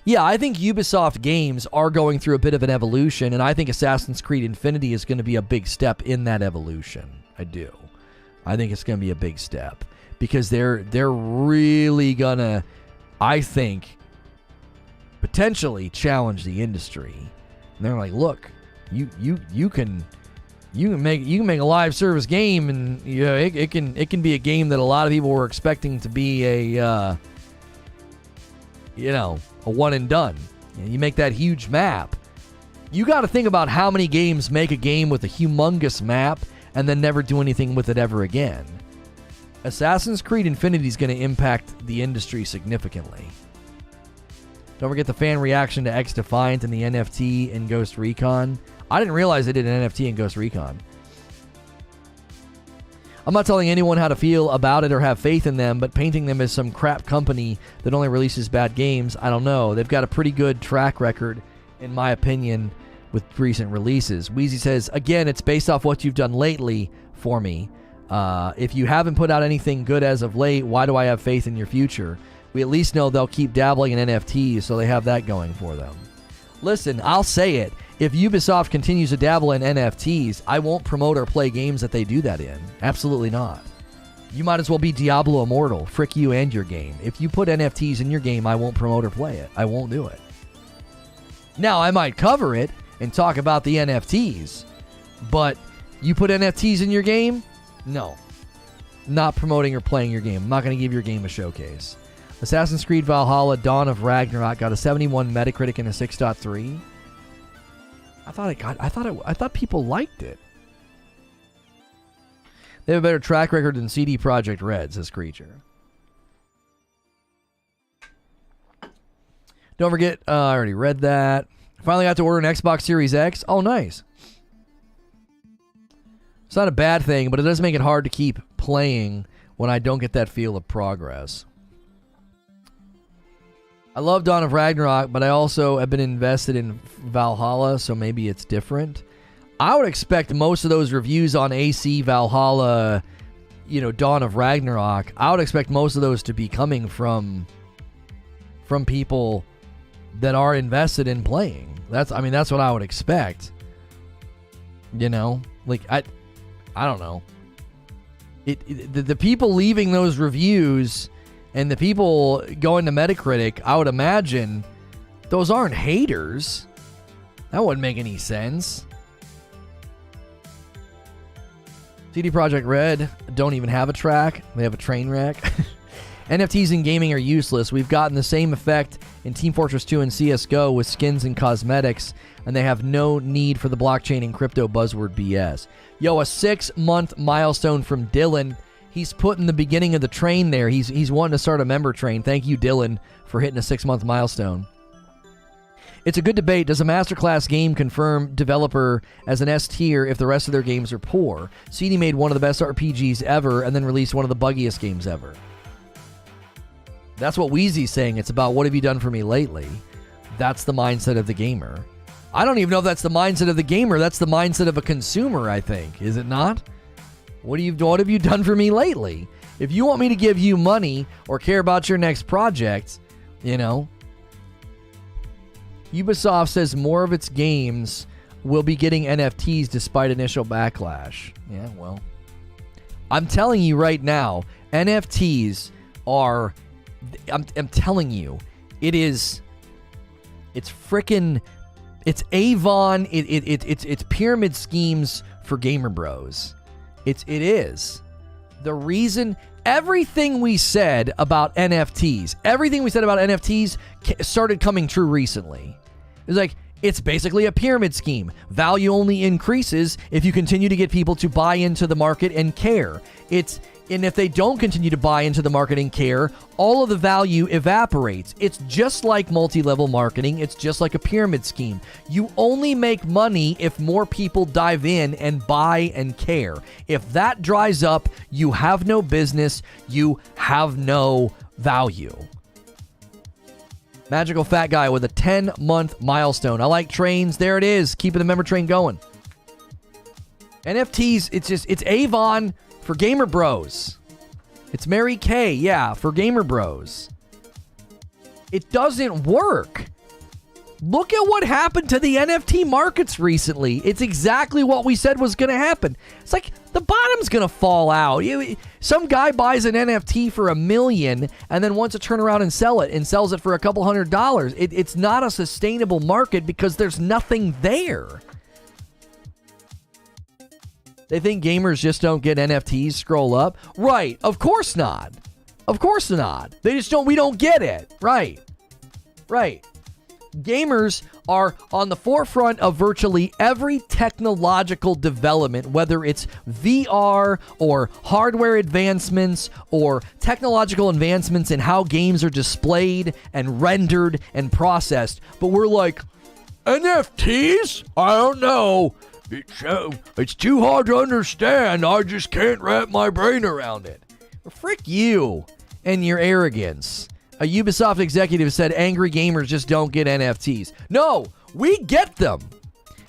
Yeah, I think Ubisoft games are going through a bit of an evolution, and I think Assassin's Creed Infinity is going to be a big step in that evolution. I do. I think it's going to be a big step because they're really going to, I think, potentially challenge the industry. And they're like, look, you can make a live service game, and it can be a game that a lot of people were expecting to be a one and done. You make that huge map. You got to think about how many games make a game with a humongous map and then never do anything with it ever again. Assassin's Creed Infinity is going to impact the industry significantly. Don't forget the fan reaction to X Defiant and the NFT in Ghost Recon. I didn't realize they did an NFT in Ghost Recon. I'm not telling anyone how to feel about it or have faith in them, but painting them as some crap company that only releases bad games, I don't know. They've got a pretty good track record, in my opinion, with recent releases. Wheezy says, again, it's based off what you've done lately for me. If you haven't put out anything good as of late, why do I have faith in your future? We at least know they'll keep dabbling in NFTs, so they have that going for them. Listen, I'll say it. If Ubisoft continues to dabble in NFTs, I won't promote or play games that they do that in. Absolutely not. You might as well be Diablo Immortal. Frick you and your game. If you put NFTs in your game, I won't promote or play it. I won't do it. Now, I might cover it and talk about the NFTs, but You put NFTs in your game? No. Not promoting or playing your game. I'm not going to give your game a showcase. Assassin's Creed Valhalla Dawn of Ragnarok got a 71 Metacritic and a 6.3. I thought people liked it. They have a better track record than CD Projekt Red, says Creature. Don't forget, I already read that. Finally got to order an Xbox Series X. Oh, nice. It's not a bad thing, but it does make it hard to keep playing when I don't get that feel of progress. I love Dawn of Ragnarok, but I also have been invested in Valhalla, so maybe it's different. I would expect most of those reviews on AC Valhalla, Dawn of Ragnarok, I would expect most of those to be coming from people that are invested in playing. That's what I would expect. I don't know. The people leaving those reviews and the people going to Metacritic, I would imagine those aren't haters. That wouldn't make any sense. CD Projekt Red don't even have a track. They have a train wreck. NFTs in gaming are useless. We've gotten the same effect in Team Fortress 2 and CSGO with skins and cosmetics, and they have no need for the blockchain and crypto buzzword BS. Yo, a 6-month milestone from Dylan. He's putting the beginning of the train there. He's wanting to start a member train. Thank you, Dylan, for hitting a 6-month milestone. It's a good debate. Does a masterclass game confirm developer as an S tier if the rest of their games are poor? CD made one of the best RPGs ever and then released one of the buggiest games ever. That's what Wheezy's saying. It's about what have you done for me lately? That's the mindset of the gamer. I don't even know if that's the mindset of the gamer. That's the mindset of a consumer, I think. Is it not? What have you done for me lately? If you want me to give you money or care about your next project, Ubisoft says more of its games will be getting NFTs despite initial backlash. Yeah, well, I'm telling you right now, NFTs are... I'm telling you, it's Avon, it's pyramid schemes for gamer bros. It is. The reason everything we said about NFTs started coming true recently. It's basically a pyramid scheme. Value only increases if you continue to get people to buy into the market and care. And if they don't continue to buy into the market and care, all of the value evaporates. It's just like multi-level marketing. It's just like a pyramid scheme. You only make money if more people dive in and buy and care. If that dries up, you have no business. You have no value. Magical Fat Guy with a 10-month milestone. I like trains. There it is. Keeping the member train going. NFTs, it's Avon for gamer bros. It's Mary Kay, yeah, for gamer bros. It doesn't work. Look at what happened to the NFT markets recently. It's exactly what we said was going to happen. It's like the bottom's going to fall out. Some guy buys an NFT for $1 million and then wants to turn around and sell it and sells it for a couple $100. It's not a sustainable market because there's nothing there. They think gamers just don't get NFTs scroll up. Right. Of course not. Of course not. They just don't. We don't get it. Right. Right. Gamers are on the forefront of virtually every technological development, whether it's VR or hardware advancements or technological advancements in how games are displayed and rendered and processed. But we're like, NFTs? I don't know. It's too hard to understand. I just can't wrap my brain around it. Well, frick you and your arrogance. A Ubisoft executive said angry gamers just don't get NFTs. No, we get them.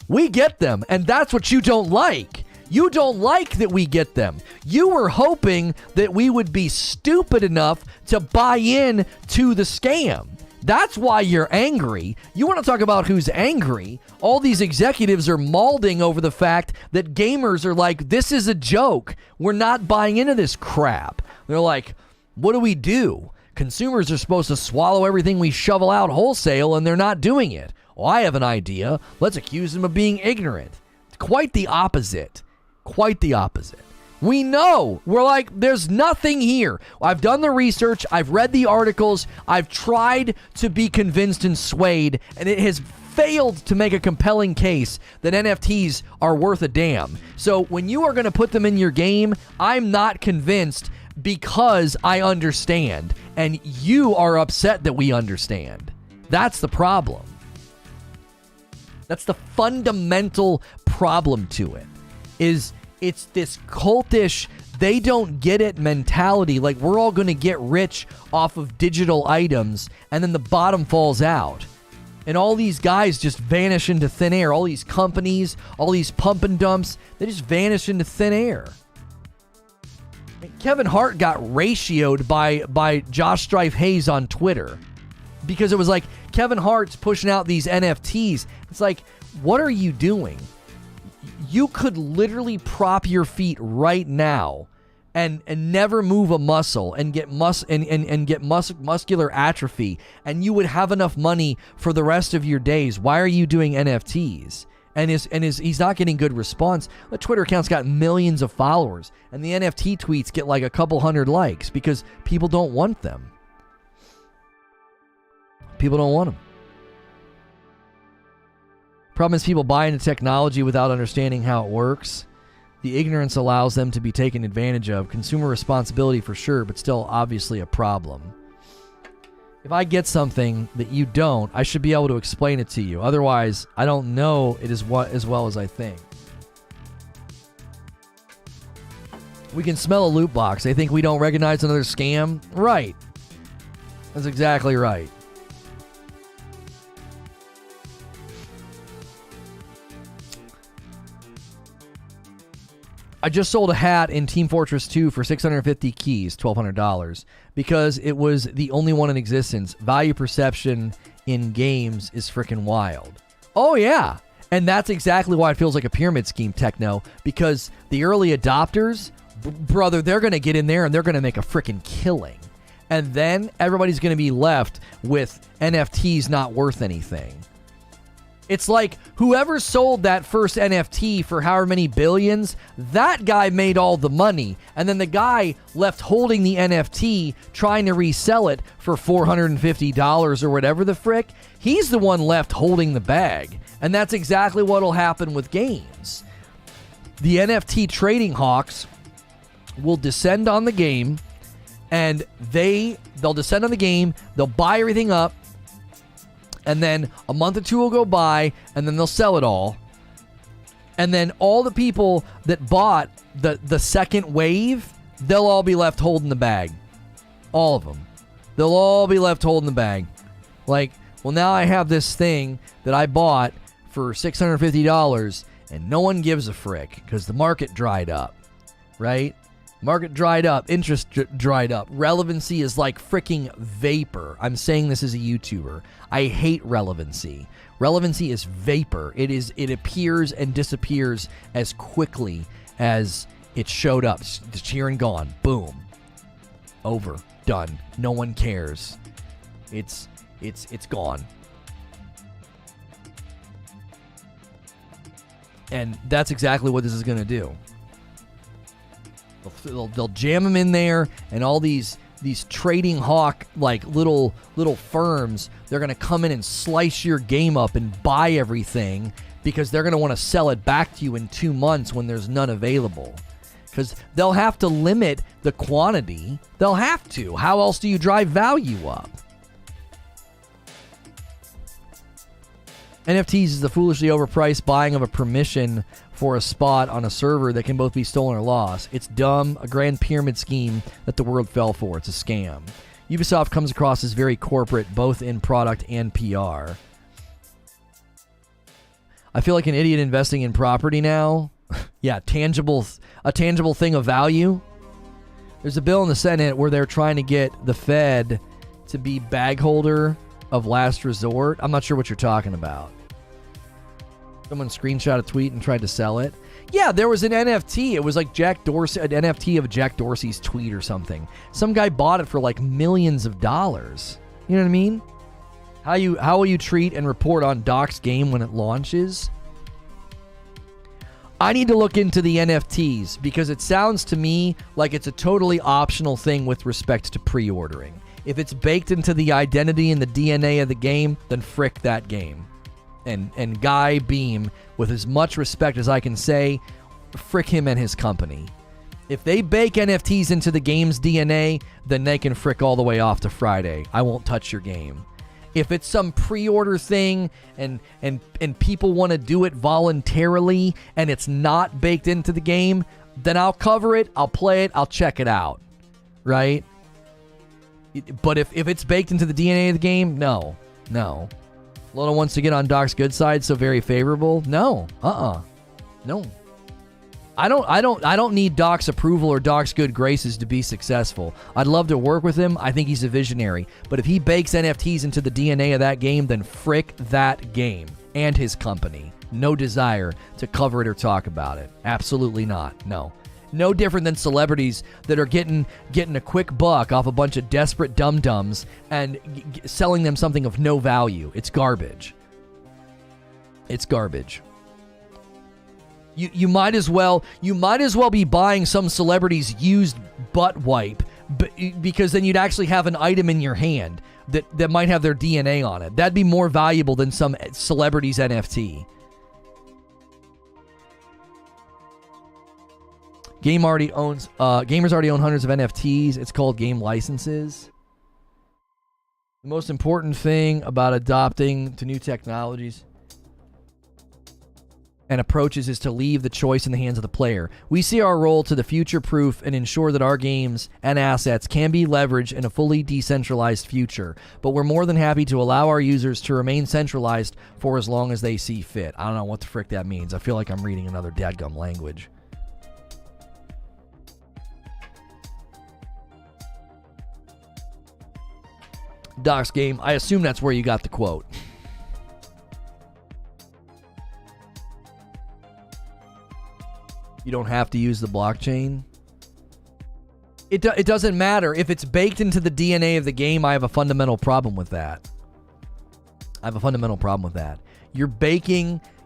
We get them, and that's what you don't like. You don't like that we get them. You were hoping that we would be stupid enough to buy in to the scam. That's why you're angry. You want to talk about who's angry? All these executives are mauling over the fact that gamers are like, this is a joke. We're not buying into this crap. They're like, what do we do? Consumers are supposed to swallow everything we shovel out wholesale, and they're not doing it. Well, I have an idea. Let's accuse them of being ignorant. Quite the opposite. Quite the opposite. We know. We're like, there's nothing here. I've done the research. I've read the articles. I've tried to be convinced and swayed, and it has failed to make a compelling case that NFTs are worth a damn. So when you are going to put them in your game, I'm not convinced because I understand, and you are upset that we understand. That's the problem. That's the fundamental problem to it, is it's this cultish, they don't get it mentality, like we're all going to get rich off of digital items, and then the bottom falls out. And all these guys just vanish into thin air. All these companies, all these pump and dumps, they just vanish into thin air. And Kevin Hart got ratioed by Josh Strife Hayes on Twitter because it was like, Kevin Hart's pushing out these NFTs. It's like, what are you doing? You could literally prop your feet right now and never move a muscle and get muscular atrophy, and you would have enough money for the rest of your days. Why are you doing NFTs? And he's not getting good response. The Twitter account's got millions of followers, and the NFT tweets get like a couple hundred likes because people don't want them. People don't want them. Problem is, people buy into technology without understanding how it works. The ignorance allows them to be taken advantage of. Consumer responsibility for sure, but still obviously a problem. If I get something that you don't, I should be able to explain it to you. Otherwise, I don't know it as well as I think. We can smell a loot box. They think we don't recognize another scam? Right. That's exactly right. I just sold a hat in Team Fortress 2 for 650 keys, $1,200, because it was the only one in existence. Value perception in games is freaking wild. Oh, yeah. And that's exactly why it feels like a pyramid scheme, Techno, because the early adopters, brother, they're going to get in there and they're going to make a freaking killing. And then everybody's going to be left with NFTs not worth anything. It's like whoever sold that first NFT for however many billions, that guy made all the money. And then the guy left holding the NFT trying to resell it for $450 or whatever the frick, he's the one left holding the bag. And that's exactly what will happen with games. The NFT trading hawks will descend on the game, and they'll descend on the game, they'll buy everything up, and then a month or two will go by, and then they'll sell it all. And then all the people that bought the second wave, they'll all be left holding the bag. All of them. They'll all be left holding the bag. Like, well, now I have this thing that I bought for $650, and no one gives a frick because the market dried up, right? Market dried up, interest dried up. Relevancy is like freaking vapor. I'm saying this as a YouTuber. I hate relevancy. Relevancy is vapor. It appears and disappears as quickly as it showed up. It's here and gone. Boom. Over. Done. No one cares. It's gone. And that's exactly what this is going to do. They'll jam them in there, and all these trading hawk like little firms, they're going to come in and slice your game up and buy everything because they're going to want to sell it back to you in 2 months when there's none available. Because they'll have to limit the quantity. They'll have to. How else do you drive value up? NFTs is the foolishly overpriced buying of a permission for a spot on a server that can both be stolen or lost. It's dumb, a grand pyramid scheme that the world fell for. It's a scam. Ubisoft comes across as very corporate, both in product and PR. I feel like an idiot investing in property now. Yeah, a tangible thing of value. There's a bill in the Senate where they're trying to get the Fed to be bag holder of last resort. I'm not sure what you're talking about. Someone screenshot a tweet and tried to sell it. Yeah, there was an NFT. It was like Jack Dorsey, an NFT of Jack Dorsey's tweet or something. Some guy bought it for like millions of dollars. You know what I mean? How will you treat and report on Doc's game when it launches? I need to look into the NFTs because it sounds to me like it's a totally optional thing with respect to pre-ordering. If it's baked into the identity and the DNA of the game, then frick that game. And Guy Beam, with as much respect as I can say, frick him and his company. If they bake NFTs into the game's DNA, then they can frick all the way off to Friday. I won't touch your game. If it's some pre-order thing and people want to do it voluntarily and it's not baked into the game, then I'll cover it, I'll play it, I'll check it out, right? But if it's baked into the DNA of the game, no. Lono wants to get on Doc's good side, so very favorable. No, no. I don't need Doc's approval or Doc's good graces to be successful. I'd love to work with him. I think he's a visionary. But if he bakes NFTs into the DNA of that game, then frick that game and his company. No desire to cover it or talk about it. Absolutely not. No. No different than celebrities that are getting a quick buck off a bunch of desperate dum-dums and selling them something of no value. It's garbage. It's garbage. You might as well be buying some celebrity's used butt wipe, because then you'd actually have an item in your hand that might have their DNA on it. That'd be more valuable than some celebrity's NFT. Gamers already own hundreds of NFTs. It's called game licenses. The most important thing about adopting to new technologies and approaches is to leave the choice in the hands of the player. We see our role to the future-proof and ensure that our games and assets can be leveraged in a fully decentralized future, but we're more than happy to allow our users to remain centralized for as long as they see fit. I don't know what the frick that means. I feel like I'm reading another dadgum language. Doc's game, I assume that's where you got the quote. You don't have to use the blockchain. It doesn't matter. If it's baked into the DNA of the game, I have a fundamental problem with that.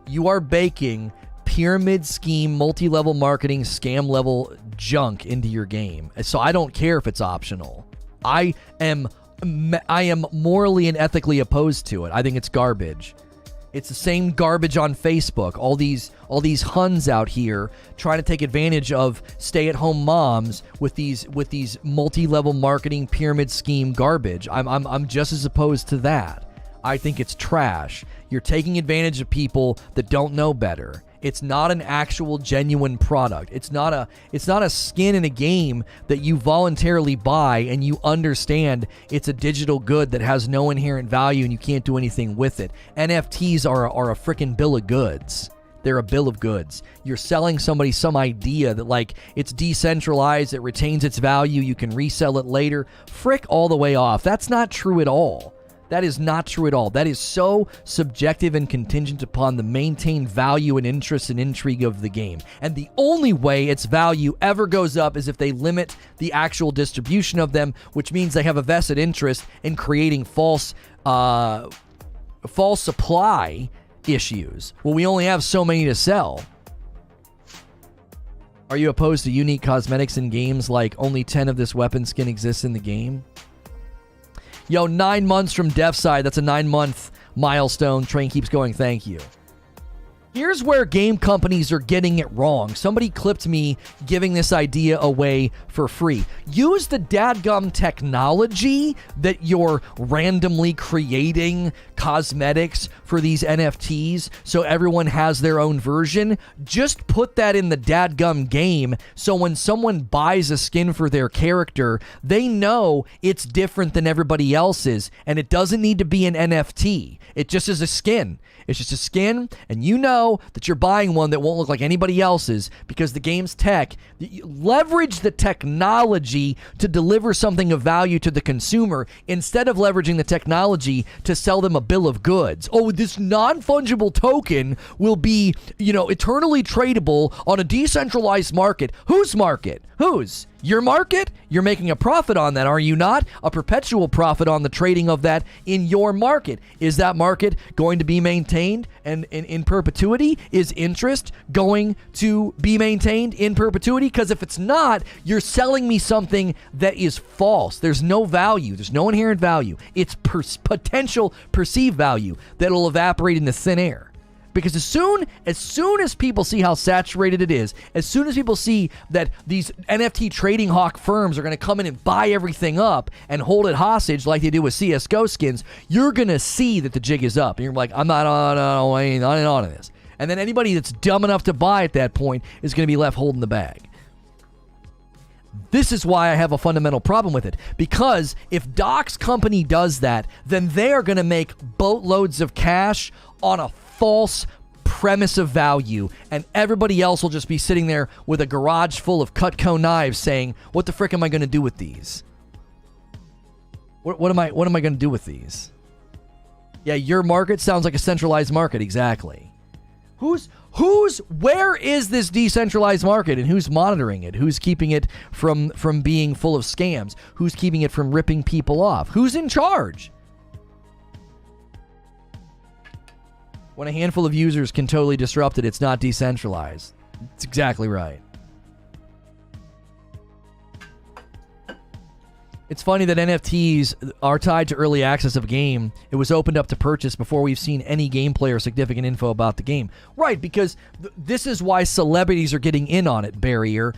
You are baking pyramid scheme, multi-level marketing, scam level junk into your game. So I don't care if it's optional. I am morally and ethically opposed to it. I think it's garbage. It's the same garbage on Facebook. All these Huns out here trying to take advantage of stay-at-home moms with these multi-level marketing pyramid scheme garbage. I'm just as opposed to that. I think it's trash. You're taking advantage of people that don't know better. It's not an actual genuine product. It's not a skin in a game that you voluntarily buy and you understand it's a digital good that has no inherent value and you can't do anything with it. NFTs are a freaking bill of goods. They're a bill of goods. You're selling somebody some idea that, like, it's decentralized, it retains its value, you can resell it later. Frick all the way off. That's not true at all. That is not true at all. That is so subjective and contingent upon the maintained value and interest and intrigue of the game. And the only way its value ever goes up is if they limit the actual distribution of them, which means they have a vested interest in creating false supply issues. Well, we only have so many to sell. Are you opposed to unique cosmetics in games like only 10 of this weapon skin exists in the game? Yo, 9 months from Dev Side. That's a 9-month milestone. Train keeps going. Thank you. Here's where game companies are getting it wrong. Somebody clipped me giving this idea away for free. Use the dadgum technology that you're randomly creating cosmetics for these NFTs so everyone has their own version. Just put that in the dadgum game so when someone buys a skin for their character, they know it's different than everybody else's, and it doesn't need to be an NFT. It just is a skin. It's just a skin, and you know that you're buying one that won't look like anybody else's because the game's tech. Leverage the technology to deliver something of value to the consumer instead of leveraging the technology to sell them a bill of goods. Oh, this non-fungible token will be, eternally tradable on a decentralized market. Whose market? Whose? Your market, you're making a profit on that, are you not? A perpetual profit on the trading of that in your market. Is that market going to be maintained and in perpetuity? Is interest going to be maintained in perpetuity? Because if it's not, you're selling me something that is false. There's no value. There's no inherent value. It's potential perceived value that'll evaporate into thin air. Because as soon as people see how saturated it is, as soon as people see that these NFT trading hawk firms are going to come in and buy everything up and hold it hostage like they do with CSGO skins, you're going to see that the jig is up. And you're like, I'm not on this. And then anybody that's dumb enough to buy at that point is going to be left holding the bag. This is why I have a fundamental problem with it. Because if Doc's company does that, then they are going to make boatloads of cash on a false premise of value, and everybody else will just be sitting there with a garage full of Cutco knives saying, what the frick am I going to do with these? What am I going to do with these? Yeah, your market sounds like a centralized market. Exactly. Where is this decentralized market, and who's monitoring it? Who's keeping it from being full of scams? Who's keeping it from ripping people off? Who's in charge? When a handful of users can totally disrupt it, it's not decentralized. It's exactly right. It's funny that NFTs are tied to early access of a game. It was opened up to purchase before we've seen any gameplay or significant info about the game. Right, because this is why celebrities are getting in on it, Barrier.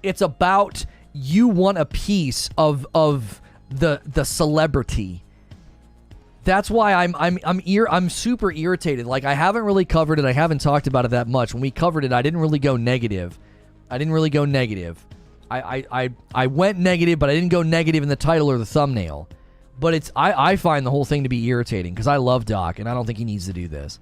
It's about you want a piece of the celebrity. That's why I'm super irritated. Like, I haven't really covered it. I haven't talked about it that much. When we covered it, I didn't really go negative. I went negative, but I didn't go negative in the title or the thumbnail. But I find the whole thing to be irritating because I love Doc, and I don't think he needs to do this.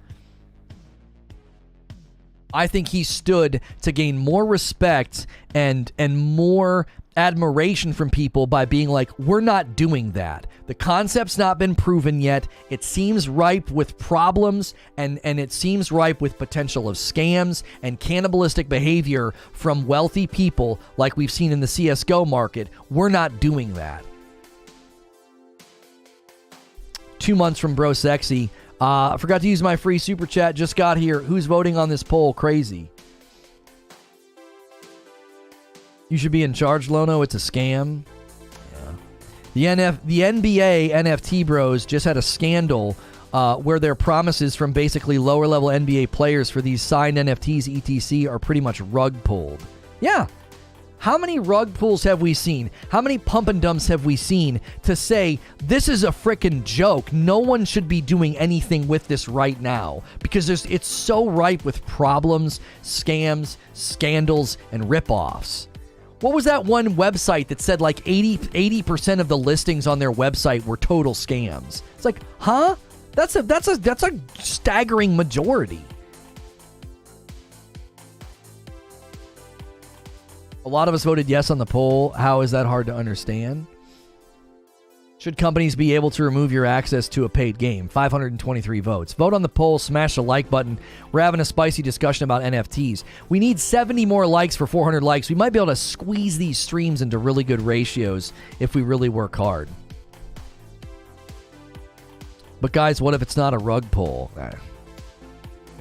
I think he stood to gain more respect and more admiration from people by being like, we're not doing that. The concept's not been proven yet. It seems ripe with problems, and it seems ripe with potential of scams and cannibalistic behavior from wealthy people like we've seen in the CSGO market. We're not doing that. 2 months from Bro Sexy. I forgot to use my free super chat. Just got here. Who's voting on this poll? Crazy. You should be in charge, Lono. It's a scam. Yeah. The NBA NFT bros just had a scandal where their promises from basically lower-level NBA players for these signed NFTs, etc., are pretty much rug pulled. Yeah. How many rug pulls have we seen? How many pump and dumps have we seen to say, this is a frickin' joke? No one should be doing anything with this right now because it's so ripe with problems, scams, scandals, and ripoffs. What was that one website that said like 80% of the listings on their website were total scams? It's like, huh? That's a staggering majority. A lot of us voted yes on the poll. How is that hard to understand? Should companies be able to remove your access to a paid game? 523 votes. Vote on the poll, smash the like button. We're having a spicy discussion about NFTs. We need 70 more likes for 400 likes. We might be able to squeeze these streams into really good ratios if we really work hard. But guys, what if it's not a rug pull?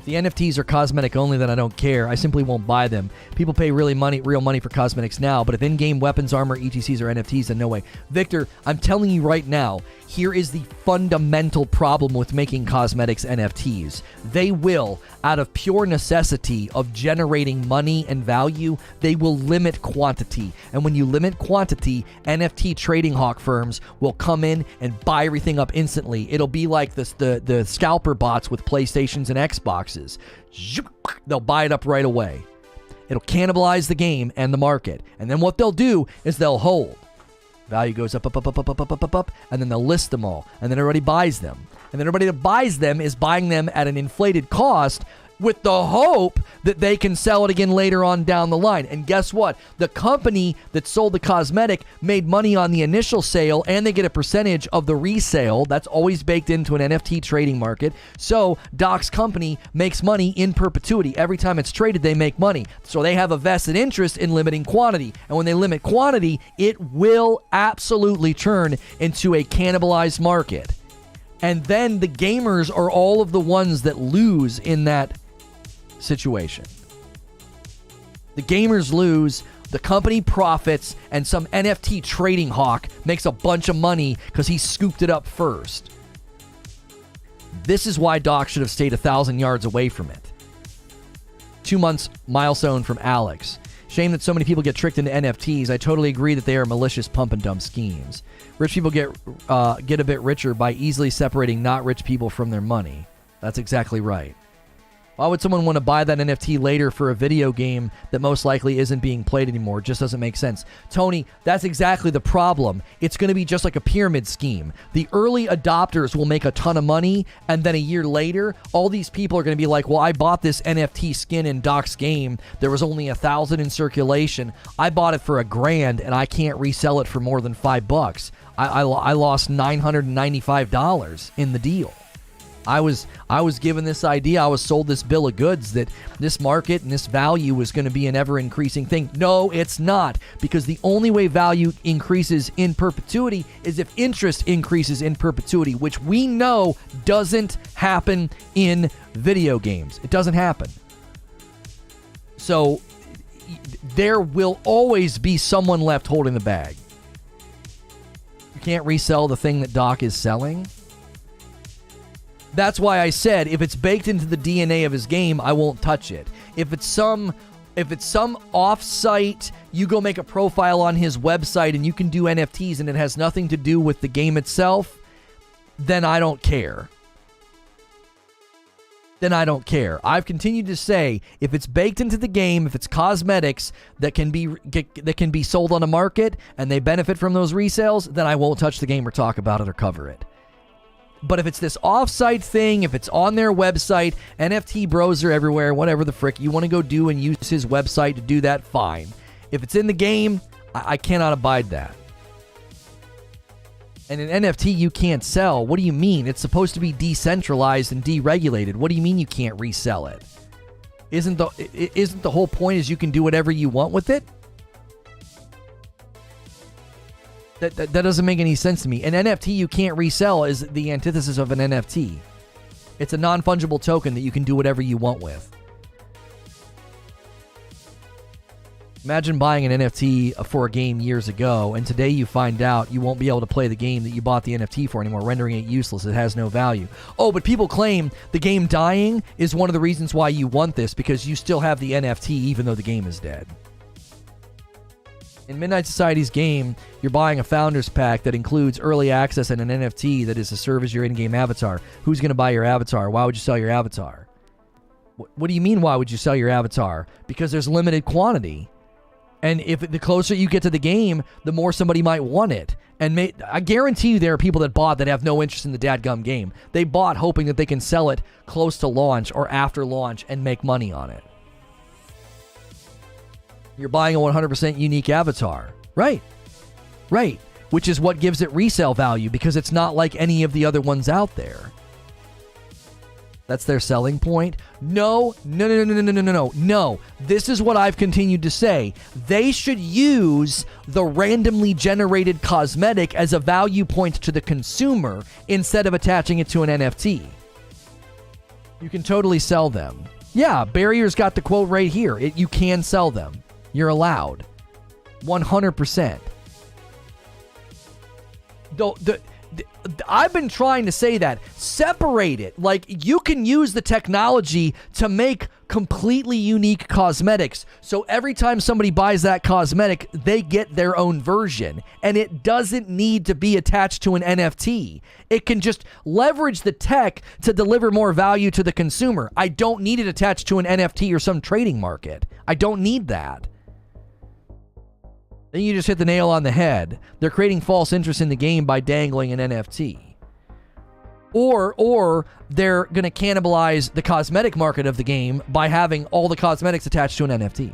The NFTs are cosmetic only, then I don't care. I simply won't buy them. People pay real money for cosmetics now, but if in-game weapons, armor, ETCs, or NFTs, then no way. Victor, I'm telling you right now, here is the fundamental problem with making cosmetics NFTs. They will, out of pure necessity of generating money and value, they will limit quantity. And when you limit quantity, NFT trading hawk firms will come in and buy everything up instantly. It'll be like this, the scalper bots with PlayStations and Xboxes. They'll buy it up right away. It'll cannibalize the game and the market. And then what they'll do is they'll hold. Value goes up, and then they'll list them all. And then everybody buys them. And then everybody that buys them is buying them at an inflated cost with the hope that they can sell it again later on down the line. And guess what? The company that sold the cosmetic made money on the initial sale, and they get a percentage of the resale. That's always baked into an NFT trading market. So Doc's company makes money in perpetuity. Every time it's traded, they make money. So they have a vested interest in limiting quantity. And when they limit quantity, it will absolutely turn into a cannibalized market. And then the gamers are all of the ones that lose in that situation. The gamers lose, the company profits, and some NFT trading hawk makes a bunch of money because he scooped it up first. This is why Doc should have stayed 1,000 yards away from it. 2 months milestone from Alex. Shame that so many people get tricked into NFTs. I totally agree that they are malicious pump and dump schemes. Rich people get a bit richer by easily separating not rich people from their money. That's exactly right. Why would someone want to buy that NFT later for a video game that most likely isn't being played anymore? It just doesn't make sense. Tony, that's exactly the problem. It's going to be just like a pyramid scheme. The early adopters will make a ton of money, and then a year later, all these people are going to be like, well, I bought this NFT skin in Doc's game. There was only 1,000 in circulation. I bought it for $1,000, and I can't resell it for more than $5. I lost $995 in the deal. I was given this idea, I was sold this bill of goods that this market and this value was going to be an ever-increasing thing. No, it's not, because the only way value increases in perpetuity is if interest increases in perpetuity, which we know doesn't happen in video games. It doesn't happen. So there will always be someone left holding the bag. You can't resell the thing that Doc is selling. That's why I said if it's baked into the DNA of his game, I won't touch it. If it's some off-site, you go make a profile on his website and you can do NFTs and it has nothing to do with the game itself, then I don't care. Then I don't care. I've continued to say if it's baked into the game, if it's cosmetics that can be sold on the market and they benefit from those resales, then I won't touch the game or talk about it or cover it. But if it's this off-site thing, if it's on their website, NFT bros are everywhere, whatever the frick you want to go do and use his website to do that, fine. If it's in the game, I cannot abide that. And an NFT you can't sell. What do you mean? It's supposed to be decentralized and deregulated. What do you mean you can't resell it? Isn't the whole point is you can do whatever you want with it? That doesn't make any sense to me. An NFT you can't resell is the antithesis of an NFT. It's a non-fungible token that you can do whatever you want with. Imagine buying an NFT for a game years ago, and today you find out you won't be able to play the game that you bought the NFT for anymore, rendering it useless. It has no value. Oh, but people claim the game dying is one of the reasons why you want this, because you still have the NFT even though the game is dead. In Midnigh Society's game, you're buying a Founders Pack that includes early access and an NFT that is to serve as your in-game avatar. Who's going to buy your avatar? Why would you sell your avatar? What do you mean, why would you sell your avatar? Because there's limited quantity. And if the closer you get to the game, the more somebody might want it. And I guarantee you there are people that bought that have no interest in the dadgum game. They bought hoping that they can sell it close to launch or after launch and make money on it. You're buying a 100% unique avatar. Right. Right. Which is what gives it resale value, because it's not like any of the other ones out there. That's their selling point. No. This is what I've continued to say. They should use the randomly generated cosmetic as a value point to the consumer instead of attaching it to an NFT. You can totally sell them. Yeah, Barrier's got the quote right here. You can sell them. You're allowed. 100%. I've been trying to say that. Separate it. Like, you can use the technology to make completely unique cosmetics. So every time somebody buys that cosmetic, they get their own version. And it doesn't need to be attached to an NFT. It can just leverage the tech to deliver more value to the consumer. I don't need it attached to an NFT or some trading market. I don't need that. Then you just hit the nail on the head. They're creating false interest in the game by dangling an NFT. Or they're going to cannibalize the cosmetic market of the game by having all the cosmetics attached to an NFT.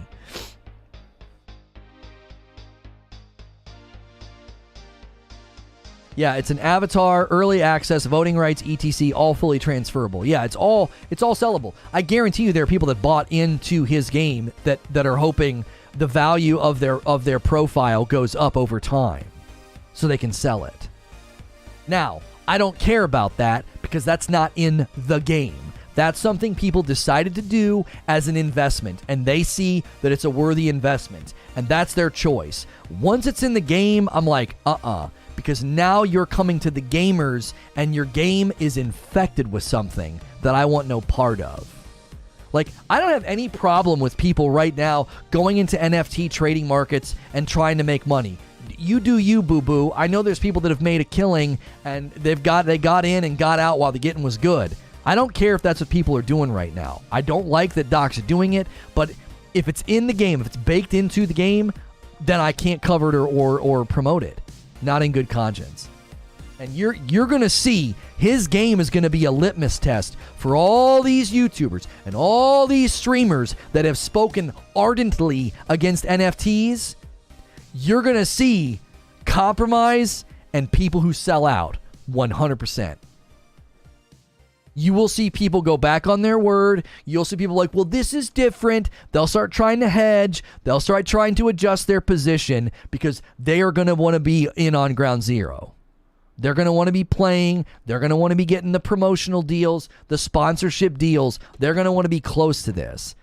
Yeah, it's an avatar, early access, voting rights, etc., all fully transferable. Yeah, it's all sellable. I guarantee you there are people that bought into his game that are hoping the value of their profile goes up over time so they can sell it. Now, I don't care about that because that's not in the game. That's something people decided to do as an investment, and they see that it's a worthy investment, and that's their choice. Once it's in the game, I'm like, because now you're coming to the gamers and your game is infected with something that I want no part of. Like, I don't have any problem with people right now going into NFT trading markets and trying to make money. You do you, boo-boo. I know there's people that have made a killing and they got in and got out while the getting was good. I don't care if that's what people are doing right now. I don't like that Doc's doing it, but if it's in the game, if it's baked into the game, then I can't cover it or promote it. Not in good conscience. And you're going to see his game is going to be a litmus test for all these YouTubers and all these streamers that have spoken ardently against NFTs. You're going to see compromise and people who sell out 100%. You will see people go back on their word. You'll see people like, well, this is different. They'll start trying to hedge. They'll start trying to adjust their position because they are going to want to be in on ground zero. They're going to want to be playing. They're going to want to be getting the promotional deals, the sponsorship deals. They're going to want to be close to this.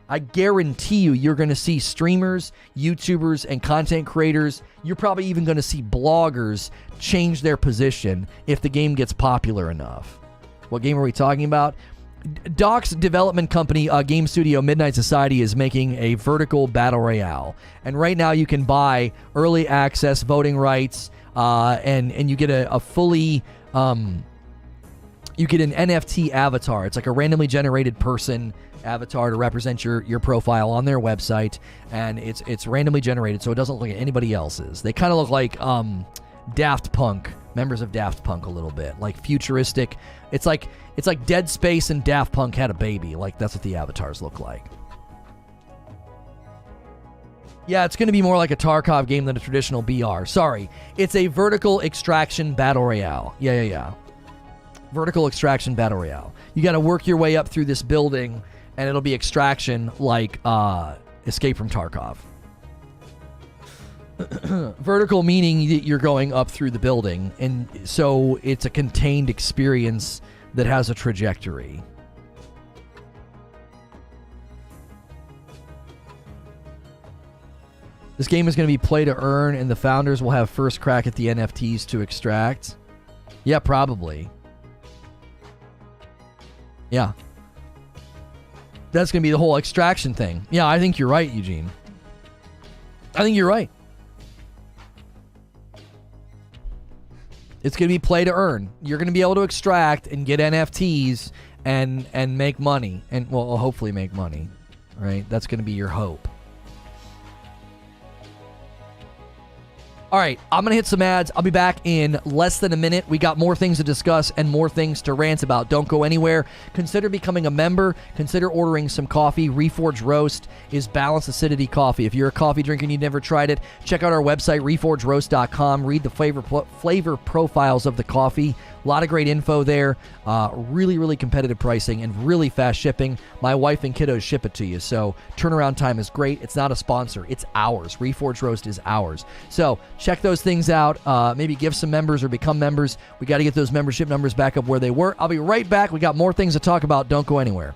I guarantee you're going to see streamers, YouTubers, and content creators. You're probably even going to see bloggers change their position if the game gets popular enough. What game are we talking about? Doc's development company, game studio Midnigh Society, is making a vertical battle royale. And right now you can buy early access voting rights, and you get a fully... you get an NFT avatar. It's like a randomly generated person avatar to represent your profile on their website, and it's randomly generated, so it doesn't look like anybody else's. They kind of look like Daft Punk, members of Daft Punk a little bit, like futuristic. It's like Dead Space and Daft Punk had a baby. Like, that's what the avatars look like. Yeah, it's going to be more like a Tarkov game than a traditional BR. Sorry, it's a vertical extraction battle royale. Yeah. Vertical extraction battle royale. You got to work your way up through this building, and it'll be extraction like Escape from Tarkov. Vertical meaning that you're going up through the building, and so it's a contained experience that has a trajectory. This game is going to be play to earn, and the founders will have first crack at the NFTs to extract. Yeah, probably. Yeah. That's going to be the whole extraction thing. Yeah, I think you're right, Eugene. I think you're right. It's going to be play to earn. You're going to be able to extract and get NFTs and make money. And, well, hopefully make money. Right? That's going to be your hope. All right, I'm going to hit some ads. I'll be back in less than a minute. We got more things to discuss and more things to rant about. Don't go anywhere. Consider becoming a member. Consider ordering some coffee. Reforge Roast is balanced acidity coffee. If you're a coffee drinker and you've never tried it, check out our website, reforgeroast.com. Read the flavor profiles of the coffee. A lot of great info there. Really, really competitive pricing and really fast shipping. My wife and kiddos ship it to you, so turnaround time is great. It's not a sponsor. It's ours. Reforge Roast is ours. So check those things out. Maybe give some members or become members. We got to get those membership numbers back up where they were. I'll be right back. We got more things to talk about. Don't go anywhere.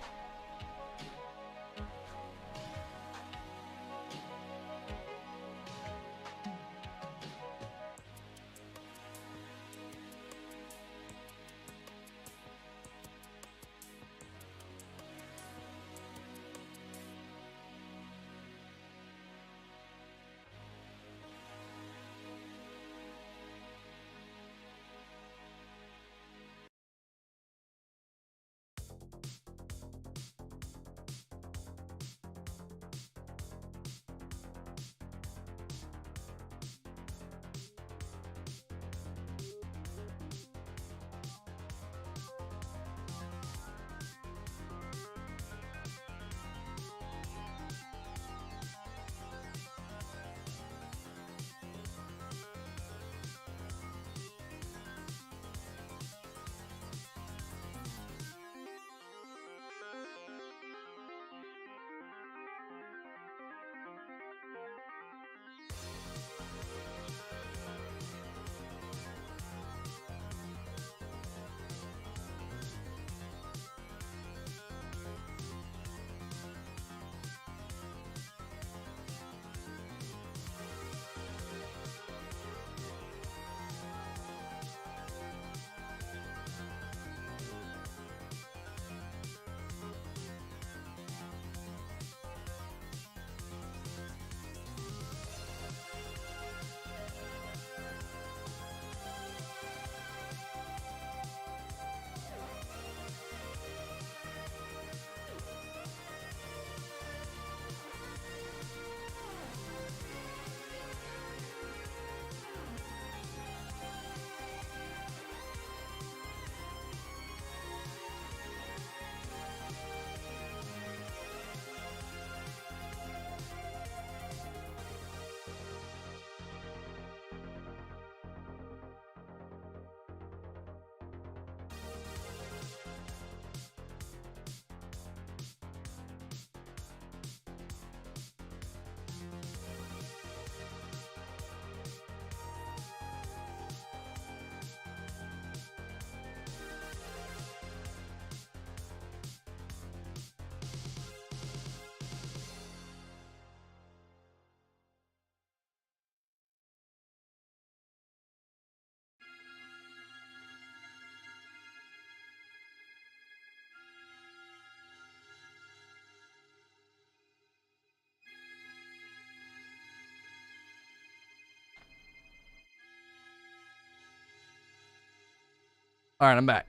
All right, I'm back.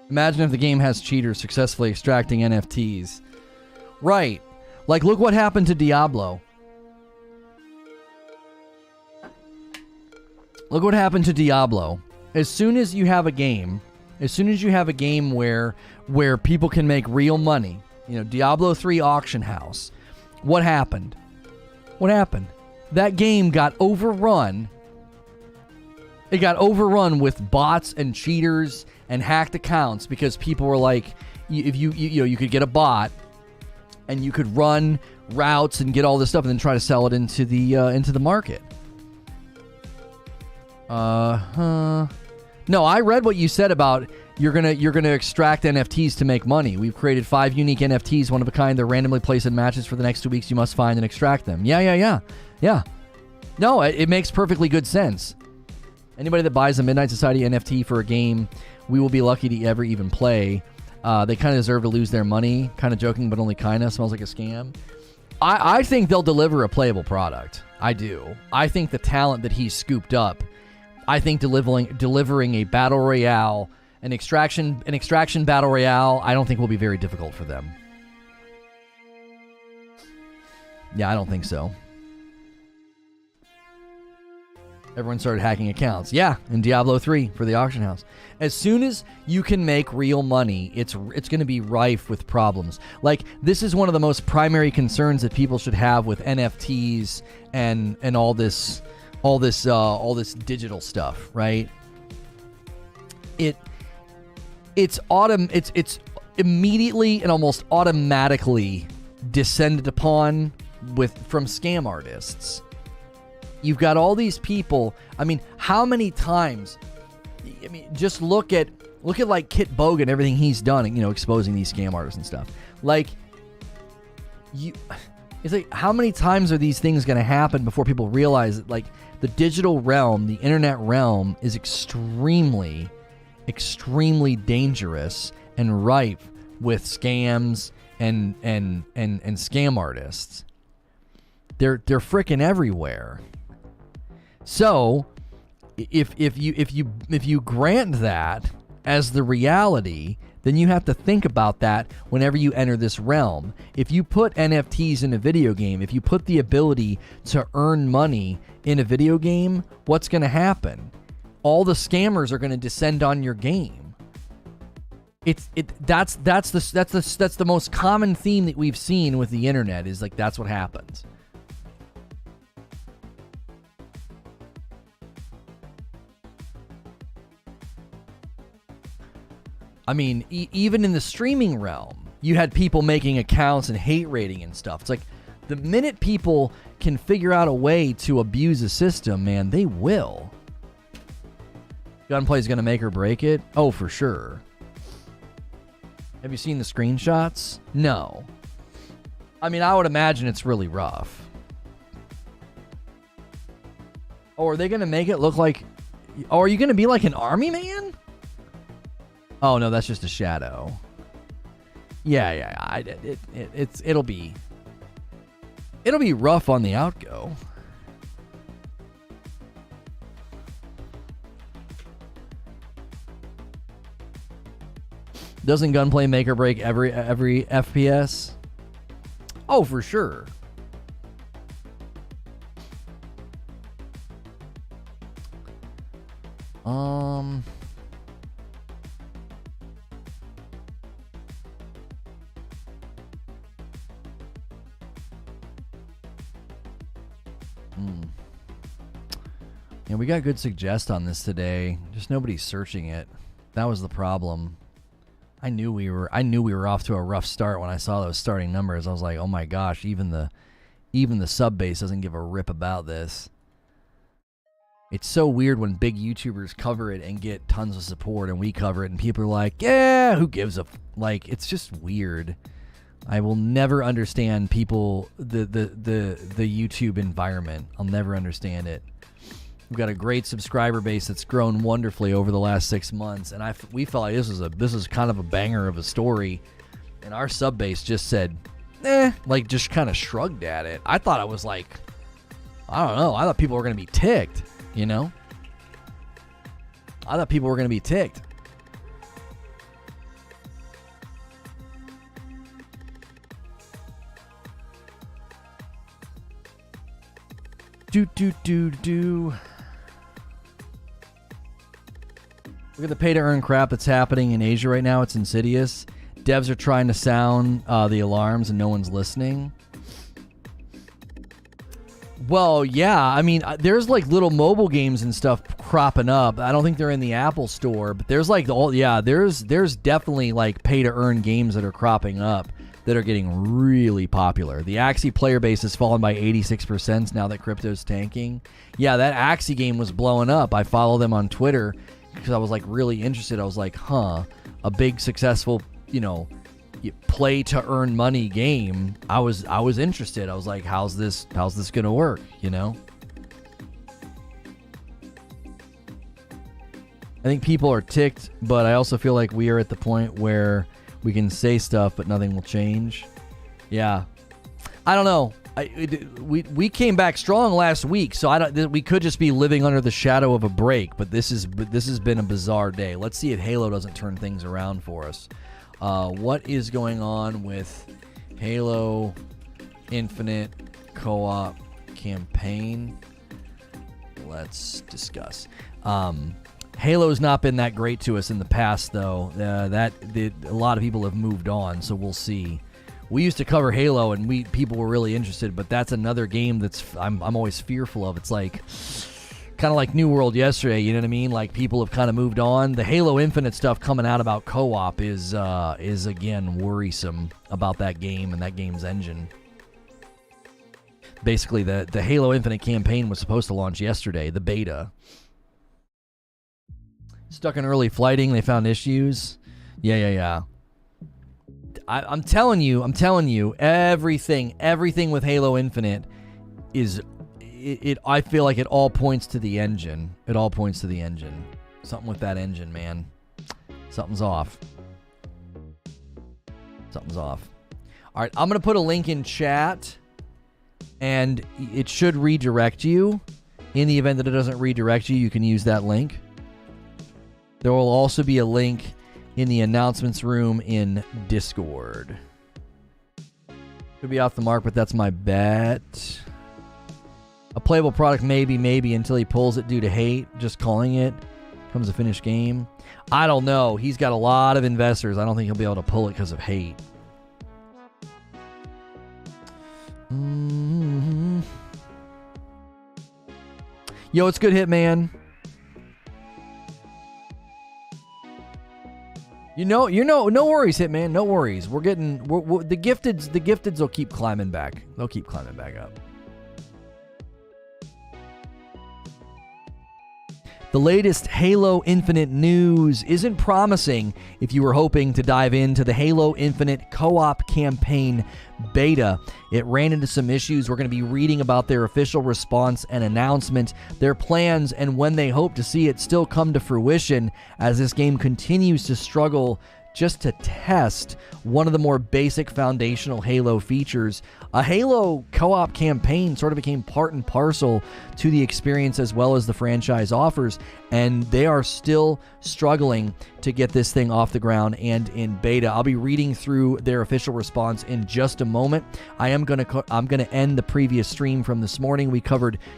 Imagine if the game has cheaters successfully extracting NFTs. Right. Like, look what happened to Diablo. Look what happened to Diablo. As soon as you have a game where people can make real money, you know, Diablo 3 auction house, what happened? What happened? That game got overrun. It got overrun with bots and cheaters and hacked accounts because people were like, if you could get a bot and you could run routes and get all this stuff and then try to sell it into the market. No, I read what you said about you're gonna extract NFTs to make money. We've created 5 unique NFTs, one of a kind. They're randomly placed in matches for the next 2 weeks. You must find and extract them. Yeah. No, it makes perfectly good sense. Anybody that buys a Midnigh Society NFT for a game, we will be lucky to ever even play. They kind of deserve to lose their money. Kind of joking, but only kind of. Smells like a scam. I think they'll deliver a playable product. I do. I think the talent that he's scooped up, I think delivering a battle royale, an extraction battle royale, I don't think will be very difficult for them. Yeah, I don't think so. Everyone started hacking accounts. Yeah, in Diablo 3 for the auction house. As soon as you can make real money, it's going to be rife with problems. Like, this is one of the most primary concerns that people should have with NFTs and all this digital stuff, right? It's immediately and almost automatically descended upon from scam artists. You've got all these people. I mean, how many times? I mean, just look at like Kit Bogan, everything he's done, you know, exposing these scam artists and stuff. Like, it's like, how many times are these things going to happen before people realize that, like, the digital realm, the internet realm, is extremely, extremely dangerous and ripe with scams and scam artists. They're freaking everywhere. So, if you grant that as the reality, then you have to think about that whenever you enter this realm. If you put NFTs in a video game, if you put the ability to earn money in a video game, what's going to happen? All the scammers are going to descend on your game. That's the most common theme that we've seen with the internet, is like, that's what happens. I mean, even in the streaming realm, you had people making accounts and hate rating and stuff. It's like, the minute people can figure out a way to abuse a system, man, they will. Gunplay's gonna make or break it? Oh, for sure. Have you seen the screenshots? No. I mean, I would imagine it's really rough. Oh, are they gonna make it look like... Oh, are you gonna be like an army man? Oh, no, that's just a shadow. Yeah. It'll be rough on the outgo. Doesn't gunplay make or break every FPS? Oh, for sure. Yeah, we got good suggest on this today. Just nobody's searching it. That was the problem. I knew we were off to a rough start when I saw those starting numbers. I was like, oh my gosh, even the sub base doesn't give a rip about this. It's so weird when big YouTubers cover it and get tons of support, and we cover it and people are like, yeah, who gives a like, it's just weird. I will never understand people, the YouTube environment. I'll never understand it. We've got a great subscriber base that's grown wonderfully over the last 6 months, and we felt like this is kind of a banger of a story, and our sub base just said, like, just kind of shrugged at it. I thought it was like, I don't know. I thought people were going to be ticked, you know? I thought people were going to be ticked. Look at the pay-to-earn crap that's happening in Asia right now. It's insidious. Devs are trying to sound the alarms and no one's listening. Well, yeah. I mean, there's like little mobile games and stuff cropping up. I don't think they're in the Apple Store, but there's like there's definitely like pay-to-earn games that are cropping up that are getting really popular. The Axie player base has fallen by 86% now that crypto's tanking. Yeah, that Axie game was blowing up. I follow them on Twitter because I was like really interested. I was like, a big successful, play to earn money game. I was interested. I was like, how's this gonna work, I think people are ticked, but I also feel like we are at the point where we can say stuff, but nothing will change. Yeah. I don't know. We came back strong last week, so we could just be living under the shadow of a break, but this has been a bizarre day. Let's see if Halo doesn't turn things around for us. What is going on with Halo Infinite co-op campaign? Let's discuss. Halo's not been that great to us in the past, though. A lot of people have moved on, so we'll see. We used to cover Halo, and people were really interested, but that's another game that's I'm always fearful of. It's like kind of like New World yesterday, you know what I mean? Like people have kind of moved on. The Halo Infinite stuff coming out about co-op is again worrisome about that game and that game's engine. Basically, the Halo Infinite campaign was supposed to launch yesterday, the beta. Stuck in early flighting, they found issues. Yeah. I'm telling you, everything with Halo Infinite is I feel like it all points to the engine. Something with that engine, man. Something's off. All right, I'm going to put a link in chat, and it should redirect you. In the event that it doesn't redirect you, you can use that link. There will also be a link in the announcements room in Discord. Could be off the mark, but that's my bet. A playable product, maybe, until he pulls it due to hate. Just calling it. Comes a finished game. I don't know. He's got a lot of investors. I don't think he'll be able to pull it because of hate. Mm-hmm. Yo, it's good, Hitman. No worries, Hitman. No worries. We're the gifteds will keep climbing back. They'll keep climbing back up. The latest Halo Infinite news isn't promising if you were hoping to dive into the Halo Infinite co-op campaign beta. It ran into some issues. We're going to be reading about their official response and announcement, their plans, and when they hope to see it still come to fruition as this game continues to struggle just to test one of the more basic foundational Halo features. A Halo co-op campaign sort of became part and parcel to the experience as well as the franchise offers, and they are still struggling to get this thing off the ground and in beta. I'll be reading through their official response in just a moment. I'm going to end the previous stream from this morning. We covered